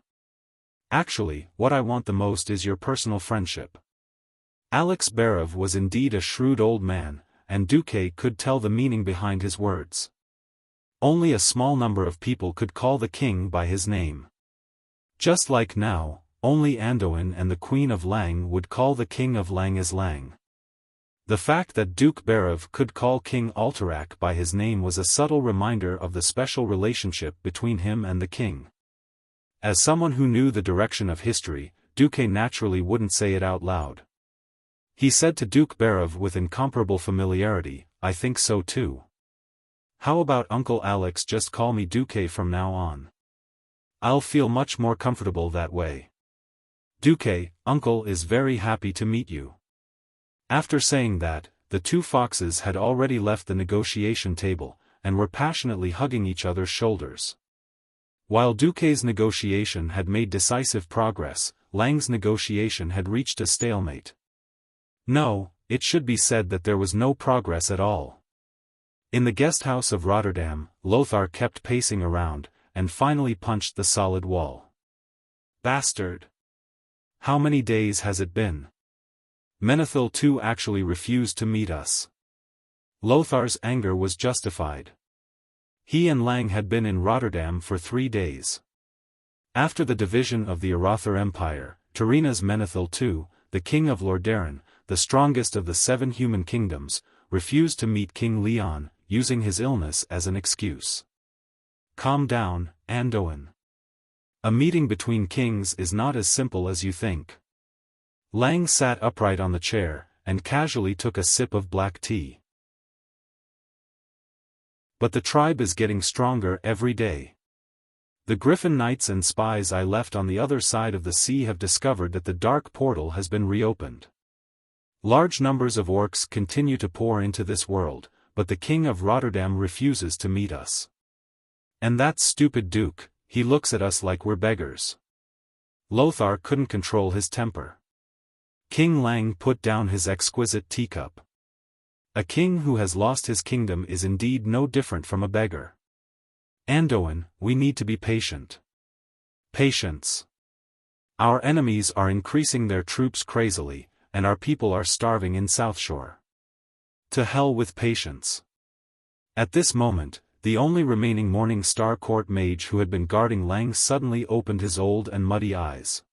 Actually, what I want the most is your personal friendship. Alex Barev was indeed a shrewd old man, and Duque could tell the meaning behind his words. Only a small number of people could call the king by his name. Just like now, only Anduin and the Queen of Lang would call the King of Lang as Lang. The fact that Duke Barev could call King Alterac by his name was a subtle reminder of the special relationship between him and the king. As someone who knew the direction of history, Duque naturally wouldn't say it out loud. He said to Duke Barev with incomparable familiarity, I think so too. How about Uncle Alex, just call me Duque from now on. I'll feel much more comfortable that way. Duque, Uncle is very happy to meet you. After saying that, the two foxes had already left the negotiation table, and were passionately hugging each other's shoulders. While Duque's negotiation had made decisive progress, Lang's negotiation had reached a stalemate. No, it should be said that there was no progress at all. In the guesthouse of Rotterdam, Lothar kept pacing around, and finally punched the solid wall. Bastard! How many days has it been? Menethil too actually refused to meet us. Lothar's anger was justified. He and Lang had been in Rotterdam for 3 days. After the division of the Arothar Empire, Tarina's Menethil II, the king of Lordaeron, the strongest of the 7 human kingdoms, refused to meet King Leon, using his illness as an excuse. Calm down, Anduin. A meeting between kings is not as simple as you think. Lang sat upright on the chair, and casually took a sip of black tea. But the tribe is getting stronger every day. The Griffin Knights and spies I left on the other side of the sea have discovered that the dark portal has been reopened. Large numbers of orcs continue to pour into this world, but the King of Rotterdam refuses to meet us. And that stupid Duke, he looks at us like we're beggars. Lothar couldn't control his temper. King Lang put down his exquisite teacup. A king who has lost his kingdom is indeed no different from a beggar. Anduin, we need to be patient. Patience. Our enemies are increasing their troops crazily, and our people are starving in Southshore. To hell with patience. At this moment, the only remaining Morning Star Court mage who had been guarding Lang suddenly opened his old and muddy eyes.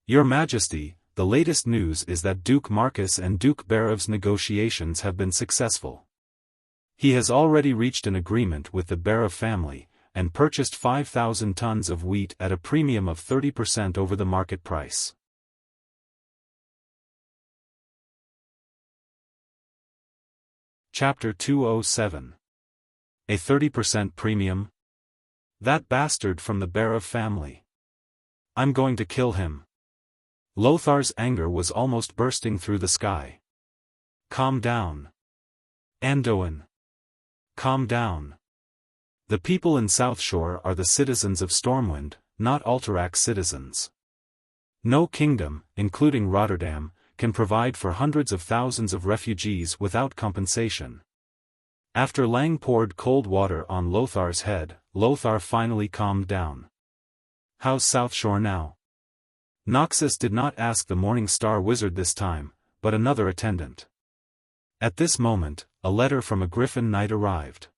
Your Majesty, the latest news is that Duke Marcus and Duke Barev's negotiations have been successful. He has already reached an agreement with the Barev family, and purchased 5,000 tons of wheat at a premium of 30% over the market price. Chapter 207. A 30% premium? That bastard from the Barev family. I'm going to kill him. Lothar's anger was almost bursting through the sky. Calm down. Anduin. Calm down. The people in Southshore are the citizens of Stormwind, not Alterac citizens. No kingdom, including Rotterdam, can provide for hundreds of thousands of refugees without compensation. After Lang poured cold water on Lothar's head, Lothar finally calmed down. How's Southshore now? Noxus did not ask the Morning Star Wizard this time, but another attendant. At this moment, a letter from a Griffin Knight arrived.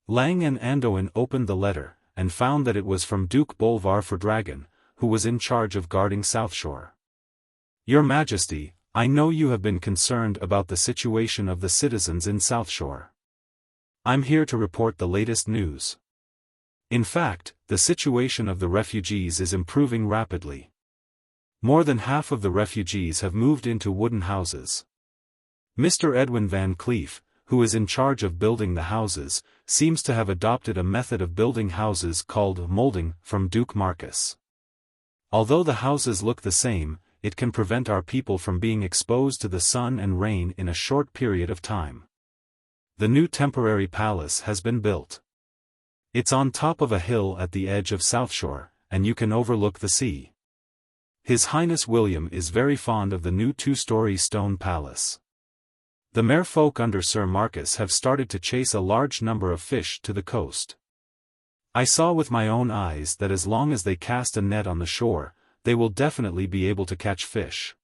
Lang and Anduin opened the letter, and found that it was from Duke Bolvar Fordragon, who was in charge of guarding Southshore. Your Majesty, I know you have been concerned about the situation of the citizens in Southshore. I'm here to report the latest news. In fact, the situation of the refugees is improving rapidly. More than half of the refugees have moved into wooden houses. Mr. Edwin Van Cleef, who is in charge of building the houses, seems to have adopted a method of building houses called molding from Duke Marcus. Although the houses look the same, it can prevent our people from being exposed to the sun and rain in a short period of time. The new temporary palace has been built. It's on top of a hill at the edge of Southshore, and you can overlook the sea. His Highness William is very fond of the new 2-story stone palace. The merfolk under Sir Marcus have started to chase a large number of fish to the coast. I saw with my own eyes that as long as they cast a net on the shore, they will definitely be able to catch fish.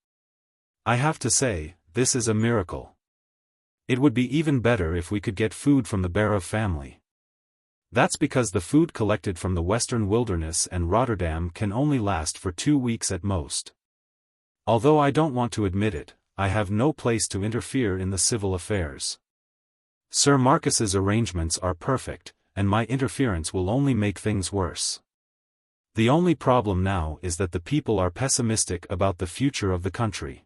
I have to say, this is a miracle. It would be even better if we could get food from the Barev family. That's because the food collected from the Western Wilderness and Rotterdam can only last for 2 weeks at most. Although I don't want to admit it, I have no place to interfere in the civil affairs. Sir Marcus's arrangements are perfect, and my interference will only make things worse. The only problem now is that the people are pessimistic about the future of the country.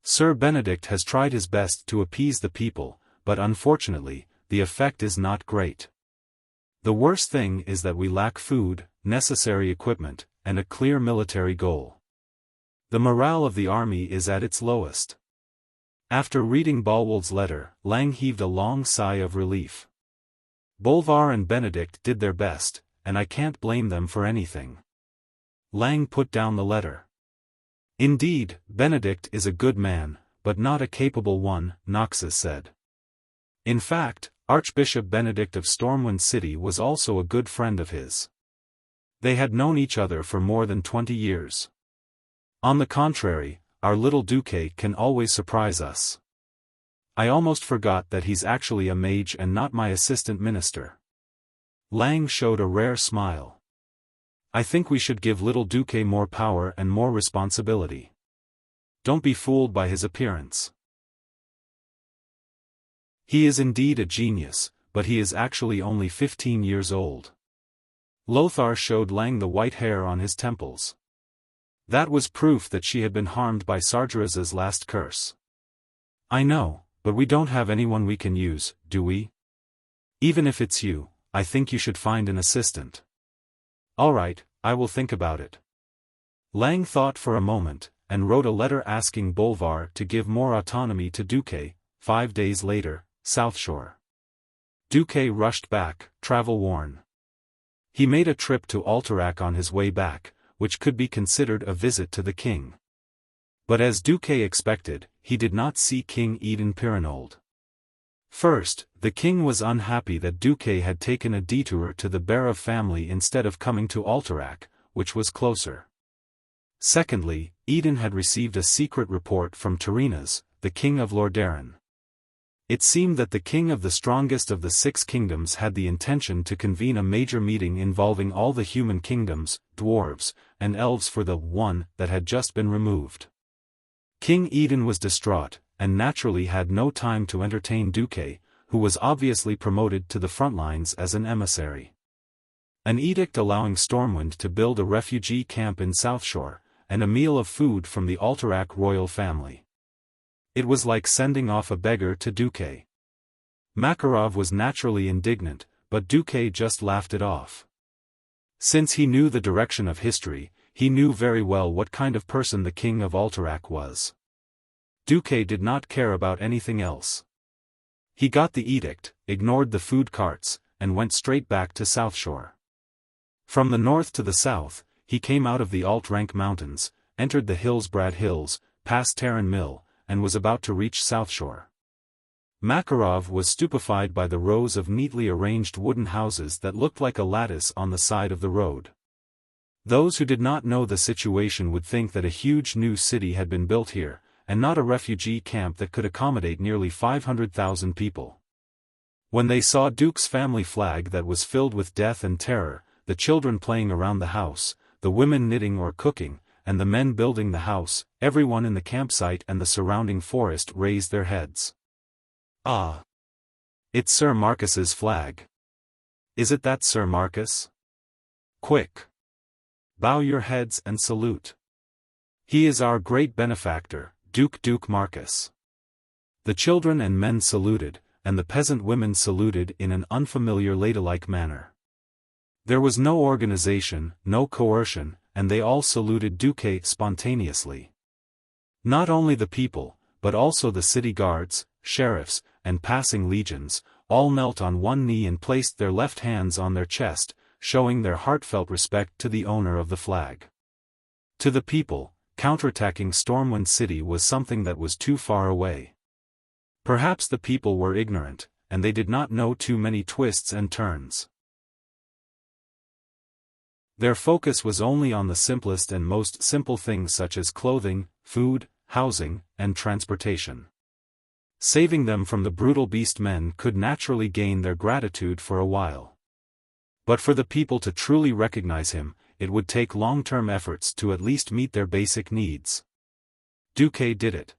Sir Benedict has tried his best to appease the people, but unfortunately, the effect is not great. The worst thing is that we lack food, necessary equipment, and a clear military goal. The morale of the army is at its lowest. After reading Balwold's letter, Lang heaved a long sigh of relief. Bolvar and Benedict did their best, and I can't blame them for anything. Lang put down the letter. Indeed, Benedict is a good man, but not a capable one, Noxus said. In fact, Archbishop Benedict of Stormwind City was also a good friend of his. They had known each other for more than 20 years. On the contrary, our little Duque can always surprise us. I almost forgot that he's actually a mage and not my assistant minister. Lang showed a rare smile. I think we should give little Duque more power and more responsibility. Don't be fooled by his appearance. He is indeed a genius, but he is actually only 15 years old. Lothar showed Lang the white hair on his temples. That was proof that she had been harmed by Sargeraz's last curse. I know, but we don't have anyone we can use, do we? Even if it's you, I think you should find an assistant. All right, I will think about it. Lang thought for a moment, and wrote a letter asking Bolvar to give more autonomy to Duque. 5 days later, South Shore. Duque rushed back, travel-worn. He made a trip to Alterac on his way back, which could be considered a visit to the king. But as Duque expected, he did not see King Eden Pirinold. First, the king was unhappy that Duque had taken a detour to the Berav family instead of coming to Alterac, which was closer. Secondly, Eden had received a secret report from Tarinas, the king of Lordaeron. It seemed that the king of the strongest of the 6 kingdoms had the intention to convene a major meeting involving all the human kingdoms, dwarves, and elves for the one that had just been removed. King Eden was distraught, and naturally had no time to entertain Duque, who was obviously promoted to the front lines as an emissary. An edict allowing Stormwind to build a refugee camp in South Shore, and a meal of food from the Alterac royal family. It was like sending off a beggar to Duque. Makarov was naturally indignant, but Duque just laughed it off. Since he knew the direction of history, he knew very well what kind of person the king of Alterac was. Duque did not care about anything else. He got the edict, ignored the food carts, and went straight back to South Shore. From the north to the south, he came out of the Altrank Mountains, entered the Hillsbrad Hills, passed Terran Mill, and was about to reach South Shore. Makarov was stupefied by the rows of neatly arranged wooden houses that looked like a lattice on the side of the road. Those who did not know the situation would think that a huge new city had been built here, and not a refugee camp that could accommodate nearly 500,000 people. When they saw Duke's family flag that was filled with death and terror, the children playing around the house, the women knitting or cooking, and the men building the house, everyone in the campsite and the surrounding forest raised their heads. Ah! It's Sir Marcus's flag. Is it that Sir Marcus? Quick! Bow your heads and salute. He is our great benefactor, Duke Marcus. The children and men saluted, and the peasant women saluted in an unfamiliar ladylike manner. There was no organization, no coercion, and they all saluted Duque spontaneously. Not only the people, but also the city guards, sheriffs, and passing legions, all knelt on one knee and placed their left hands on their chest, showing their heartfelt respect to the owner of the flag. To the people, counterattacking Stormwind City was something that was too far away. Perhaps the people were ignorant, and they did not know too many twists and turns. Their focus was only on the simplest and most simple things such as clothing, food, housing, and transportation. Saving them from the brutal beast men could naturally gain their gratitude for a while. But for the people to truly recognize him, it would take long-term efforts to at least meet their basic needs. Duque did it.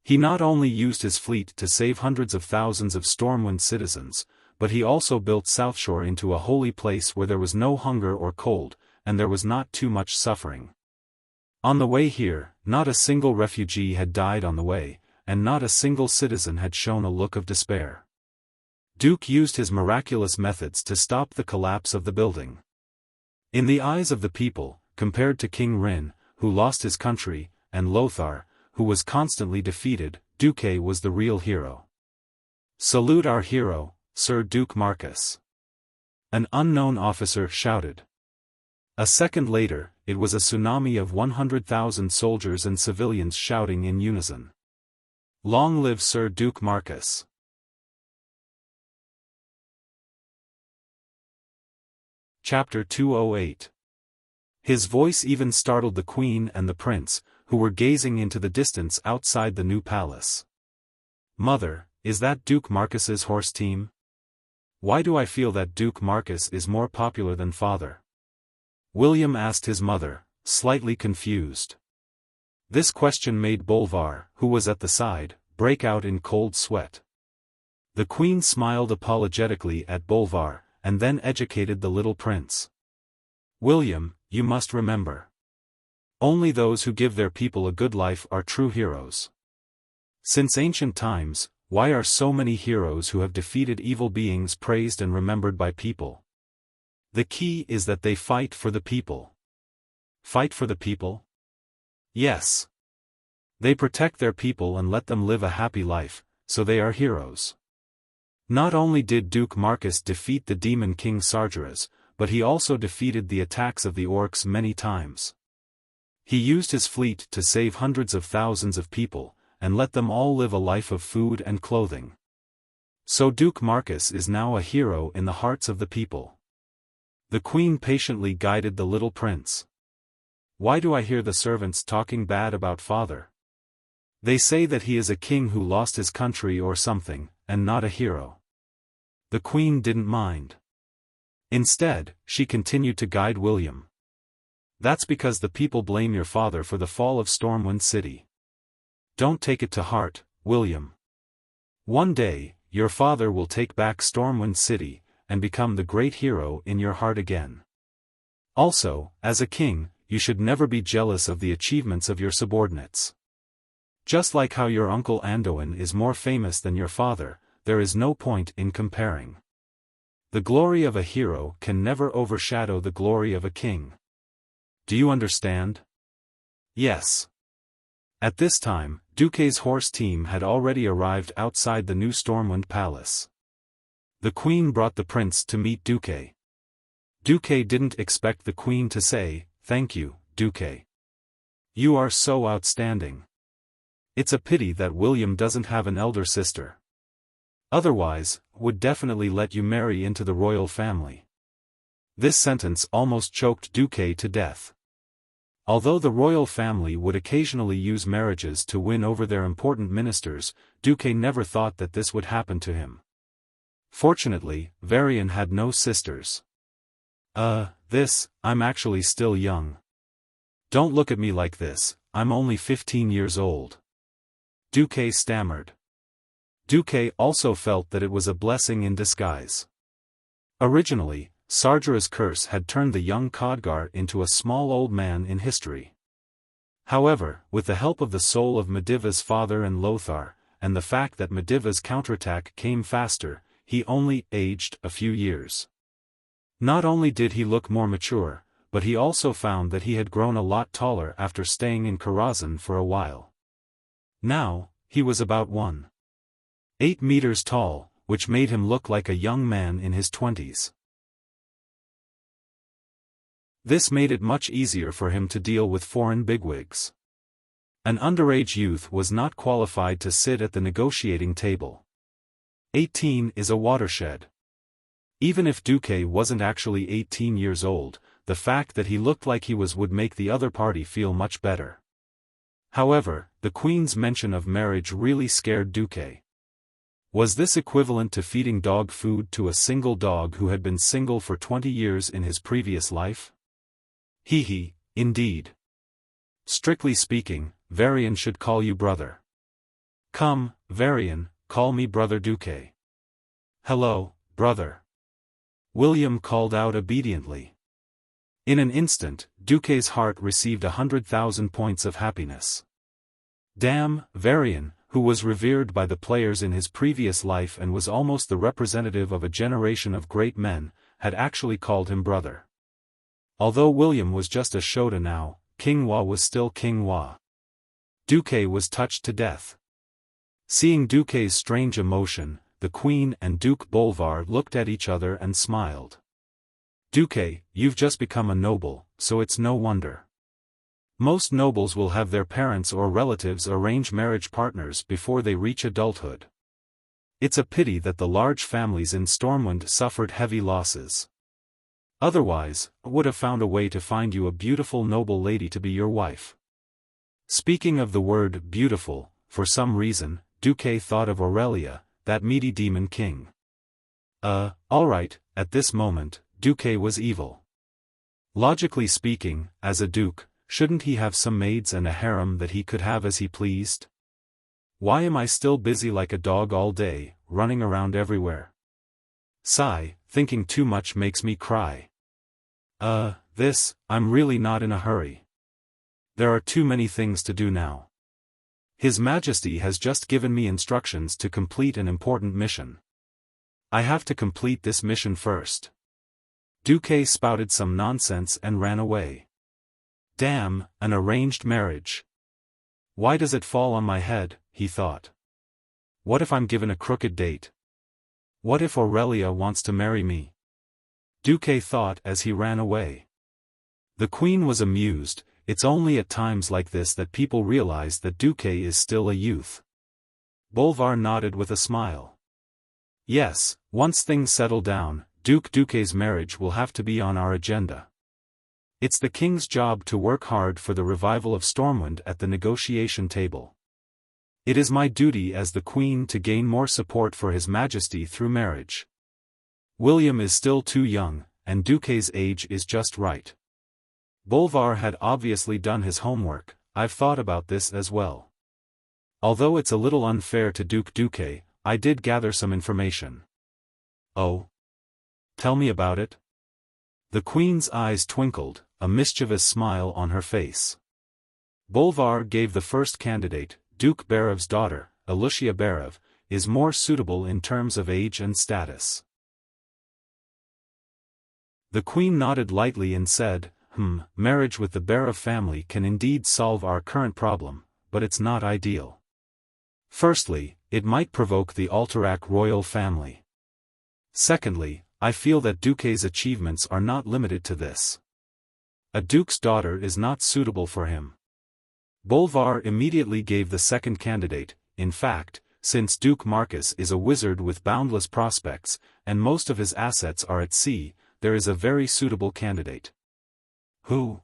He not only used his fleet to save hundreds of thousands of Stormwind citizens, but he also built Southshore into a holy place where there was no hunger or cold, and there was not too much suffering. On the way here, not a single refugee had died on the way, and not a single citizen had shown a look of despair. Duke used his miraculous methods to stop the collapse of the building. In the eyes of the people, compared to King Rin, who lost his country, and Lothar, who was constantly defeated, Duque was the real hero. "Salute our hero, Sir Duke Marcus!" An unknown officer shouted. A second later, it was a tsunami of 100,000 soldiers and civilians shouting in unison. "Long live Sir Duke Marcus!" Chapter 208. His voice even startled the Queen and the Prince, who were gazing into the distance outside the new palace. "Mother, is that Duke Marcus's horse team? Why do I feel that Duke Marcus is more popular than father?" William asked his mother, slightly confused. This question made Bolvar, who was at the side, break out in cold sweat. The Queen smiled apologetically at Bolvar, and then educated the little prince. "William, you must remember. Only those who give their people a good life are true heroes. Since ancient times, why are so many heroes who have defeated evil beings praised and remembered by people? The key is that they fight for the people. Fight for the people? Yes. They protect their people and let them live a happy life, so they are heroes. Not only did Duke Marcus defeat the demon king Sargeras, but he also defeated the attacks of the orcs many times. He used his fleet to save hundreds of thousands of people, and let them all live a life of food and clothing. So Duke Marcus is now a hero in the hearts of the people. The queen patiently guided the little prince. Why do I hear the servants talking bad about father? They say that he is a king who lost his country or something, and not a hero. The queen didn't mind. Instead, she continued to guide William. That's because the people blame your father for the fall of Stormwind City. Don't take it to heart, William. One day, your father will take back Stormwind City, and become the great hero in your heart again. Also, as a king, you should never be jealous of the achievements of your subordinates. Just like how your uncle Anduin is more famous than your father, there is no point in comparing. The glory of a hero can never overshadow the glory of a king. Do you understand? Yes. At this time, Duque's horse team had already arrived outside the new Stormwind Palace. The queen brought the prince to meet Duque. Duque didn't expect the queen to say, "Thank you, Duque. You are so outstanding. It's a pity that William doesn't have an elder sister. Otherwise, would definitely let you marry into the royal family." This sentence almost choked Duque to death. Although the royal family would occasionally use marriages to win over their important ministers, Duque never thought that this would happen to him. Fortunately, Varian had no sisters. I'm actually still young. Don't look at me like this, I'm only 15 years old. Duque stammered. Duque also felt that it was a blessing in disguise. Originally, Sargeras' curse had turned the young Khadgar into a small old man in history. However, with the help of the soul of Mediva's father and Lothar, and the fact that Mediva's counterattack came faster, he only aged a few years. Not only did he look more mature, but he also found that he had grown a lot taller after staying in Karazhan for a while. Now, he was about 1.8 meters tall, which made him look like a young man in his 20s. This made it much easier for him to deal with foreign bigwigs. An underage youth was not qualified to sit at the negotiating table. 18 is a watershed. Even if Duque wasn't actually 18 years old, the fact that he looked like he was would make the other party feel much better. However, the queen's mention of marriage really scared Duque. Was this equivalent to feeding dog food to a single dog who had been single for 20 years in his previous life? Indeed. Strictly speaking, Varian should call you brother. Come, Varian, call me brother Duque. Hello, brother. William called out obediently. In an instant, Duque's heart received 100,000 points of happiness. Damn, Varian, who was revered by the players in his previous life and was almost the representative of a generation of great men, had actually called him brother. Although William was just a Shota now, King Hua was still King Hua. Duque was touched to death. Seeing Duque's strange emotion, the Queen and Duke Bolvar looked at each other and smiled. Duque, you've just become a noble, so it's no wonder. Most nobles will have their parents or relatives arrange marriage partners before they reach adulthood. It's a pity that the large families in Stormwind suffered heavy losses. Otherwise, I would have found a way to find you a beautiful noble lady to be your wife. Speaking of the word beautiful, for some reason, Duque thought of Aurelia, that meaty demon king. Alright, at this moment, Duque was evil. Logically speaking, as a duke, shouldn't he have some maids and a harem that he could have as he pleased? Why am I still busy like a dog all day, running around everywhere? Sigh, thinking too much makes me cry. I'm really not in a hurry. There are too many things to do now. His Majesty has just given me instructions to complete an important mission. I have to complete this mission first. Duque spouted some nonsense and ran away. Damn, an arranged marriage. Why does it fall on my head, he thought. What if I'm given a crooked date? What if Aurelia wants to marry me? Duque thought as he ran away. The Queen was amused. It's only at times like this that people realize that Duque is still a youth. Bolvar nodded with a smile. Yes, once things settle down, Duque's marriage will have to be on our agenda. It's the king's job to work hard for the revival of Stormwind at the negotiation table. It is my duty as the Queen to gain more support for His Majesty through marriage. William is still too young, and Duque's age is just right. Bolvar had obviously done his homework. I've thought about this as well. Although it's a little unfair to Duque, I did gather some information. Oh? Tell me about it? The Queen's eyes twinkled, a mischievous smile on her face. Bolvar gave the first candidate, Duke Barev's daughter, Alucia Barev, is more suitable in terms of age and status. The Queen nodded lightly and said, marriage with the Barev family can indeed solve our current problem, but it's not ideal. Firstly, it might provoke the Alterac royal family. Secondly, I feel that Duque's achievements are not limited to this. A duke's daughter is not suitable for him. Bolvar immediately gave the second candidate. In fact, since Duke Marcus is a wizard with boundless prospects, and most of his assets are at sea, there is a very suitable candidate. Who?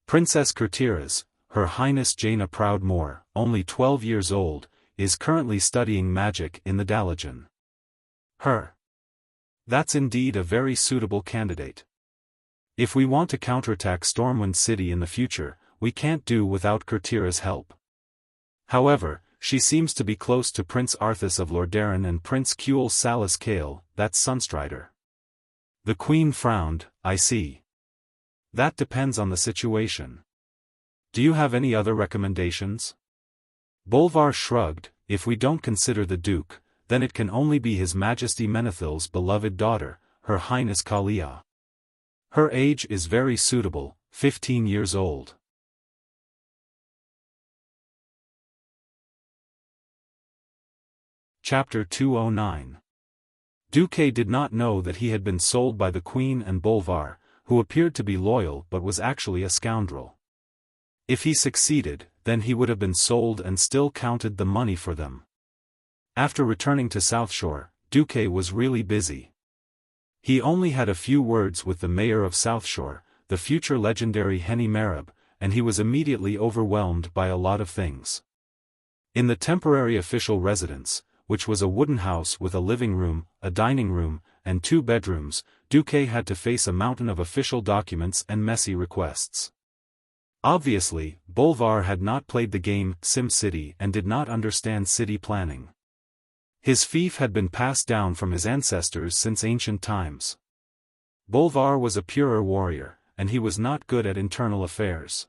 Princess Kurtiras, Her Highness Jaina Proudmoore, only 12 years old, is currently studying magic in the Dalajan. Her. That's indeed a very suitable candidate. If we want to counterattack Stormwind City in the future, we can't do without Kurtira's help. However, she seems to be close to Prince Arthas of Lordaeron and Prince Kuel Salas Kale, that's Sunstrider. The Queen frowned. I see. That depends on the situation. Do you have any other recommendations? Bolvar shrugged. If we don't consider the Duke, then it can only be His Majesty Menethil's beloved daughter, Her Highness Kalia. Her age is very suitable, 15 years old. Chapter 209. Duque did not know that he had been sold by the Queen and Bolvar, who appeared to be loyal but was actually a scoundrel. If he succeeded, then he would have been sold and still counted the money for them. After returning to Southshore, Duque was really busy. He only had a few words with the mayor of Southshore, the future legendary Henny Marab, and he was immediately overwhelmed by a lot of things. In the temporary official residence, which was a wooden house with a living room, a dining room, and 2 bedrooms, Duque had to face a mountain of official documents and messy requests. Obviously, Bolvar had not played the game SimCity and did not understand city planning. His fief had been passed down from his ancestors since ancient times. Bolvar was a purer warrior, and he was not good at internal affairs.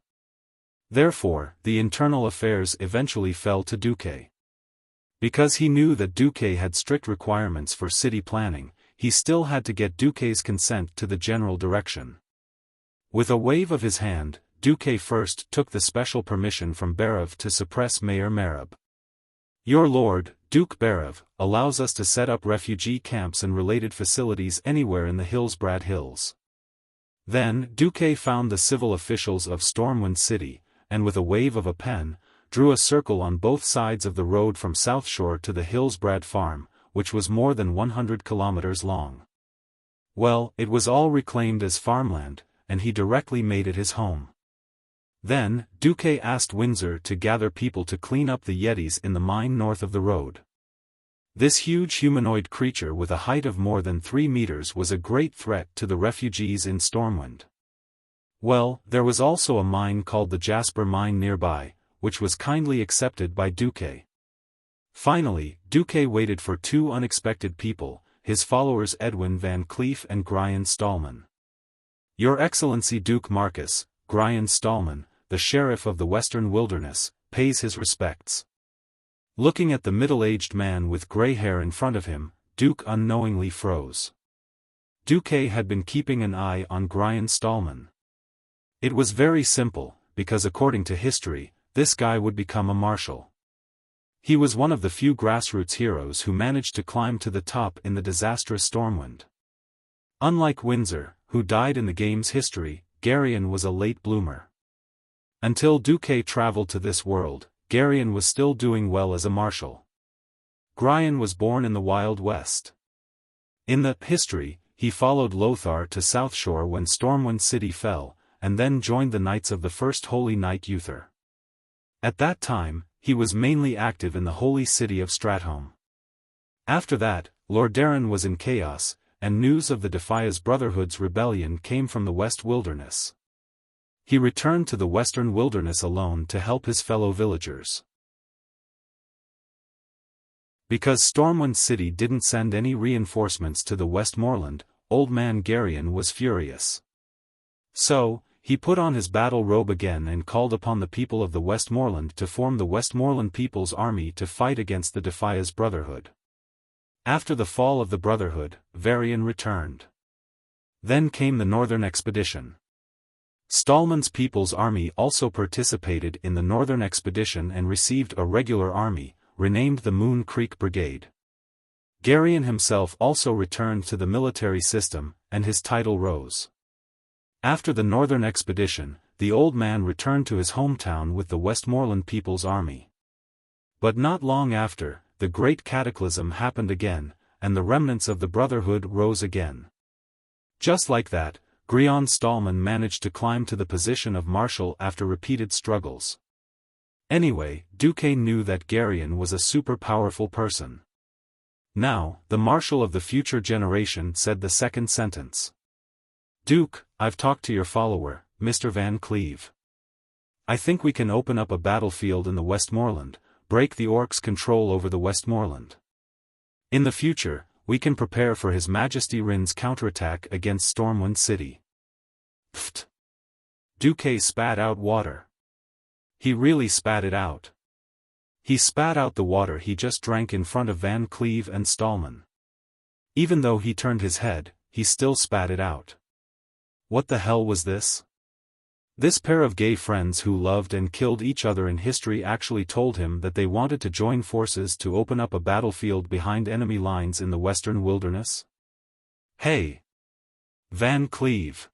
Therefore, the internal affairs eventually fell to Duque. Because he knew that Duque had strict requirements for city planning, he still had to get Duque's consent to the general direction. With a wave of his hand, Duque first took the special permission from Barev to suppress Mayor Marab. Your lord, Duke Barev, allows us to set up refugee camps and related facilities anywhere in the Hillsbrad Hills. Then, Duque found the civil officials of Stormwind City, and with a wave of a pen, drew a circle on both sides of the road from Southshore to the Hillsbrad farm, which was more than 100 kilometers long. Well, it was all reclaimed as farmland, and he directly made it his home. Then, Duque asked Windsor to gather people to clean up the Yetis in the mine north of the road. This huge humanoid creature with a height of more than 3 meters was a great threat to the refugees in Stormwind. Well, there was also a mine called the Jasper Mine nearby, which was kindly accepted by Duque. Finally, Duque waited for 2 unexpected people, his followers Edwin Van Cleef and Grian Stallman. Your Excellency Duke Marcus, Grian Stallman, the Sheriff of the Western Wilderness, pays his respects. Looking at the middle-aged man with gray hair in front of him, Duke unknowingly froze. Duke had been keeping an eye on Brian Stallman. It was very simple, because according to history, this guy would become a marshal. He was one of the few grassroots heroes who managed to climb to the top in the disastrous Stormwind. Unlike Windsor, who died in the game's history, Garion was a late bloomer. Until Duque traveled to this world, Garion was still doing well as a marshal. Grian was born in the Wild West. In the history, he followed Lothar to South Shore when Stormwind City fell, and then joined the Knights of the First Holy Knight Uther. At that time, he was mainly active in the holy city of Stratholme. After that, Lordaeron was in chaos, and news of the Defias Brotherhood's rebellion came from the West Wilderness. He returned to the Western Wilderness alone to help his fellow villagers. Because Stormwind City didn't send any reinforcements to the Westmoreland, Old Man Garion was furious. So, he put on his battle robe again and called upon the people of the Westmoreland to form the Westmoreland People's Army to fight against the Defias Brotherhood. After the fall of the Brotherhood, Varian returned. Then came the Northern Expedition. Stallman's People's Army also participated in the Northern Expedition and received a regular army, renamed the Moon Creek Brigade. Garion himself also returned to the military system, and his title rose. After the Northern Expedition, the old man returned to his hometown with the Westmoreland People's Army. But not long after, the Great Cataclysm happened again, and the remnants of the Brotherhood rose again. Just like that, Grian Stallman managed to climb to the position of marshal after repeated struggles. Anyway, Duque knew that Garion was a super powerful person. Now, the marshal of the future generation said the second sentence. Duke, I've talked to your follower, Mr. Van Cleve. I think we can open up a battlefield in the Westmoreland, break the Orcs' control over the Westmoreland. In the future, we can prepare for His Majesty Rin's counterattack against Stormwind City. Pfft. Duque spat out water. He really spat it out. He spat out the water he just drank in front of Van Cleve and Stallman. Even though he turned his head, he still spat it out. What the hell was this? This pair of gay friends who loved and killed each other in history actually told him that they wanted to join forces to open up a battlefield behind enemy lines in the Western Wilderness? Hey! Van Cleve!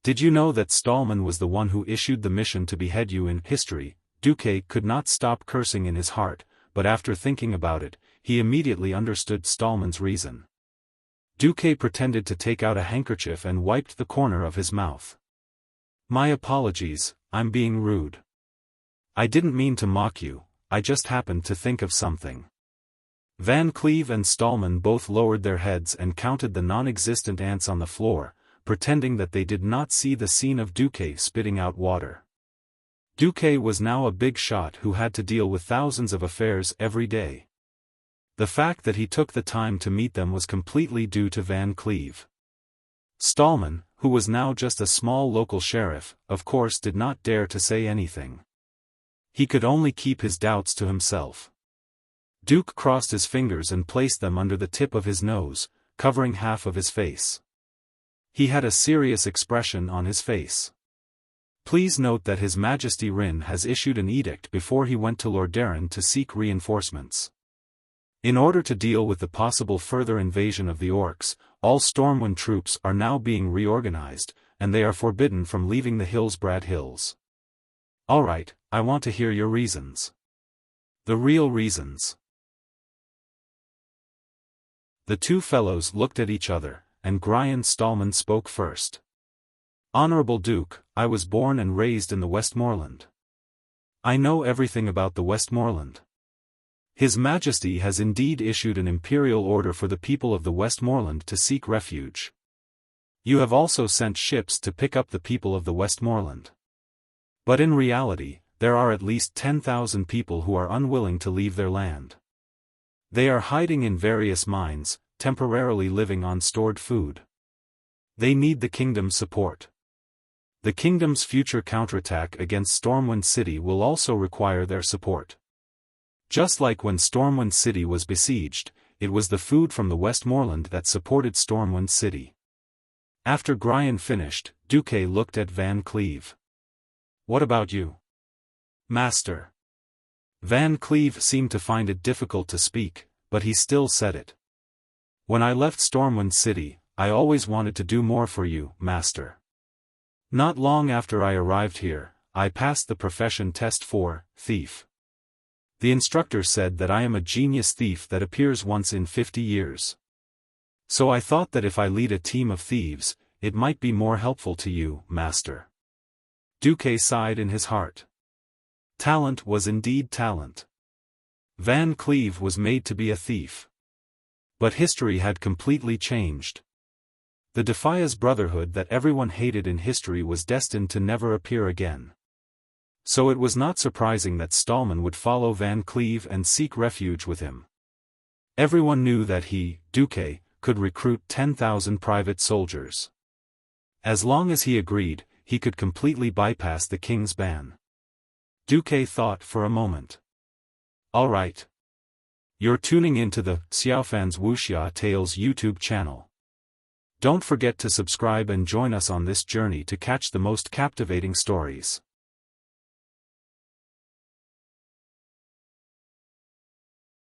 Did you know that Stallman was the one who issued the mission to behead you in history? Duque could not stop cursing in his heart, but after thinking about it, he immediately understood Stallman's reason. Duque pretended to take out a handkerchief and wiped the corner of his mouth. My apologies, I'm being rude. I didn't mean to mock you, I just happened to think of something. Van Cleve and Stallman both lowered their heads and counted the non-existent ants on the floor, pretending that they did not see the scene of Duque spitting out water. Duque was now a big shot who had to deal with thousands of affairs every day. The fact that he took the time to meet them was completely due to Van Cleve. Stallman, who was now just a small local sheriff, of course did not dare to say anything. He could only keep his doubts to himself. Duke crossed his fingers and placed them under the tip of his nose, covering half of his face. He had a serious expression on his face. Please note that His Majesty Rin has issued an edict before he went to Lordaeron to seek reinforcements. In order to deal with the possible further invasion of the Orcs, all Stormwind troops are now being reorganized, and they are forbidden from leaving the Hillsbrad Hills. Alright, I want to hear your reasons. The real reasons. The two fellows looked at each other, and Grian Stallman spoke first. Honorable Duke, I was born and raised in the Westmoreland. I know everything about the Westmoreland. His Majesty has indeed issued an imperial order for the people of the Westmoreland to seek refuge. You have also sent ships to pick up the people of the Westmoreland. But in reality, there are at least 10,000 people who are unwilling to leave their land. They are hiding in various mines, temporarily living on stored food. They need the kingdom's support. The kingdom's future counterattack against Stormwind City will also require their support. Just like when Stormwind City was besieged, it was the food from the Westmoreland that supported Stormwind City. After Gryan finished, Duque looked at Van Cleve. "What about you, Master?" Van Cleve seemed to find it difficult to speak, but he still said it. "When I left Stormwind City, I always wanted to do more for you, Master. Not long after I arrived here, I passed the profession test for thief. The instructor said that I am a genius thief that appears once in 50 years. So I thought that if I lead a team of thieves, it might be more helpful to you, Master." Duque sighed in his heart. Talent was indeed talent. Van Cleve was made to be a thief. But history had completely changed. The Defias Brotherhood that everyone hated in history was destined to never appear again. So it was not surprising that Stallman would follow Van Cleve and seek refuge with him. Everyone knew that he, Duque, could recruit 10,000 private soldiers. As long as he agreed, he could completely bypass the king's ban. Duque thought for a moment. "All right. You're tuning into the Xiaofan's Wuxia Tales YouTube channel. Don't forget to subscribe and join us on this journey to catch the most captivating stories.